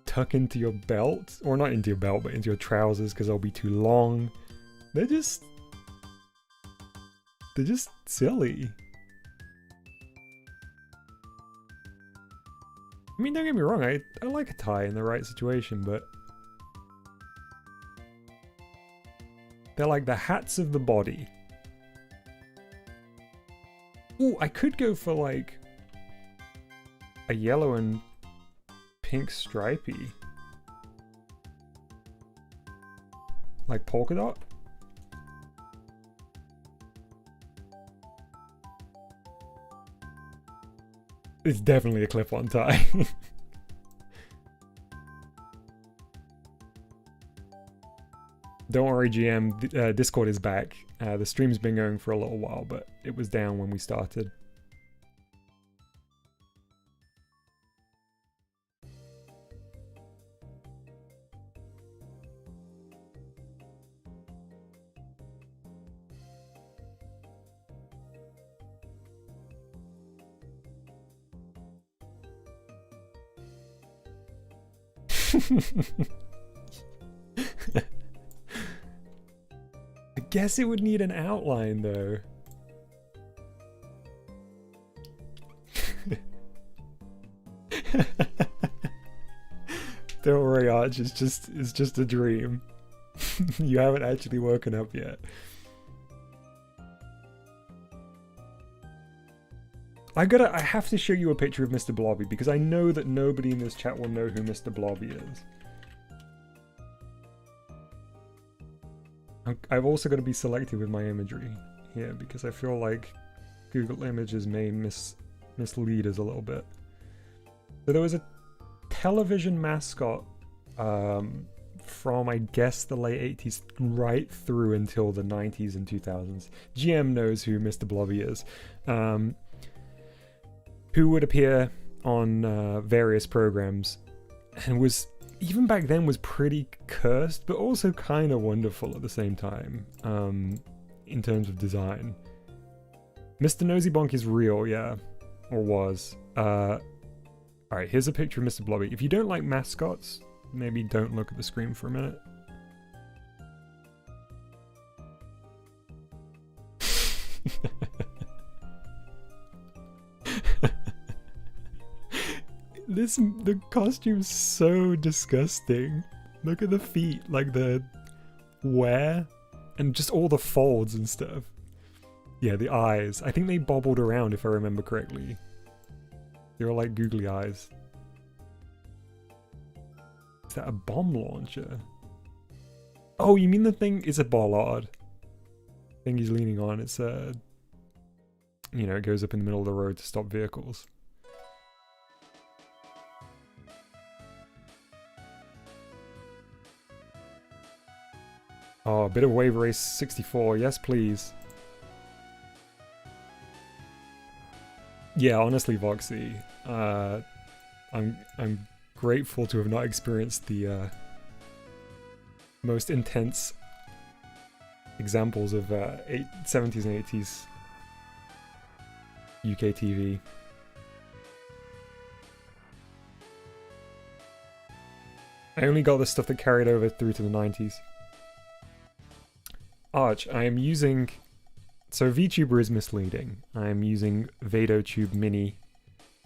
tuck into your belt, or not into your belt, but into your trousers because they'll be too long. They're just silly. I mean, don't get me wrong, I like a tie in the right situation, but they're like the hats of the body. Ooh, I could go for like a yellow and pink stripey. Like polka dot? It's definitely a clip-on tie. Don't worry, GM. Discord is back. The stream's been going for a little while, but it was down when we started. I guess it would need an outline though. Don't worry, Arch, it's just a dream. You haven't actually woken up yet. I have to show you a picture of Mr. Blobby because I know that nobody in this chat will know who Mr. Blobby is. I've also got to be selective with my imagery here because I feel like Google Images may mislead us a little bit. So there was a television mascot from, I guess, the late 80s right through until the 90s and 2000s. GM knows who Mr. Blobby is. Who would appear on various programs and was, even back then, was pretty cursed, but also kind of wonderful at the same time, in terms of design. Mr. Nosy Bonk is real, yeah, or was. Alright, here's a picture of Mr. Blobby. If you don't like mascots, maybe don't look at the screen for a minute. The costume's so disgusting. Look at the feet, like the wear, and just all the folds and stuff. Yeah, the eyes. I think they bobbled around if I remember correctly. They were like googly eyes. Is that a bomb launcher? Oh, you mean the thing is a bollard? Thing he's leaning on. It's a, you know, it goes up in the middle of the road to stop vehicles. Oh, a bit of Wave Race 64. Yes, please. Yeah, honestly, Voxy, I'm grateful to have not experienced the most intense examples of 70s and 80s UK TV. I only got the stuff that carried over through to the 90s. Arch, I am using... So VTuber is misleading. I am using VadoTube Mini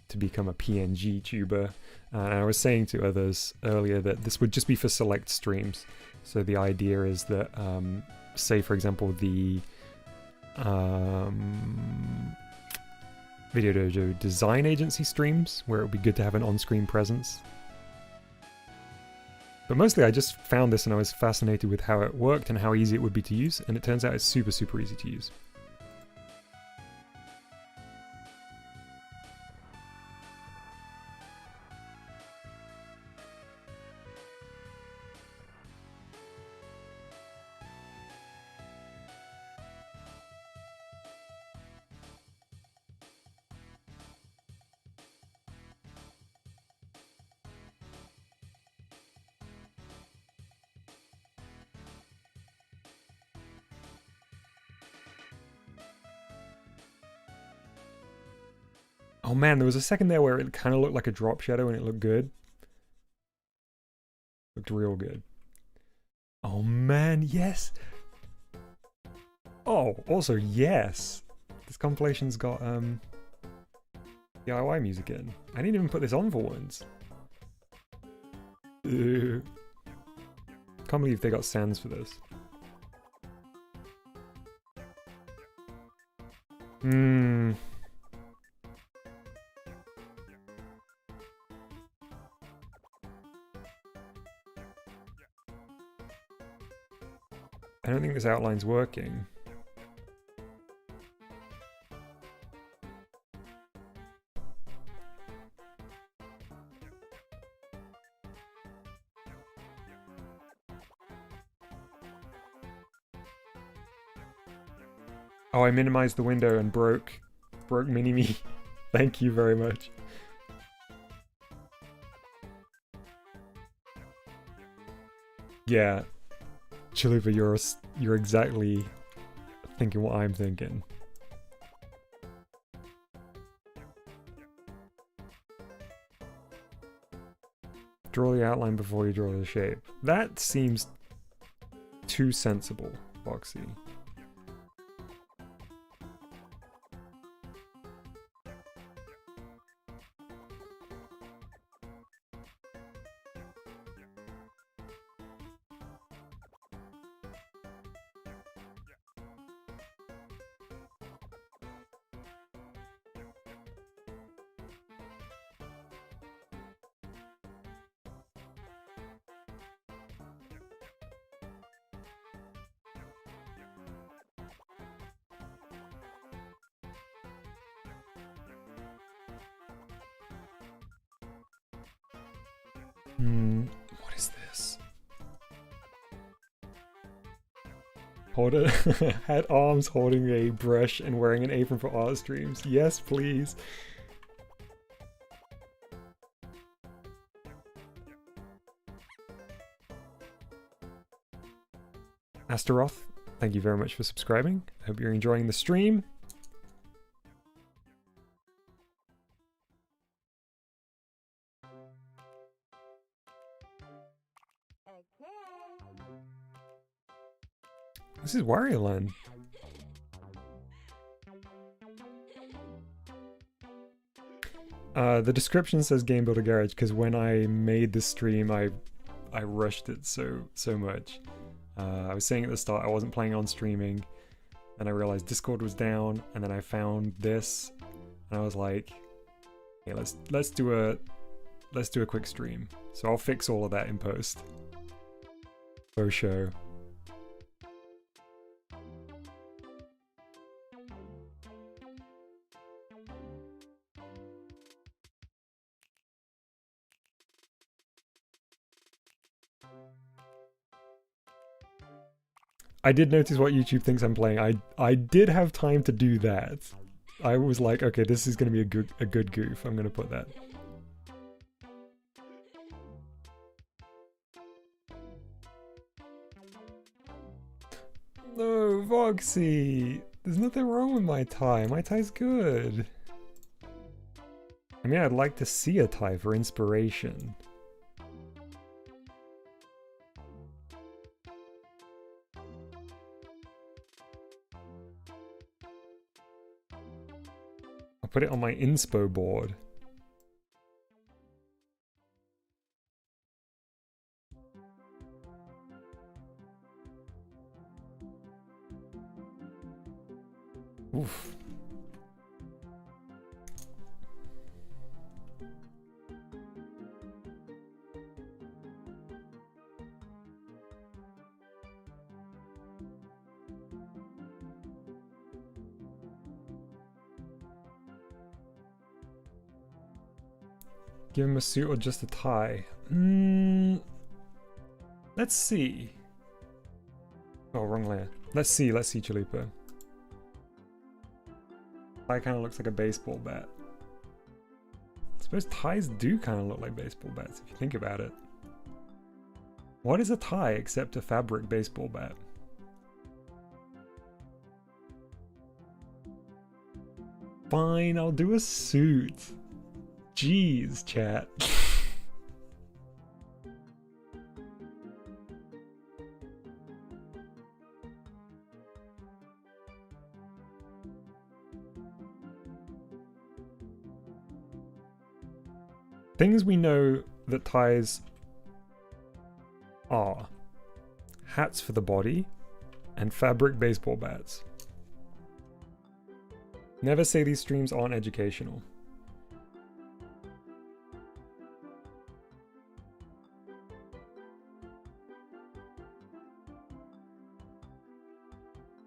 to become a PNG tuber. And I was saying to others earlier that this would just be for select streams. So the idea is that, say for example, the Video Dojo design agency streams, where it would be good to have an on-screen presence. But mostly I just found this and I was fascinated with how it worked and how easy it would be to use, and it turns out it's super, super easy to use. Oh man, there was a second there where it kind of looked like a drop shadow and it looked good. Looked real good. Oh man, yes! Oh, also yes! This compilation's got DIY music in. I didn't even put this on for once. Can't believe they got sans for this. I don't think this outline's working. Oh, I minimized the window and broke Mini-Me. Thank you very much. Yeah. Chalupa, you're exactly thinking what I'm thinking. Draw the outline before you draw the shape. That seems too sensible, Foxy. What is this? Had arms holding a brush and wearing an apron for art streams. Yes, please. Astaroth, thank you very much for subscribing. I hope you're enjoying the stream. This is Wario Land. The description says Game Builder Garage because when I made this stream, I rushed it so much. I was saying at the start I wasn't planning on streaming, then I realized Discord was down, and then I found this, and I was like, "Okay, let's do a quick stream." So I'll fix all of that in post. For sure. I did notice what YouTube thinks I'm playing. I did have time to do that. I was like, okay, this is going to be a good goof. I'm going to put that. No, Voxy! There's nothing wrong with my tie. My tie's good. I mean, I'd like to see a tie for inspiration. I'll put it on my inspo board. Oof. Give him a suit or just a tie? Let's see. Oh, wrong layer. Let's see, Chalupa. Tie kind of looks like a baseball bat. I suppose ties do kind of look like baseball bats if you think about it. What is a tie except a fabric baseball bat? Fine, I'll do a suit. Jeez, chat. Things we know that ties are hats for the body and fabric baseball bats. Never say these streams aren't educational.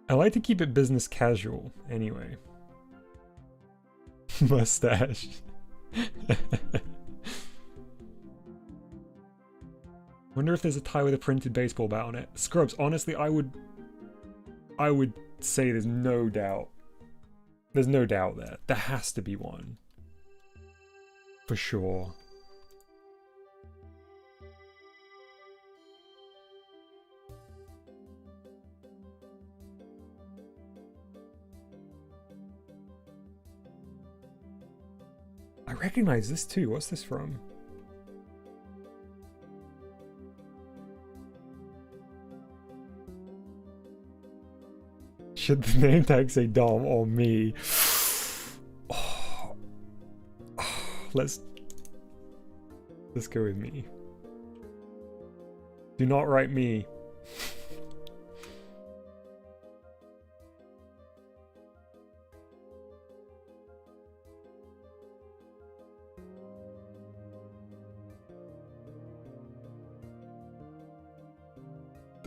I like to keep it business casual, anyway. Mustache. Wonder if there's a tie with a printed baseball bat on it. Scrubs, honestly, I would say there's no doubt. There's no doubt there. There has to be one. For sure. I recognize this too. What's this from? Should the name tag say Dom or me? Oh. Oh, let's go with me. Do not write me.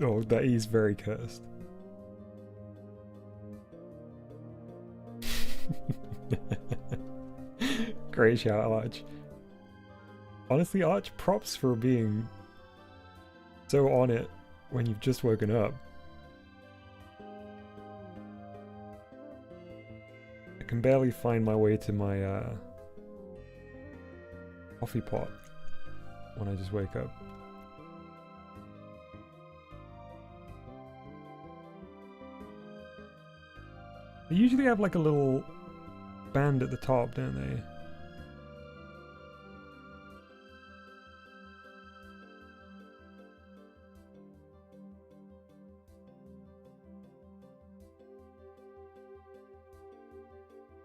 Oh, that is very cursed. Great shout, Arch. Honestly, Arch, props for being so on it when you've just woken up. I can barely find my way to my coffee pot when I just wake up. They usually have like a little band at the top, don't they?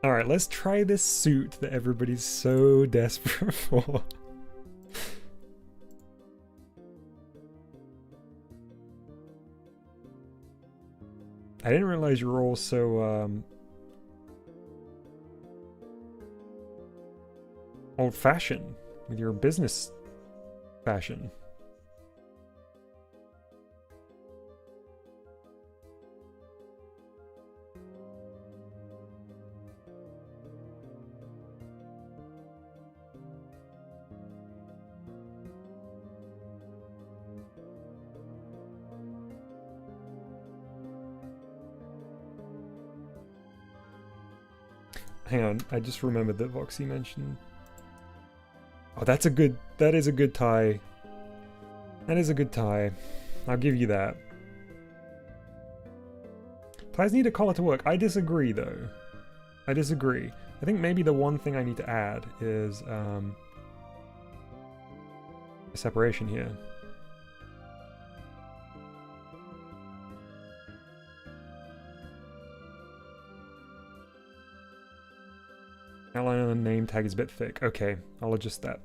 Alright, let's try this suit that everybody's so desperate for. I didn't realize you were all so old-fashioned with your business fashion. Hang on, I just remembered that Voxy mentioned. Oh, that is a good tie. That is a good tie. I'll give you that. Ties need a collar to work. I disagree, though. I disagree. I think maybe the one thing I need to add is a separation here. Outline on the name tag is a bit thick. Okay, I'll adjust that.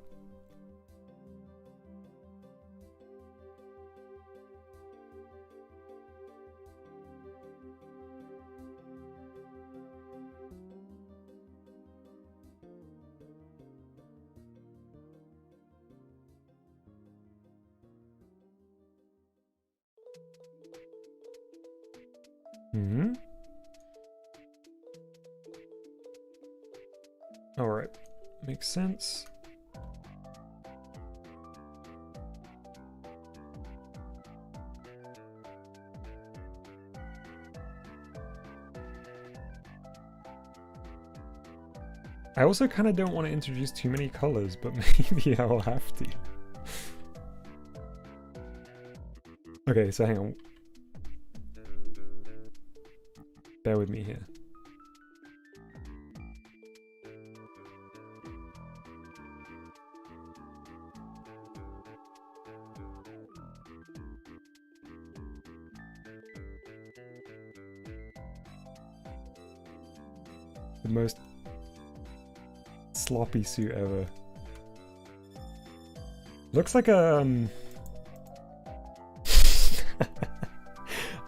Hmm. All right, makes sense. I also kind of don't want to introduce too many colors, but maybe I will have to. Okay, so hang on. Bear with me here. The most sloppy suit ever. Looks like a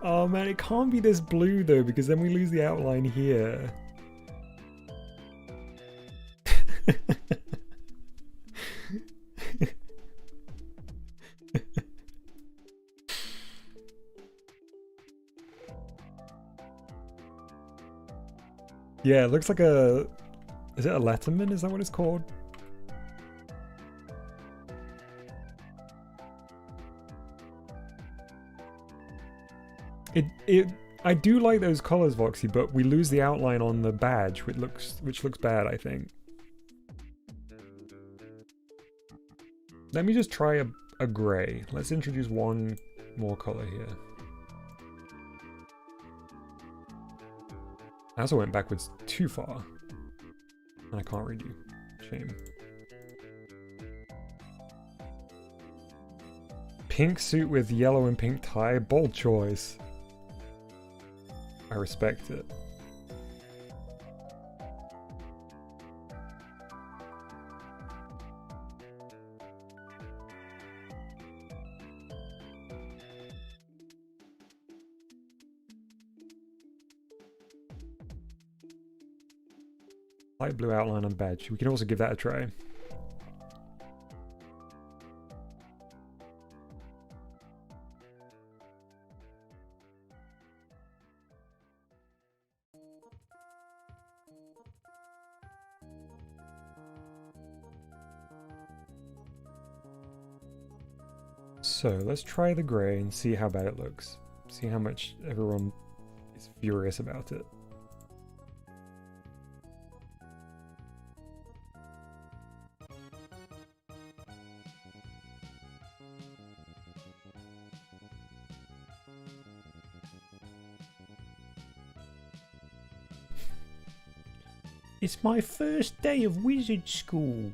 oh man, it can't be this blue though, because then we lose the outline here. Yeah, it looks like a... Is it a Letterman? Is that what it's called? I do like those colors, Voxy, but we lose the outline on the badge, which looks bad, I think. Let me just try a gray. Let's introduce one more color here. I also went backwards too far. And I can't read you. Shame. Pink suit with yellow and pink tie. Bold choice. I respect it. Light blue outline on badge. We can also give that a try. So let's try the grey and see how bad it looks. See how much everyone is furious about it. It's my first day of wizard school.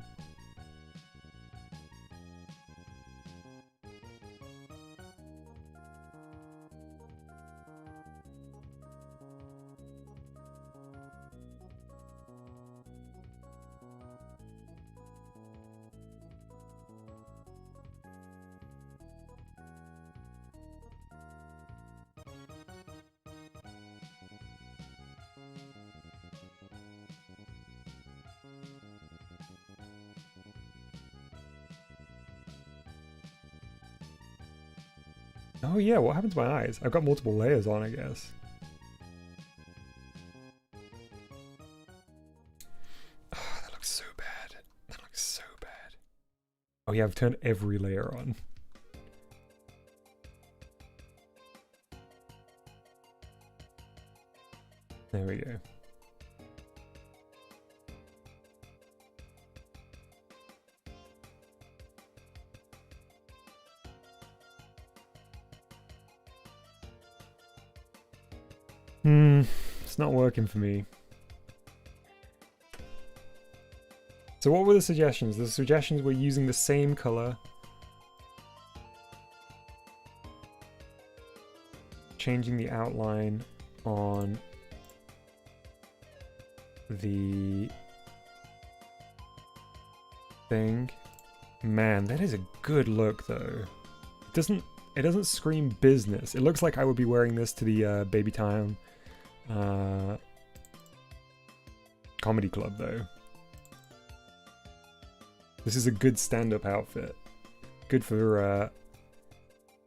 Oh yeah, what happened to my eyes? I've got multiple layers on, I guess. Oh, that looks so bad. That looks so bad. Oh yeah, I've turned every layer on. There we go. It's not working for me. So what were the suggestions? The suggestions were using the same color, changing the outline on the thing. Man, that is a good look though. It doesn't scream business. It looks like I would be wearing this to the Baby Town comedy club though. This is a good stand-up outfit. Good for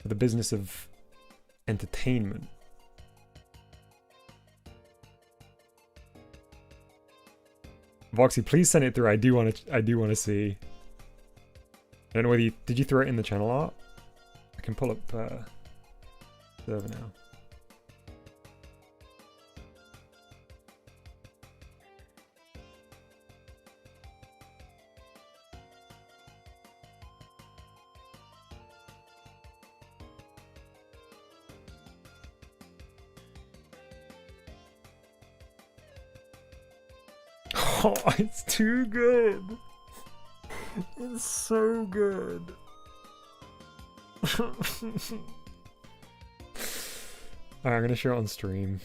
the business of entertainment. Voxy, please send it through. I do want to see. I don't know whether did you throw it in the channel art? I can pull up server now. Oh, it's too good. It's so good. Alright, I'm gonna show it on stream.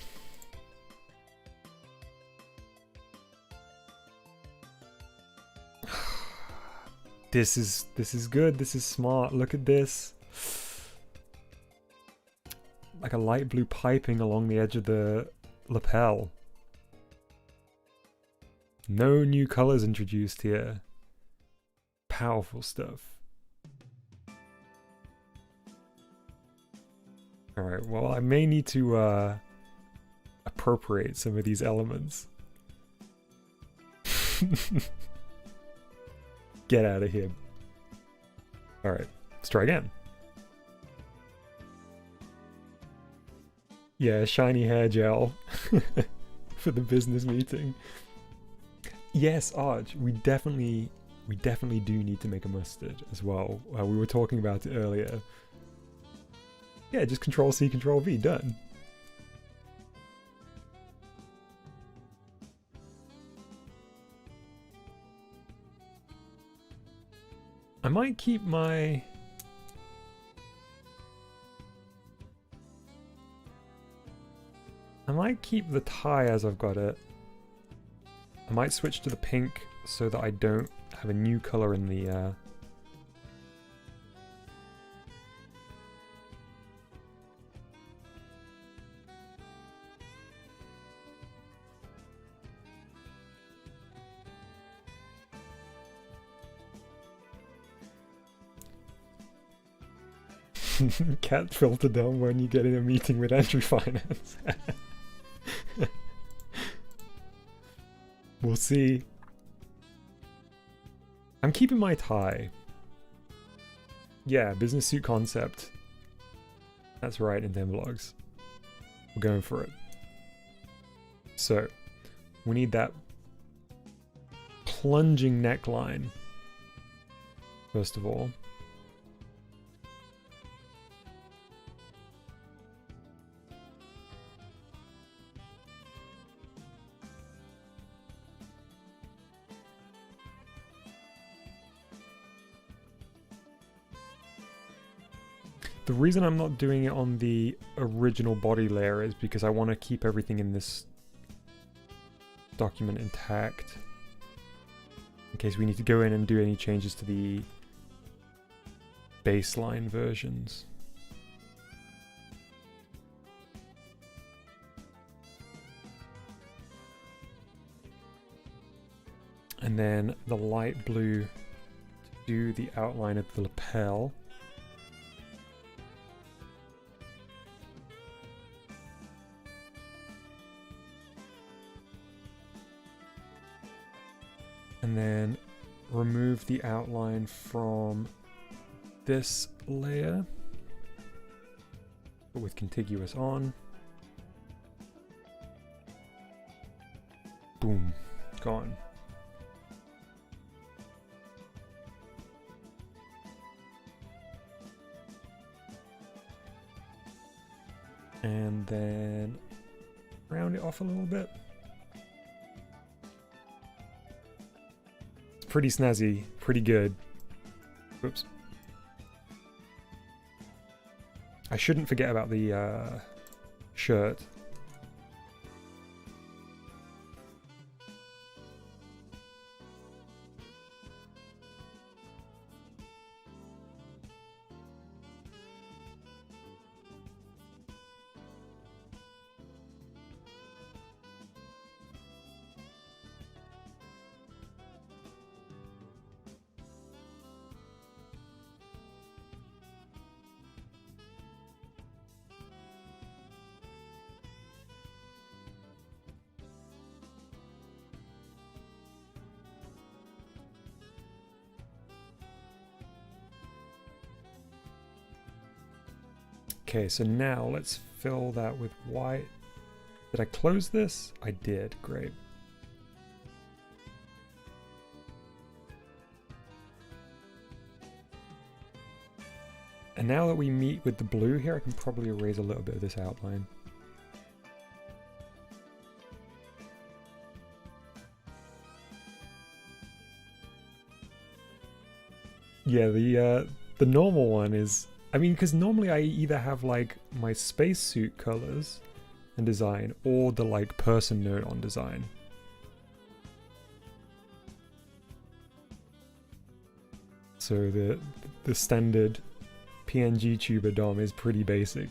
This is good. This is smart. Look at this. Like a light blue piping along the edge of the lapel. No new colors introduced here. Powerful stuff. Alright, well, I may need to appropriate some of these elements. Get out of here. Alright, let's try again. Yeah, shiny hair gel for the business meeting. Yes, Arch, we definitely do need to make a mustard as well. We were talking about it earlier. Yeah, just Control-C, Control-V, done. I might keep my... I might keep the tie as I've got it. I might switch to the pink so that I don't have a new color in the cat filter down when you get in a meeting with entry finance. We'll see. I'm keeping my tie. Yeah, business suit concept. That's right, in 10 vlogs. We're going for it. So, we need that plunging neckline, first of all. The reason I'm not doing it on the original body layer is because I want to keep everything in this document intact in case we need to go in and do any changes to the baseline versions. And then the light blue to do the outline of the lapel. And then remove the outline from this layer, but with contiguous on. Boom, gone. And then round it off a little bit. Pretty snazzy, pretty good. Whoops. I shouldn't forget about the shirt. Okay, so now let's fill that with white. Did I close this? I did, great. And now that we meet with the blue here, I can probably erase a little bit of this outline. Yeah, the normal one is, I mean, because normally I either have like my spacesuit colors and design or the like person node on design. So the standard PNG tuber DOM is pretty basic.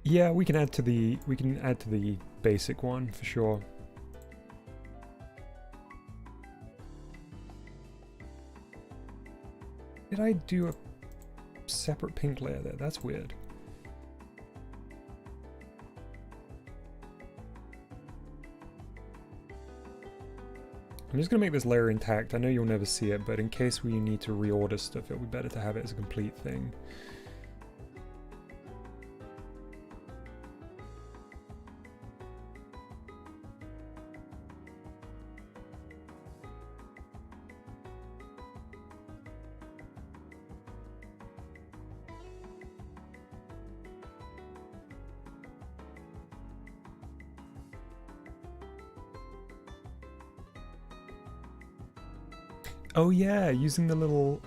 Yeah, we can add to the basic one for sure. Did I do a separate pink layer there? That's weird. I'm just gonna make this layer intact. I know you'll never see it, but in case we need to reorder stuff, it would be better to have it as a complete thing. Oh yeah, using the little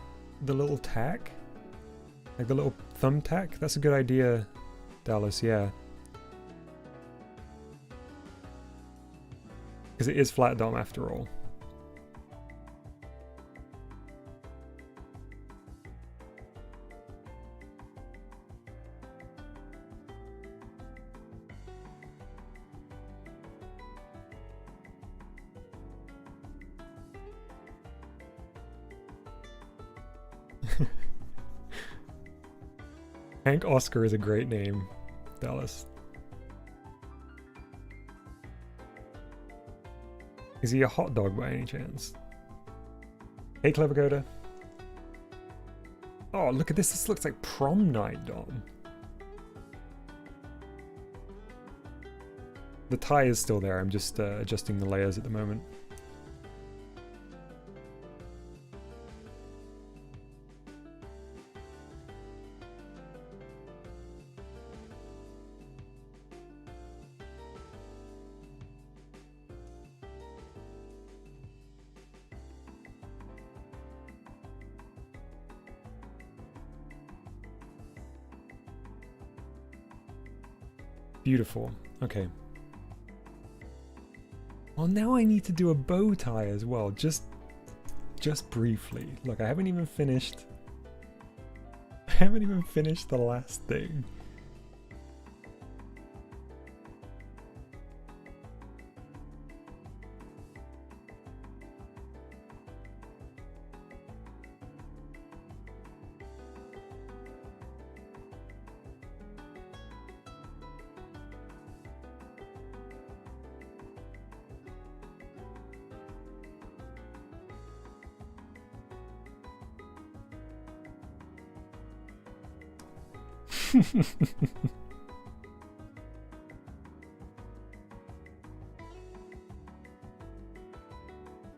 tack, like the little thumbtack. That's a good idea, Dallas. Yeah, because it is flat DOM after all. Hank Oscar is a great name, Dallas. Is he a hot dog by any chance? Hey, Clever Coda. Oh, look at this. This looks like prom night DOM. The tie is still there. I'm just adjusting the layers at the moment. Beautiful. Okay. Well, now I need to do a bow tie as well, just briefly. Look, I haven't even finished the last thing.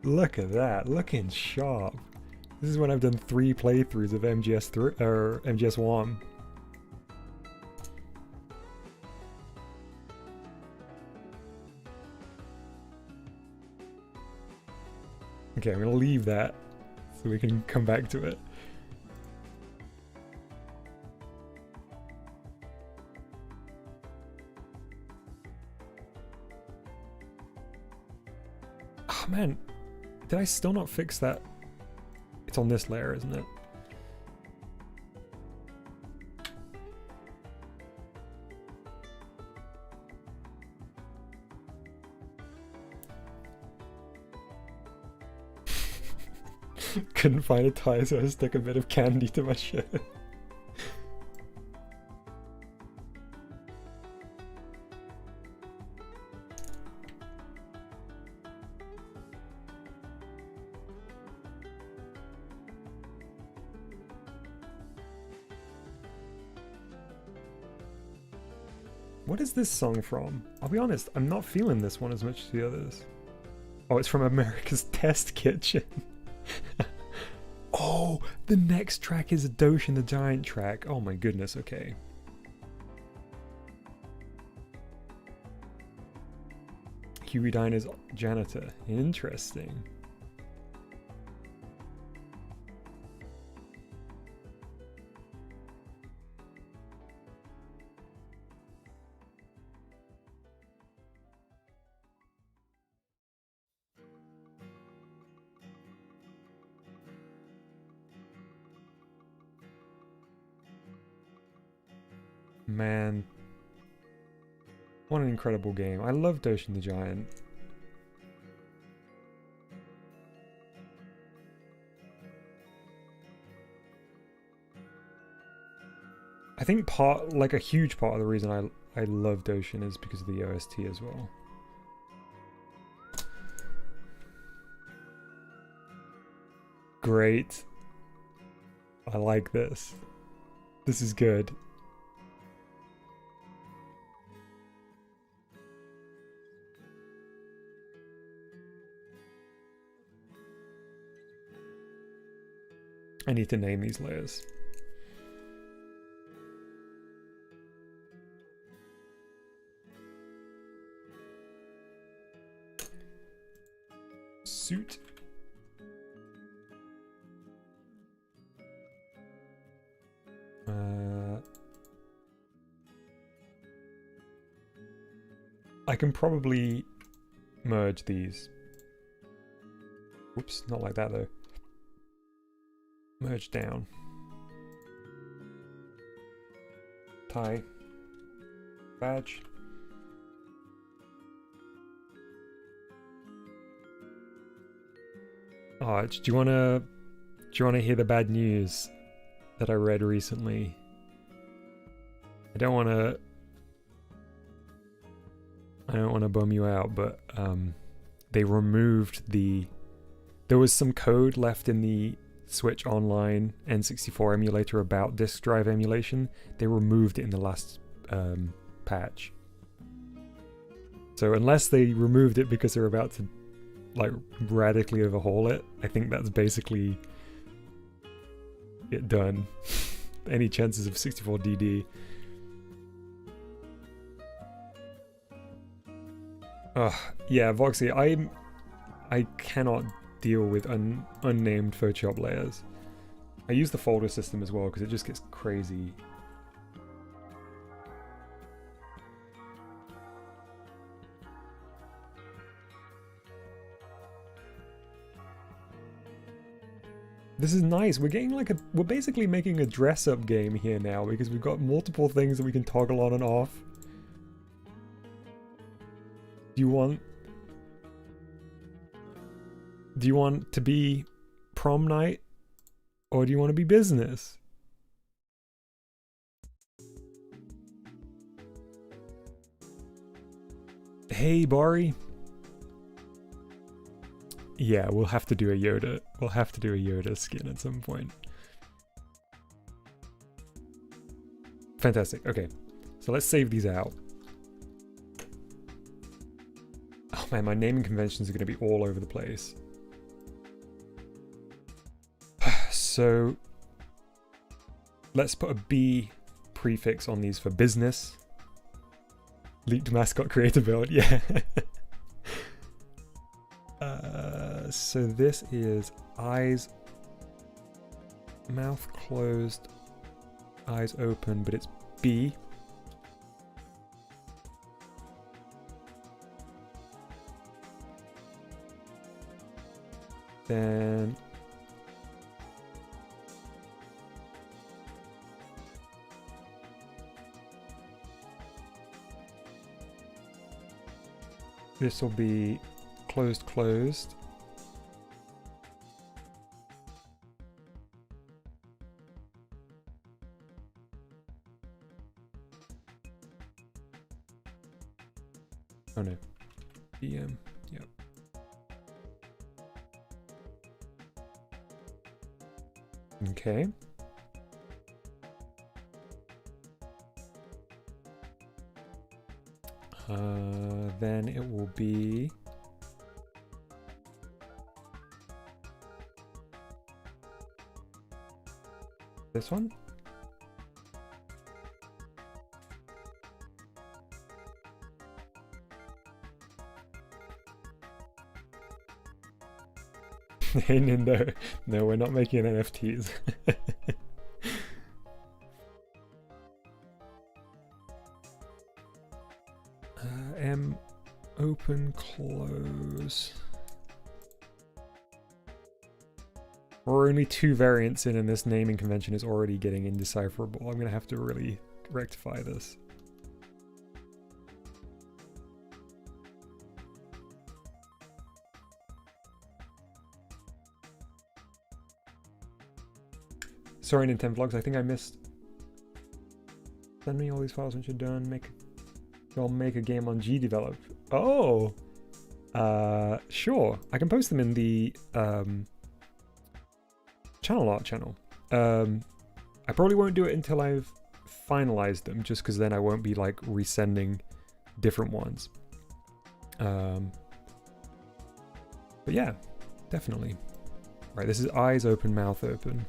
Look at that, looking sharp. This is when I've done 3 playthroughs of MGS3 or MGS1. Okay, I'm gonna leave that so we can come back to it. Oh man, did I still not fix that? It's on this layer, isn't it? Couldn't find a tie, so I stuck a bit of candy to my shirt. What is this song from? I'll be honest, I'm not feeling this one as much as the others. Oh, it's from America's Test Kitchen. Oh, the next track is a Doshin the Giant track. Oh my goodness, okay. Huey Diner's janitor. Interesting. Man, what an incredible game. I love Doshin the Giant. I think a huge part of the reason I love Doshin is because of the OST as well. Great. I like this. This is good. I need to name these layers. Suit. I can probably merge these. Whoops, not like that though. Merge down. Tie. Badge. Oh, do you wanna hear the bad news that I read recently? I don't wanna bum you out, but they removed there was some code left in the Switch Online N64 emulator about disk drive emulation. They removed it in the last patch. So unless they removed it because they're about to like radically overhaul it, I think that's basically it done. Any chances of 64DD? Yeah, Voxy, I cannot deal with unnamed Photoshop layers. I use the folder system as well because it just gets crazy. This is nice. We're getting like we're basically making a dress-up game here now because we've got multiple things that we can toggle on and off. Do you want to be prom night, or do you want to be business? Hey, Bari. Yeah, we'll have to do a Yoda. We'll have to do a Yoda skin at some point. Fantastic. Okay, so let's save these out. Oh man, my naming conventions are going to be all over the place. So let's put a B prefix on these for business. Leaked mascot creator build, yeah. So this is eyes, mouth closed, eyes open, but it's B. Then this will be closed, closed. DM. Yep. Okay. Then it will be this one. No, no, we're not making NFTs. M open close. We're only 2 variants in, and this naming convention is already getting indecipherable. I'm gonna have to really rectify this. Sorry, Nintendo Vlogs, I think I missed. Send me all these files once you're done. I'll make a game on GDevelop. Oh! Sure. I can post them in the channel art channel. I probably won't do it until I've finalized them, just because then I won't be like resending different ones. But yeah, definitely. Right, this is eyes open, mouth open.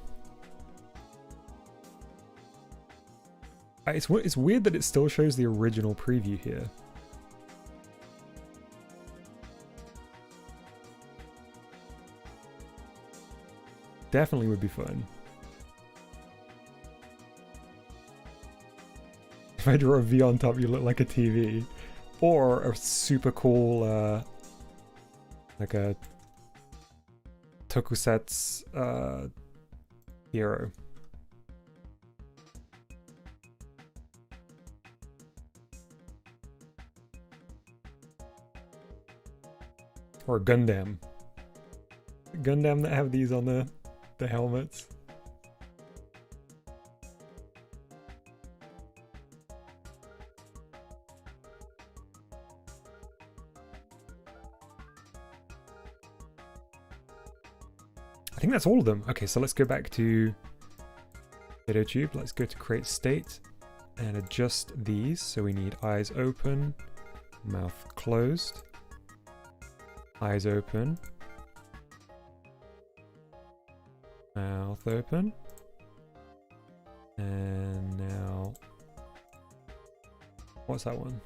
It's weird that it still shows the original preview here. Definitely would be fun. If I draw a V on top, you look like a TV. Or a super cool, like a tokusatsu hero. Or a Gundam. Gundam that have these on the helmets. I think that's all of them. Okay, so let's go back to VideoTube. Let's go to create state and adjust these. So we need eyes open, mouth closed. Eyes open. Mouth open. And now... what's that one?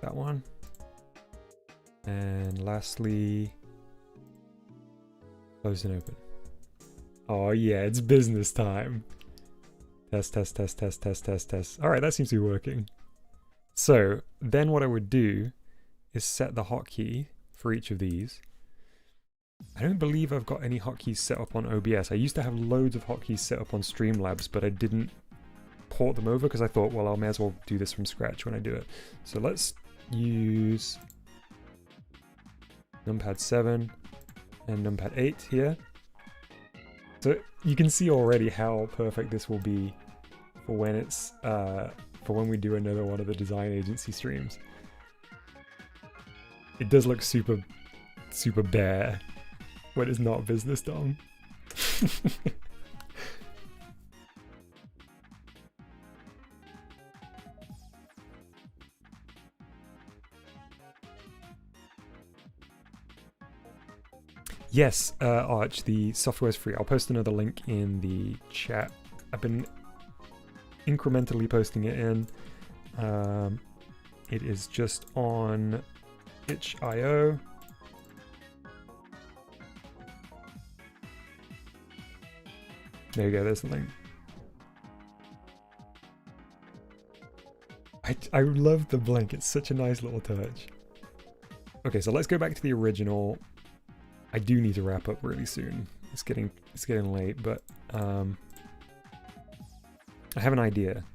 That one. And lastly... close and open. Oh yeah, it's business time. Test, test, test, test, test, test, test. Alright, that seems to be working. So then what I would do is set the hotkey for each of these. I don't believe I've got any hotkeys set up on OBS. I used to have loads of hotkeys set up on Streamlabs, but I didn't port them over because I thought, well, I may as well do this from scratch when I do it. So let's use numpad 7 and numpad 8 here. So you can see already how perfect this will be for when it's for when we do another one of the design agency streams. It does look super bare when it's not business done. Yes, Arch, the software is free. I'll post another link in the chat. I've been incrementally posting it in. It is just on itch.io. There you go, there's the link. I love the blink, it's such a nice little touch. Okay, so let's go back to the original. I do need to wrap up really soon. It's getting late, but I have an idea.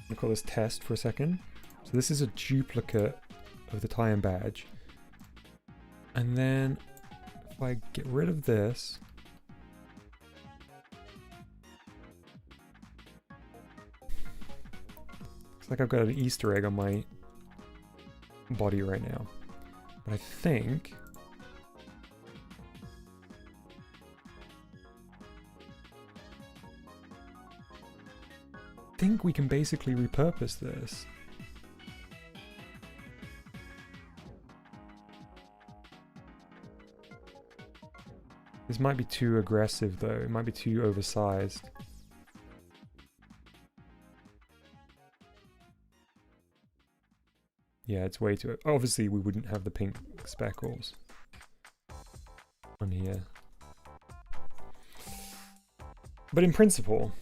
I'm gonna call this test for a second. So this is a duplicate of the tie and badge. And then if I get rid of this, looks like I've got an Easter egg on my body right now. But I think we can basically repurpose this. This might be too aggressive though, it might be too oversized. Yeah, it's way too... Obviously we wouldn't have the pink speckles on here. But in principle...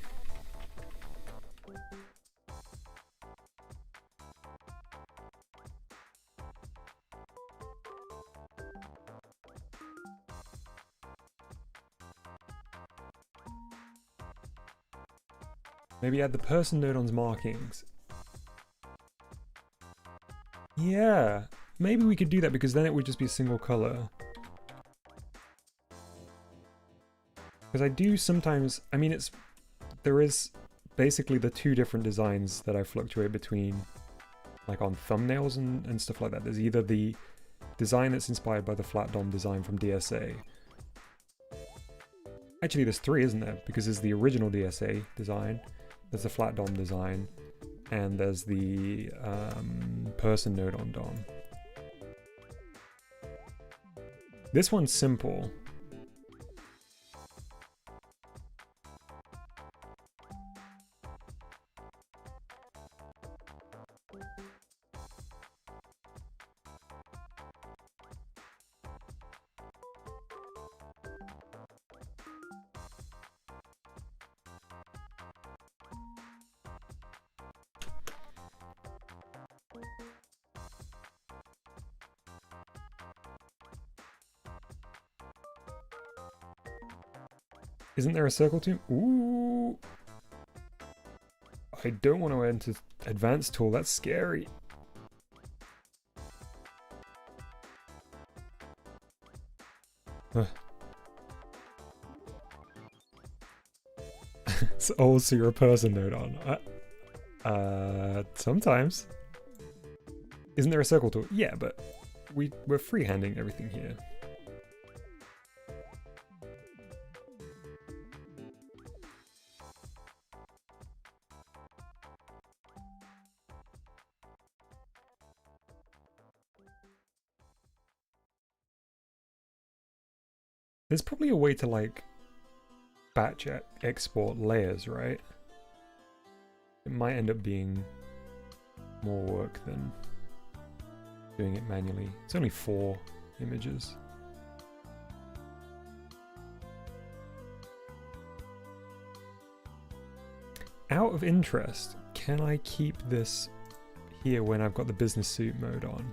maybe add the person node on's markings. Yeah, maybe we could do that because then it would just be a single color. Because I do sometimes, I mean there is basically the two different designs that I fluctuate between, like on thumbnails and stuff like that. There's either the design that's inspired by the flat DOM design from DSA. Actually there's three, isn't there? Because there's the original DSA design, there's the flat DOM design, and there's the person node on DOM. This one's simple. Isn't there a circle too? Ooh! I don't want to enter advanced tool, that's scary. Oh, so you're a person node on. Sometimes. Isn't there a circle tool? Yeah, but we're freehanding everything here. There's probably a way to like batch export layers, right? It might end up being more work than doing it manually. It's only 4 images. Out of interest, can I keep this here when I've got the business suit mode on?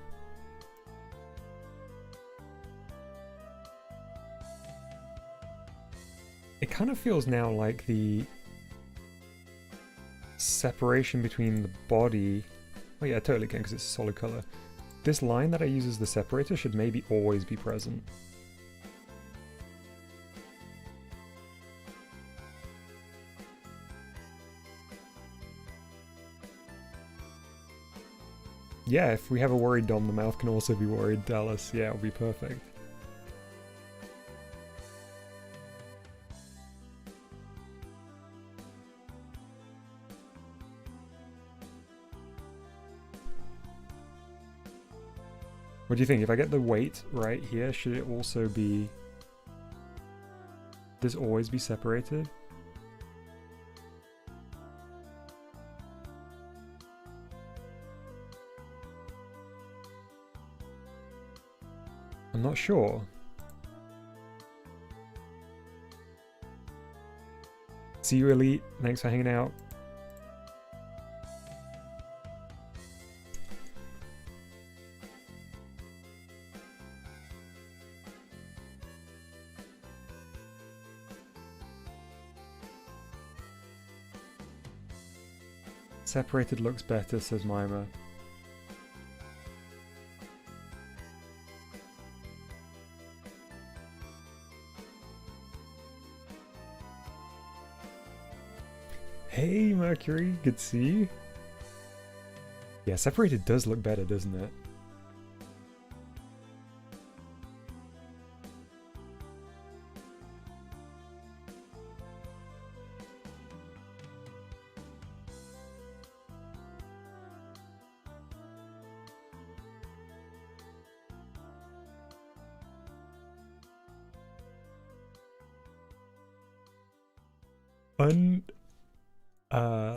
It kind of feels now like the separation between the body... Oh yeah, I totally can because it's a solid color. This line that I use as the separator should maybe always be present. Yeah, if we have a worried Dom, the mouth can also be worried Dallas. Yeah, it'll be perfect. What do you think? If I get the weight right here, should it also be... Does it always be separated? I'm not sure. See you, Elite. Thanks for hanging out. Separated looks better, says Mima. Hey Mercury, good to see you. Yeah, separated does look better, doesn't it?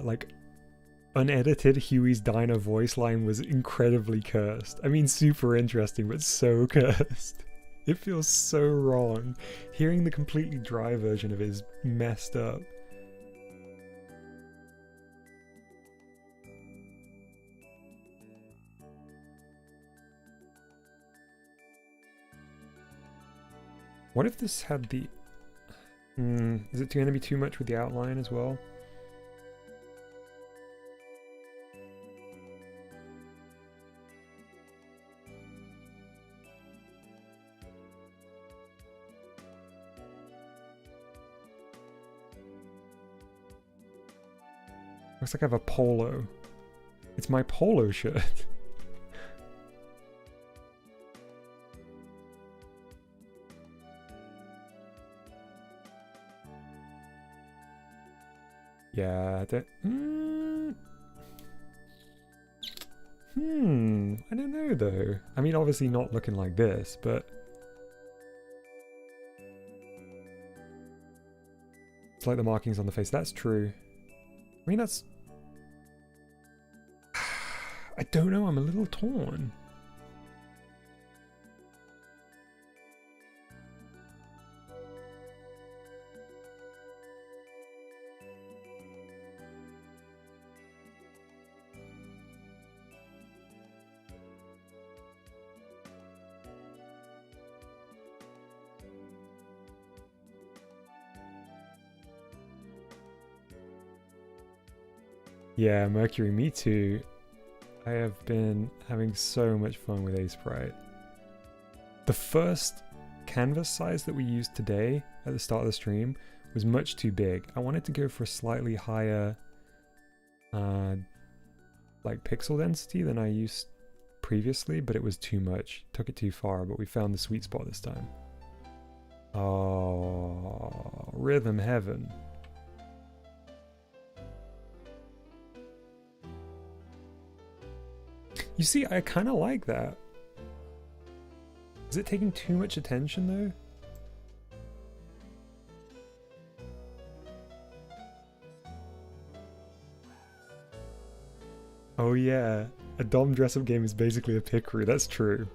Like unedited Huey's Diner voice line was incredibly cursed. I mean, super interesting, but so cursed. It feels so wrong. Hearing the completely dry version of it is messed up. What if this had the... is it going to be too much with the outline as well? Looks like I have a polo. It's my polo shirt. Yeah, that... I don't know though. I mean, obviously not looking like this, but... It's like the markings on the face. That's true. I mean, that's... I don't know, I'm a little torn. Yeah, Mercury, me too. I have been having so much fun with Sprite. The first canvas size that we used today at the start of the stream was much too big. I wanted to go for a slightly higher like pixel density than I used previously, but it was too much. Took it too far, but we found the sweet spot this time. Oh, rhythm heaven. You see, I kind of like that. Is it taking too much attention though? Oh yeah, a Dom dress-up game is basically a pickery, that's true.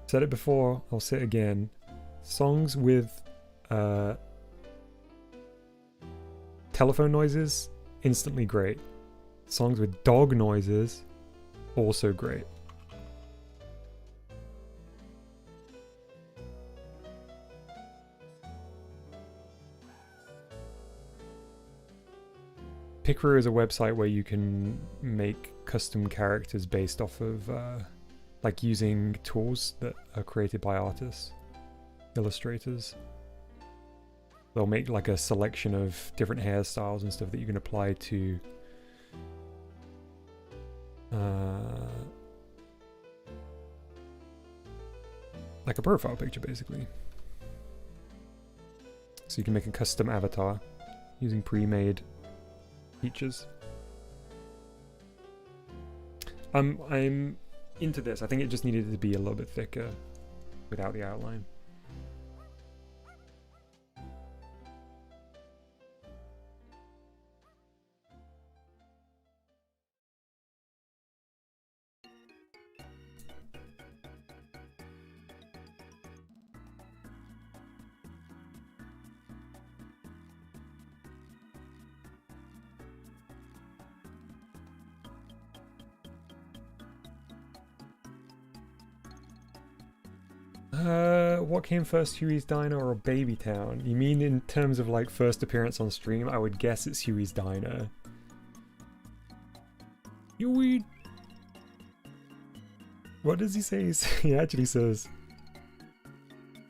Said it before, I'll say it again. Songs with telephone noises, instantly great. Songs with dog noises, also great. Pickeroo is a website where you can make custom characters based off of like using tools that are created by artists, illustrators. They'll make like a selection of different hairstyles and stuff that you can apply to like a profile picture basically. So you can make a custom avatar using pre-made features. I'm into this. I think it just needed to be a little bit thicker without the outline. What came first, Huey's Diner or Baby Town? You mean in terms of like first appearance on stream? I would guess it's Huey's Diner. Huey. What does he say? He actually says,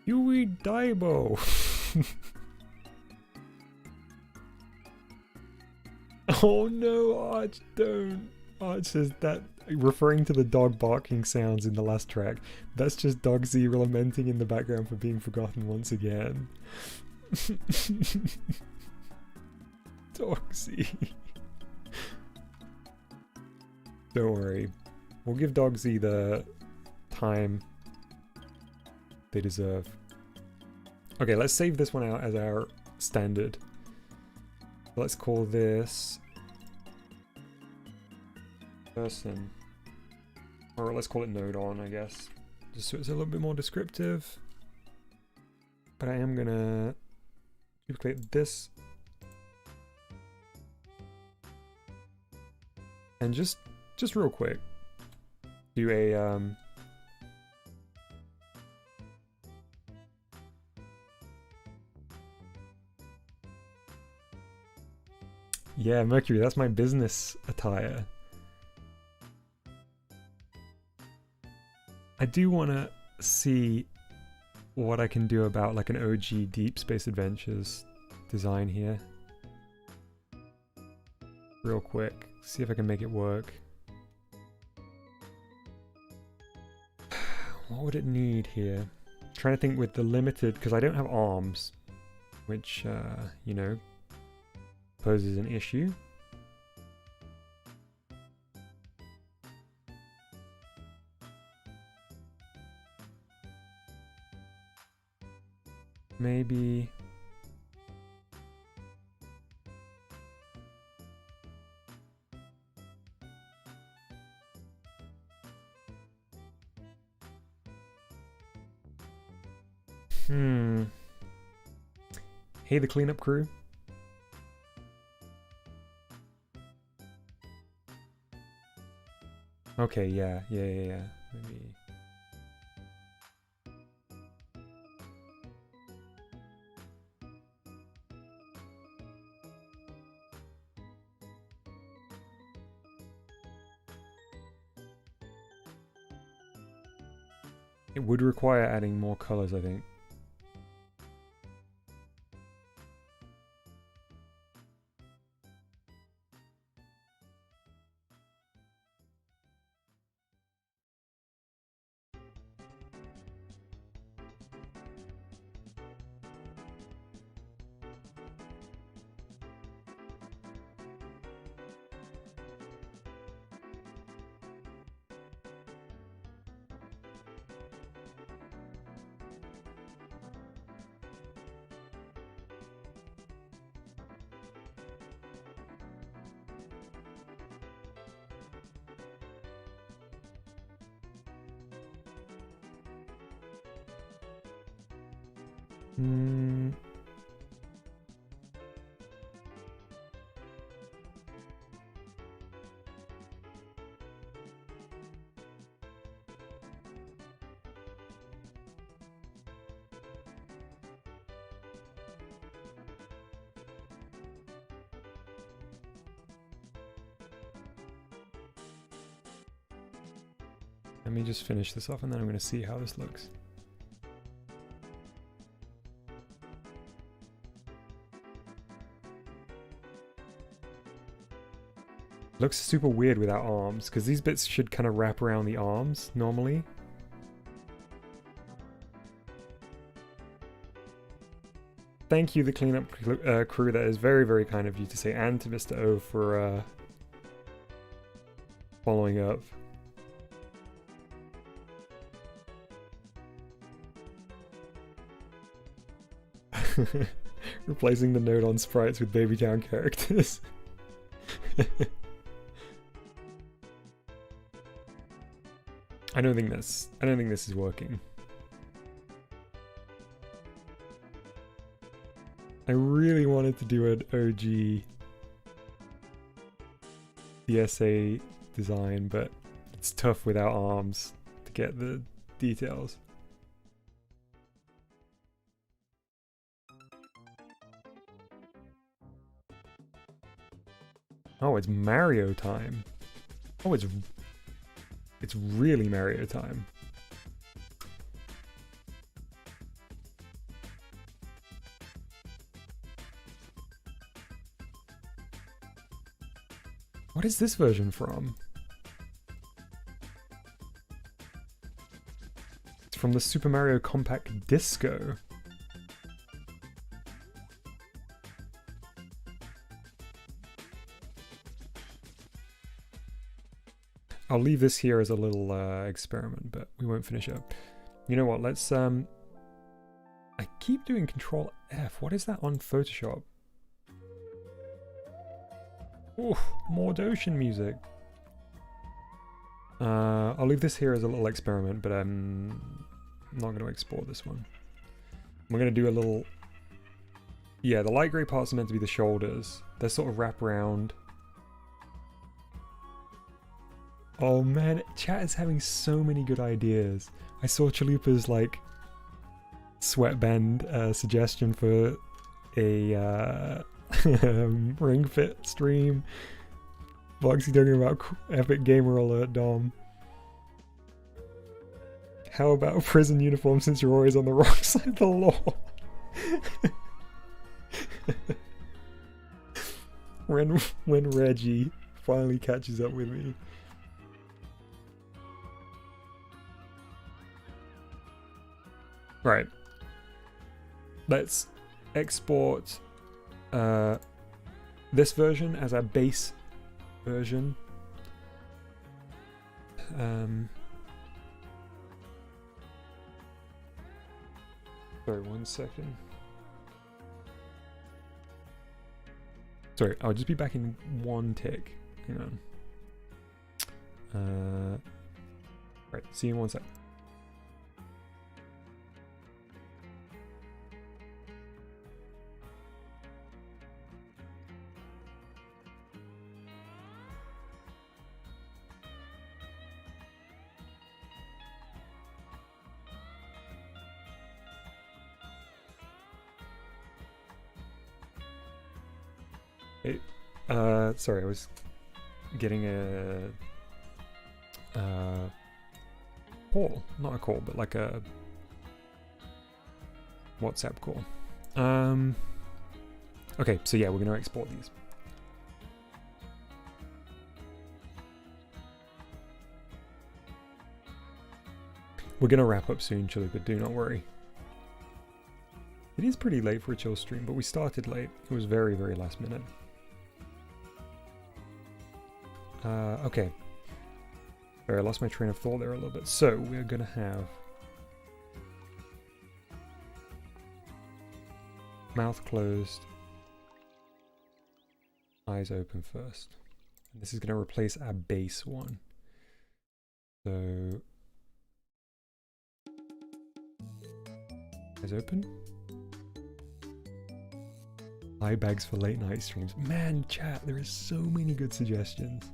Huey Daibo. Oh no, Arch, don't. Arch says that, referring to the dog barking sounds in the last track, that's just Dog Z lamenting in the background for being forgotten once again. Dog Z. Don't worry. We'll give Dog Z the time they deserve. Okay, let's save this one out as our standard. Let's call this person, or let's call it node on, I guess, just so it's a little bit more descriptive. But I am gonna duplicate this and just real quick do a yeah, Mercury, that's my business attire. I do want to see what I can do about like an OG Deep Space Adventures design here. Real quick, see if I can make it work. What would it need here? Trying to think with the limited, because I don't have arms, which, you know, poses an issue. Maybe hey, the cleanup crew. Okay, yeah. Maybe. It would require adding more colors, I think. Let me just finish this off and then I'm going to see how this looks. Looks super weird without arms, because these bits should kind of wrap around the arms normally. Thank you, the cleanup crew. That is very, very kind of you to say, and to Mr. O for following up. Replacing the node on sprites with Baby Town characters. I don't think this is working. I really wanted to do an OG DSA design, but it's tough without arms to get the details. Oh, it's Mario time. Oh, it's really Mario time. What is this version from? It's from the Super Mario Compact Disco. I'll leave this here as a little experiment, but we won't finish it up. You know what, let's I keep doing Control F. What is that on Photoshop? Ooh, more Doshin music. I'll leave this here as a little experiment, but I'm not going to export this one. We're going to do a little... Yeah, the light grey parts are meant to be the shoulders. They're sort of wrap around. Oh man, chat is having so many good ideas. I saw Chalupa's like sweatband suggestion for a Ring Fit stream. Foxy talking about Epic Gamer Alert, Dom. How about prison uniform since you're always on the wrong side of the law? when Reggie finally catches up with me. Right. Let's export this version as our base version. Sorry, 1 second. Sorry, I'll just be back in 1 tick. Hang on. Right, see you in 1 sec. Sorry, I was getting a call, not a call, but like a WhatsApp call. Okay, so yeah, we're going to export these. We're going to wrap up soon, Chili, but do not worry. It is pretty late for a chill stream, but we started late. It was very, very last minute. Okay. Sorry, I lost my train of thought there a little bit. So, we're going to have mouth closed, eyes open first. And this is going to replace our base one. So, eyes open. Eye bags for late night streams. Man, chat, there is so many good suggestions.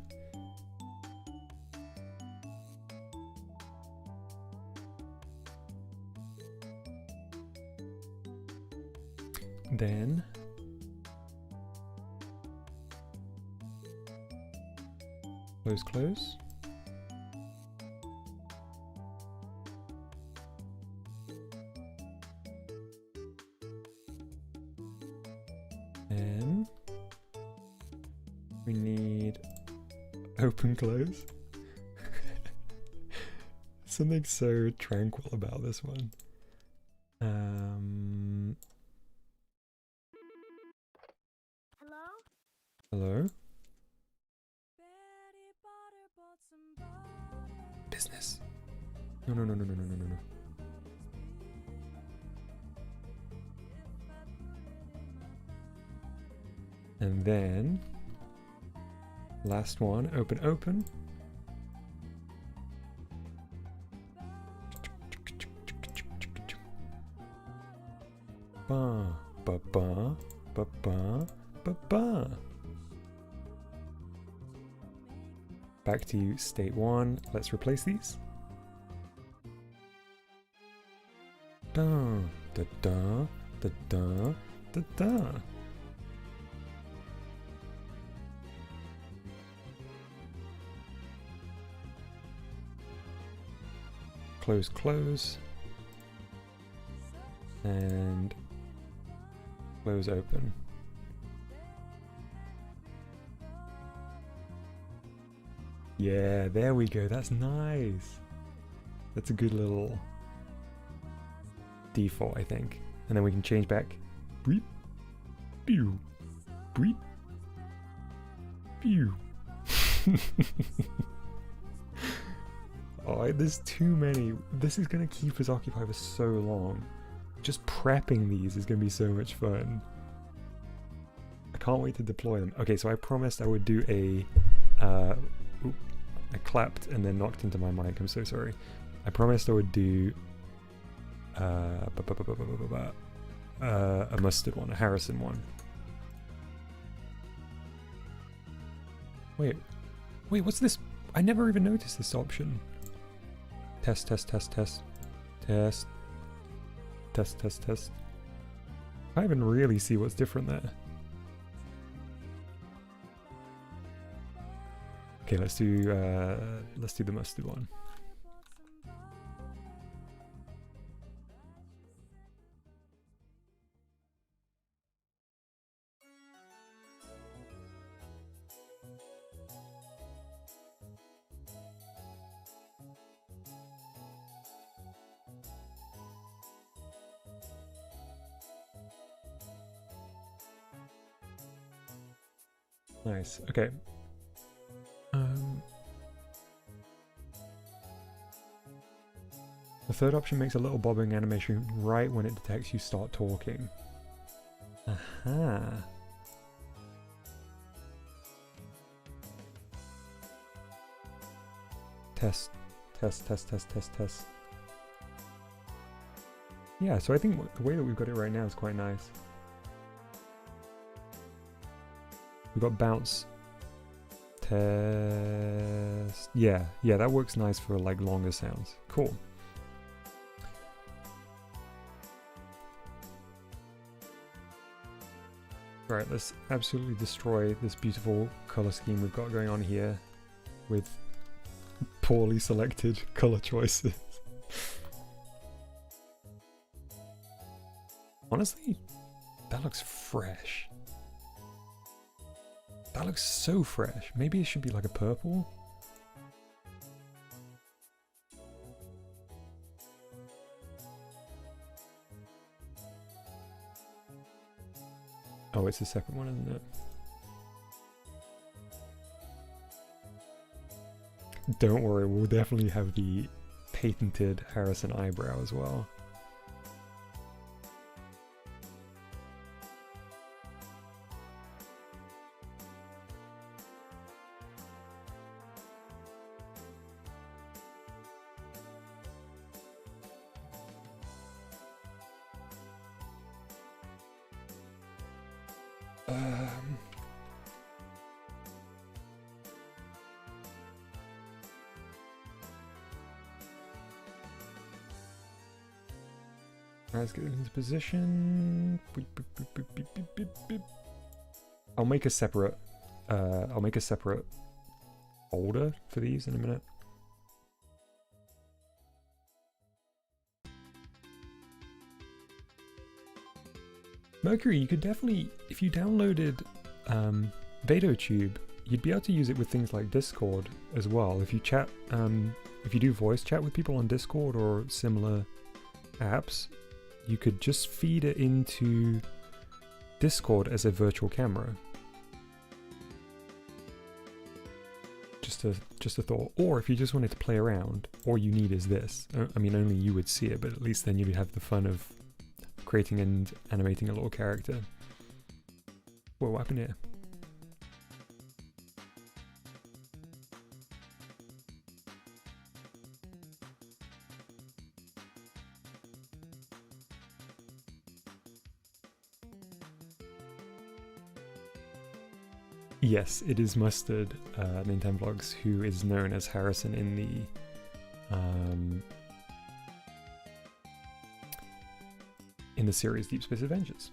Then close. And we need open close. Something so tranquil about this one. Hello? Business. No. And then last one, open. Ba ba ba ba ba ba ba. Back to state 1. Let's replace these. Da da da da da da da. close, close. And close, open. Yeah, there we go. That's nice. That's a good little default, I think. And then we can change back. Beep, pew, beep, pew. Oh, there's too many. This is gonna keep us occupied for so long. Just prepping these is gonna be so much fun. I can't wait to deploy them. Okay, so I promised I would do a oop, I clapped and then knocked into my mic. I'm so sorry. I promised I would do a mustard one, a Harrison one. Wait, what's this? I never even noticed this option. Test, test, test, test, test, test, test, test. I can't even really see what's different there. Okay, let's do the mustard one. Nice. Okay. The third option makes a little bobbing animation right when it detects you start talking. Aha. Test, test, test, test, test, test. Yeah, so I think the way that we've got it right now is quite nice. We've got bounce. Test. Yeah, that works nice for like longer sounds. Cool. Right, let's absolutely destroy this beautiful color scheme we've got going on here with poorly selected color choices. Honestly, that looks fresh. That looks so fresh. Maybe it should be like a purple. Oh, it's the second one, isn't it? Don't worry, we'll definitely have the patented Harrison eyebrow as well. Let's get it into position. Beep, beep, beep, beep, beep, beep, beep, beep. I'll make a separate folder for these in a minute. Mercury, you could definitely, if you downloaded VadoTube, you'd be able to use it with things like Discord as well. If you chat, if you do voice chat with people on Discord or similar apps, you could just feed it into Discord as a virtual camera. Just a thought. Or if you just wanted to play around, all you need is this. I mean, only you would see it, but at least then you'd have the fun of creating and animating a little character. Whoa, what happened here? Yes, it is Mustard, Nintendo Vlogs, who is known as Harrison in the series Deep Space Adventures.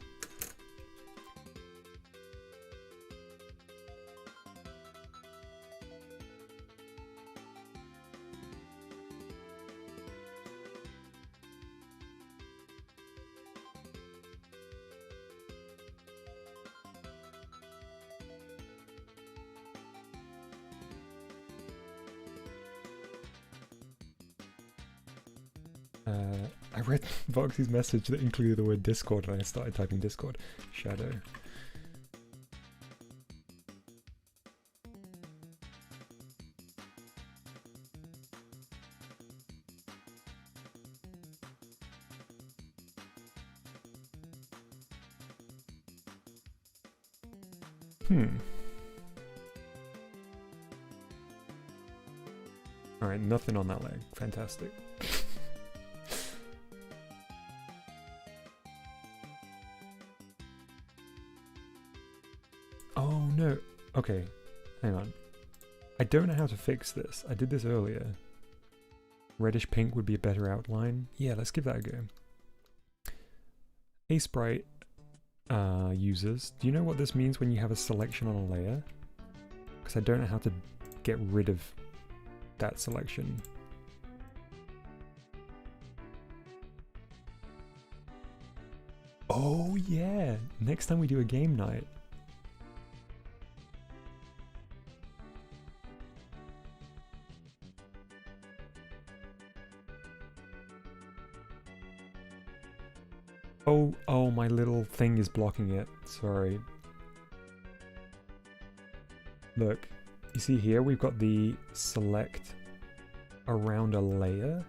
I read Voxy's message that included the word Discord and I started typing Discord. Shadow. Alright, nothing on that leg. Fantastic. Oh no. Okay, hang on. I don't know how to fix this. I did this earlier. Reddish pink would be a better outline. Yeah, let's give that a go. Hey Sprite users, do you know what this means when you have a selection on a layer? Because I don't know how to get rid of that selection. Oh yeah, next time we do a game night. Oh, my little thing is blocking it. Sorry. Look, you see here we've got the select around a layer.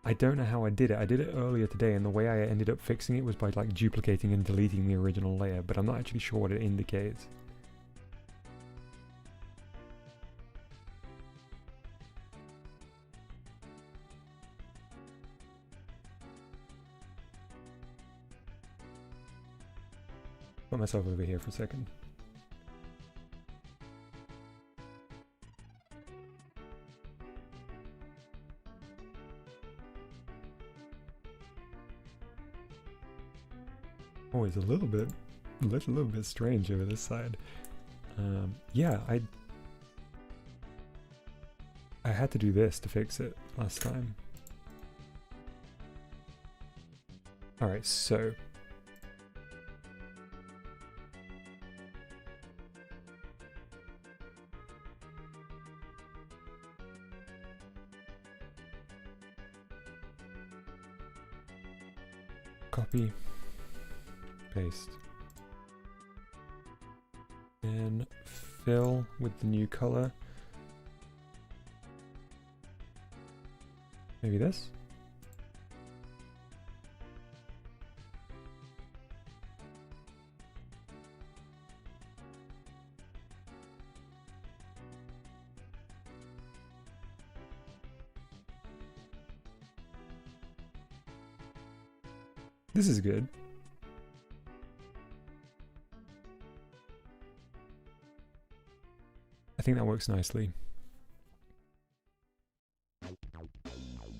I don't know how I did it. I did it earlier today and the way I ended up fixing it was by like duplicating and deleting the original layer, but I'm not actually sure what it indicates. Put myself over here for a second. Oh, it's a little bit strange over this side. Yeah, I had to do this to fix it last time. All right, so. Copy, paste, and fill with the new color. Maybe this? This is good. I think that works nicely.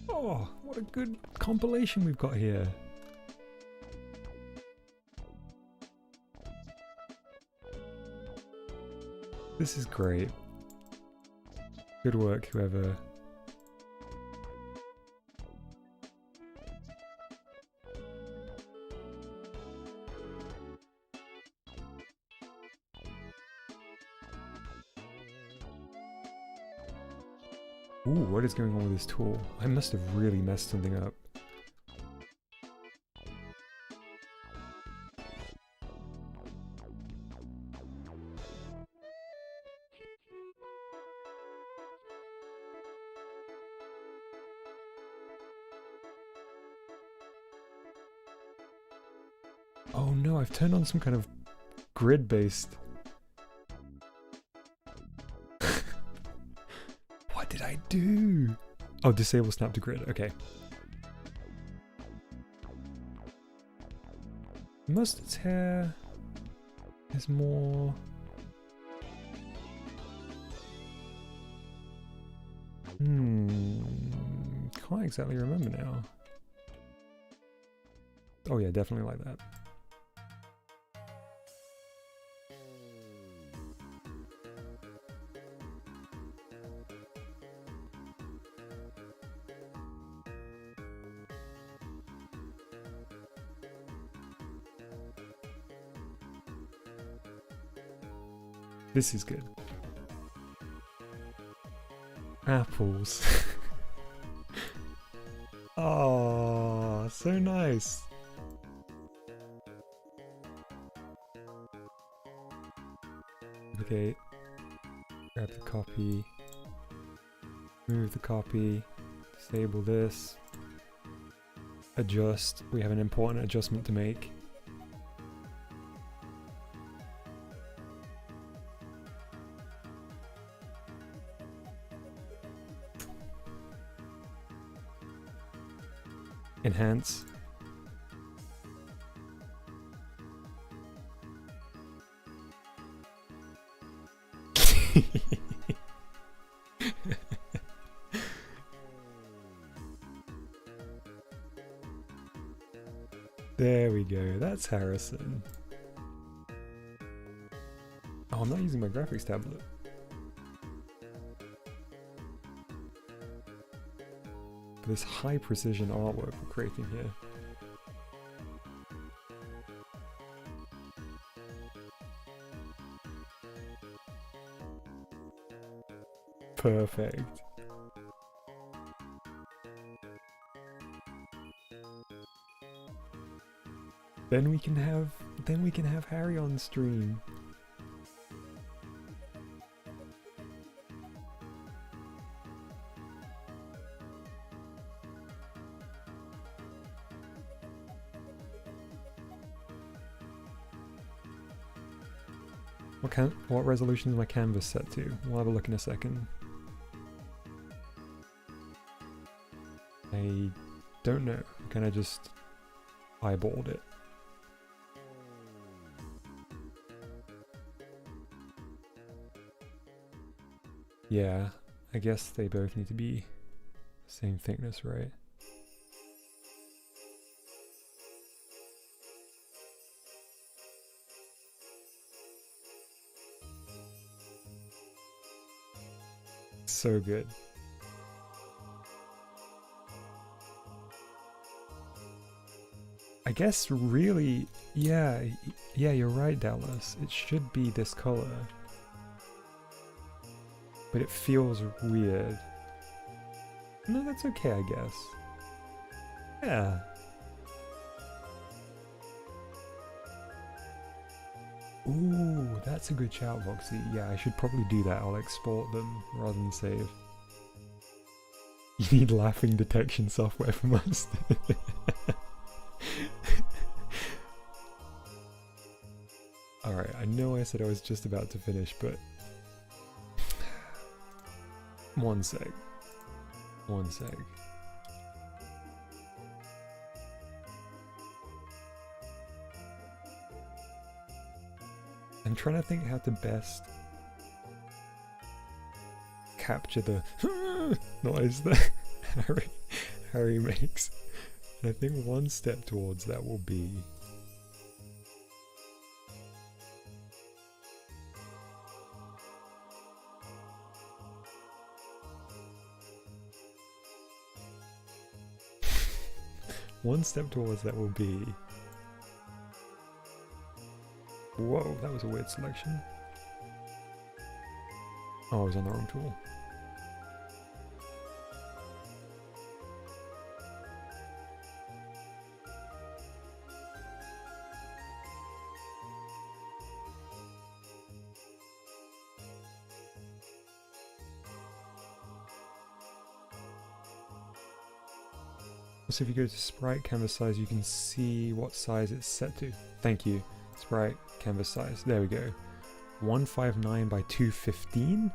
Oh, what a good compilation we've got here. This is great. Good work, whoever. Ooh, what is going on with this tool? I must have really messed something up. Oh no, I've turned on some kind of grid-based... What did I do? Oh, disable snap to grid, okay. Mustard's hair is more... Can't exactly remember now. Oh yeah, definitely like that. This is good. Apples. Oh, so nice. Okay, grab the copy, move the copy, disable this, adjust. We have an important adjustment to make. Enhance. There we go, that's Harrison. Oh, I'm not using my graphics tablet. For this high precision artwork we're creating here. Perfect. Then we can have Harry on stream. What resolution is my canvas set to? We'll have a look in a second. I don't know. I kind of just eyeballed it. Yeah, I guess they both need to be the same thickness, right? So good. I guess really, yeah, you're right, Dallas. It should be this color. But it feels weird. No, that's okay, I guess. Yeah. Ooh, that's a good shout, Voxy. Yeah, I should probably do that. I'll export them rather than save. You need laughing detection software from us. Alright, I know I said I was just about to finish, but... One sec. One sec. I'm trying to think how to best capture the noise that Harry makes. And I think one step towards that will be whoa, that was a weird selection. Oh, I was on the wrong tool. So if you go to sprite canvas size, you can see what size it's set to. Thank you. Sprite canvas size. There we go. 159 by 215.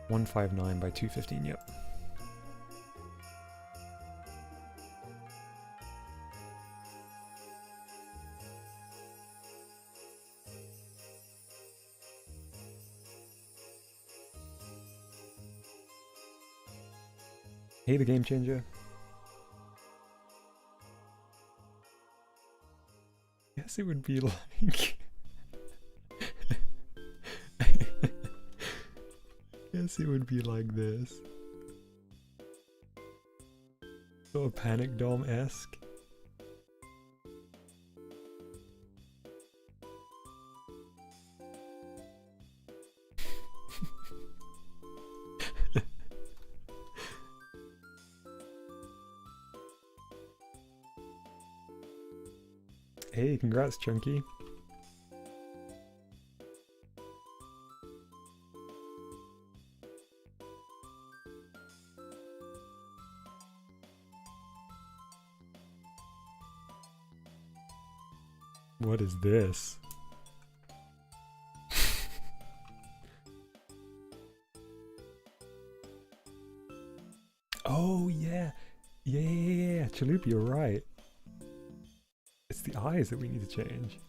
159 by 215, yep. Hey, the game changer. Guess it would be like... Guess it would be like this. Sort of Panic Dom-esque. Hey, congrats, Chunky. What is this? Oh yeah. Yeah. Chalupa, you're right. It's the eyes that we need to change.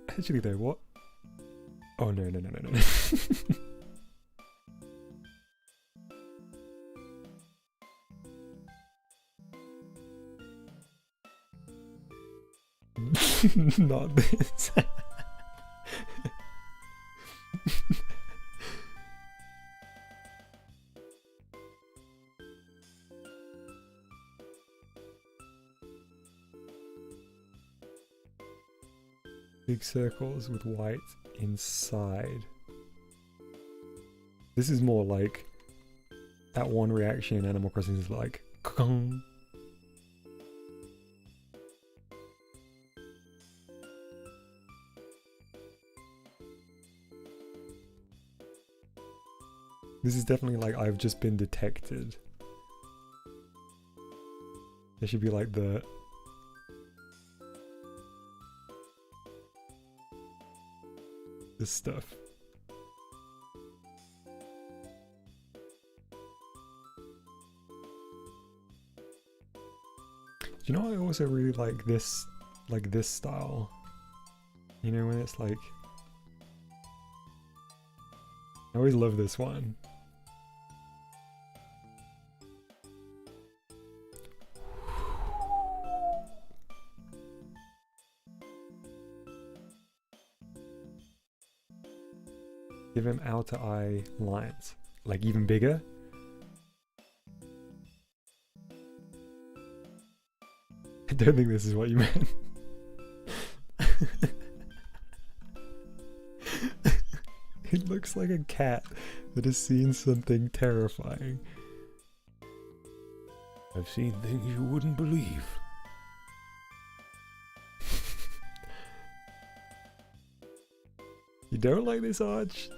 Actually though, what? Oh no. Not this. Big circles with white inside. This is more like that one reaction in Animal Crossing is like kong. This is definitely like I've just been detected. There should be like the this stuff. Do you know I also really like this style? You know, when it's like I always love this one. Give him outer eye lines, like even bigger. I don't think this is what you meant. It looks like a cat that has seen something terrifying. I've seen things you wouldn't believe. You don't like this arch?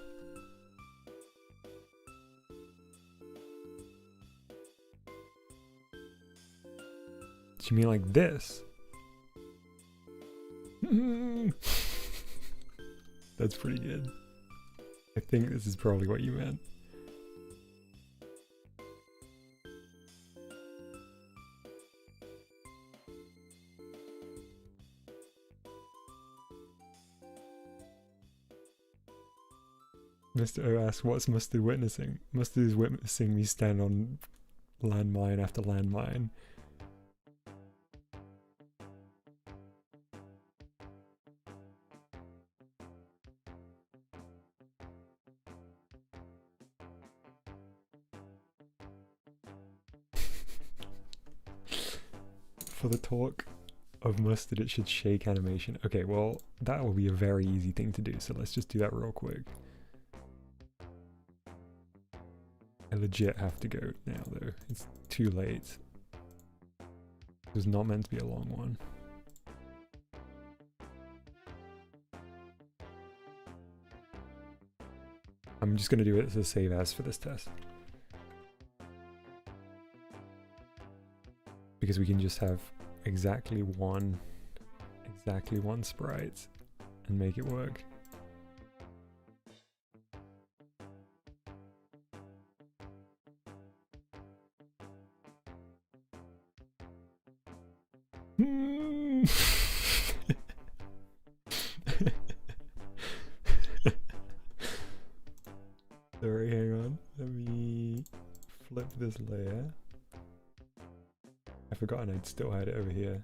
Do you mean like this? That's pretty good. I think this is probably what you meant. Mr. O asks, what's Mustard witnessing? Mustard is witnessing me stand on landmine after landmine. For the talk of Mustard, it should shake animation. Okay, well, that will be a very easy thing to do, so let's just do that real quick. I legit have to go now, though. It's too late. It was not meant to be a long one. I'm just going to do it as a save as for this test. Because we can just have exactly one sprite and make it work. Sorry, hang on. Let me flip this layer. I forgot I'd still had it over here.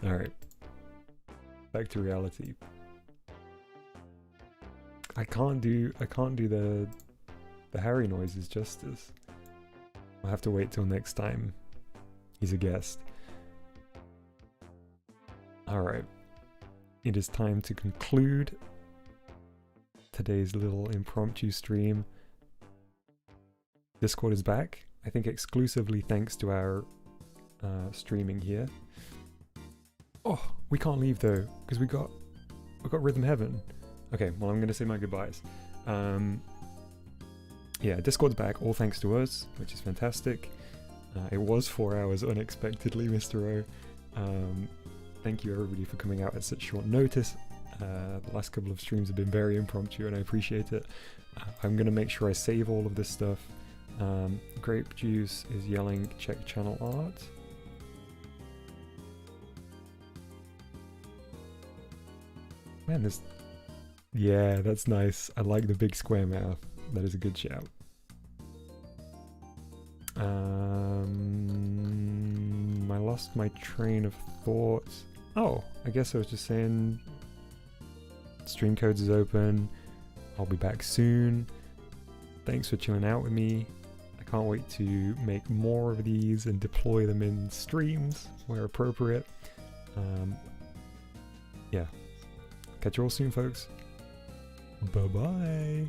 Alright. Back to reality. I can't do the Harry noises justice. I'll have to wait till next time he's a guest. Alright. it is time to conclude today's little impromptu stream. Discord is back, I think exclusively thanks to our streaming here. Oh, we can't leave though, because we got Rhythm Heaven. Okay, well I'm gonna say my goodbyes. Yeah, Discord's back, all thanks to us, which is fantastic. It was 4 hours unexpectedly, Mr. O. Thank you everybody for coming out at such short notice. The last couple of streams have been very impromptu and I appreciate it. I'm gonna make sure I save all of this stuff. Grape Juice is yelling, check channel art. Man, this... Yeah, that's nice. I like the big square mouth. That is a good shout. I lost my train of thought. Oh, I guess I was just saying stream codes is open. I'll be back soon. Thanks for chilling out with me. I can't wait to make more of these and deploy them in streams where appropriate. Yeah. Catch you all soon, folks. Bye-bye.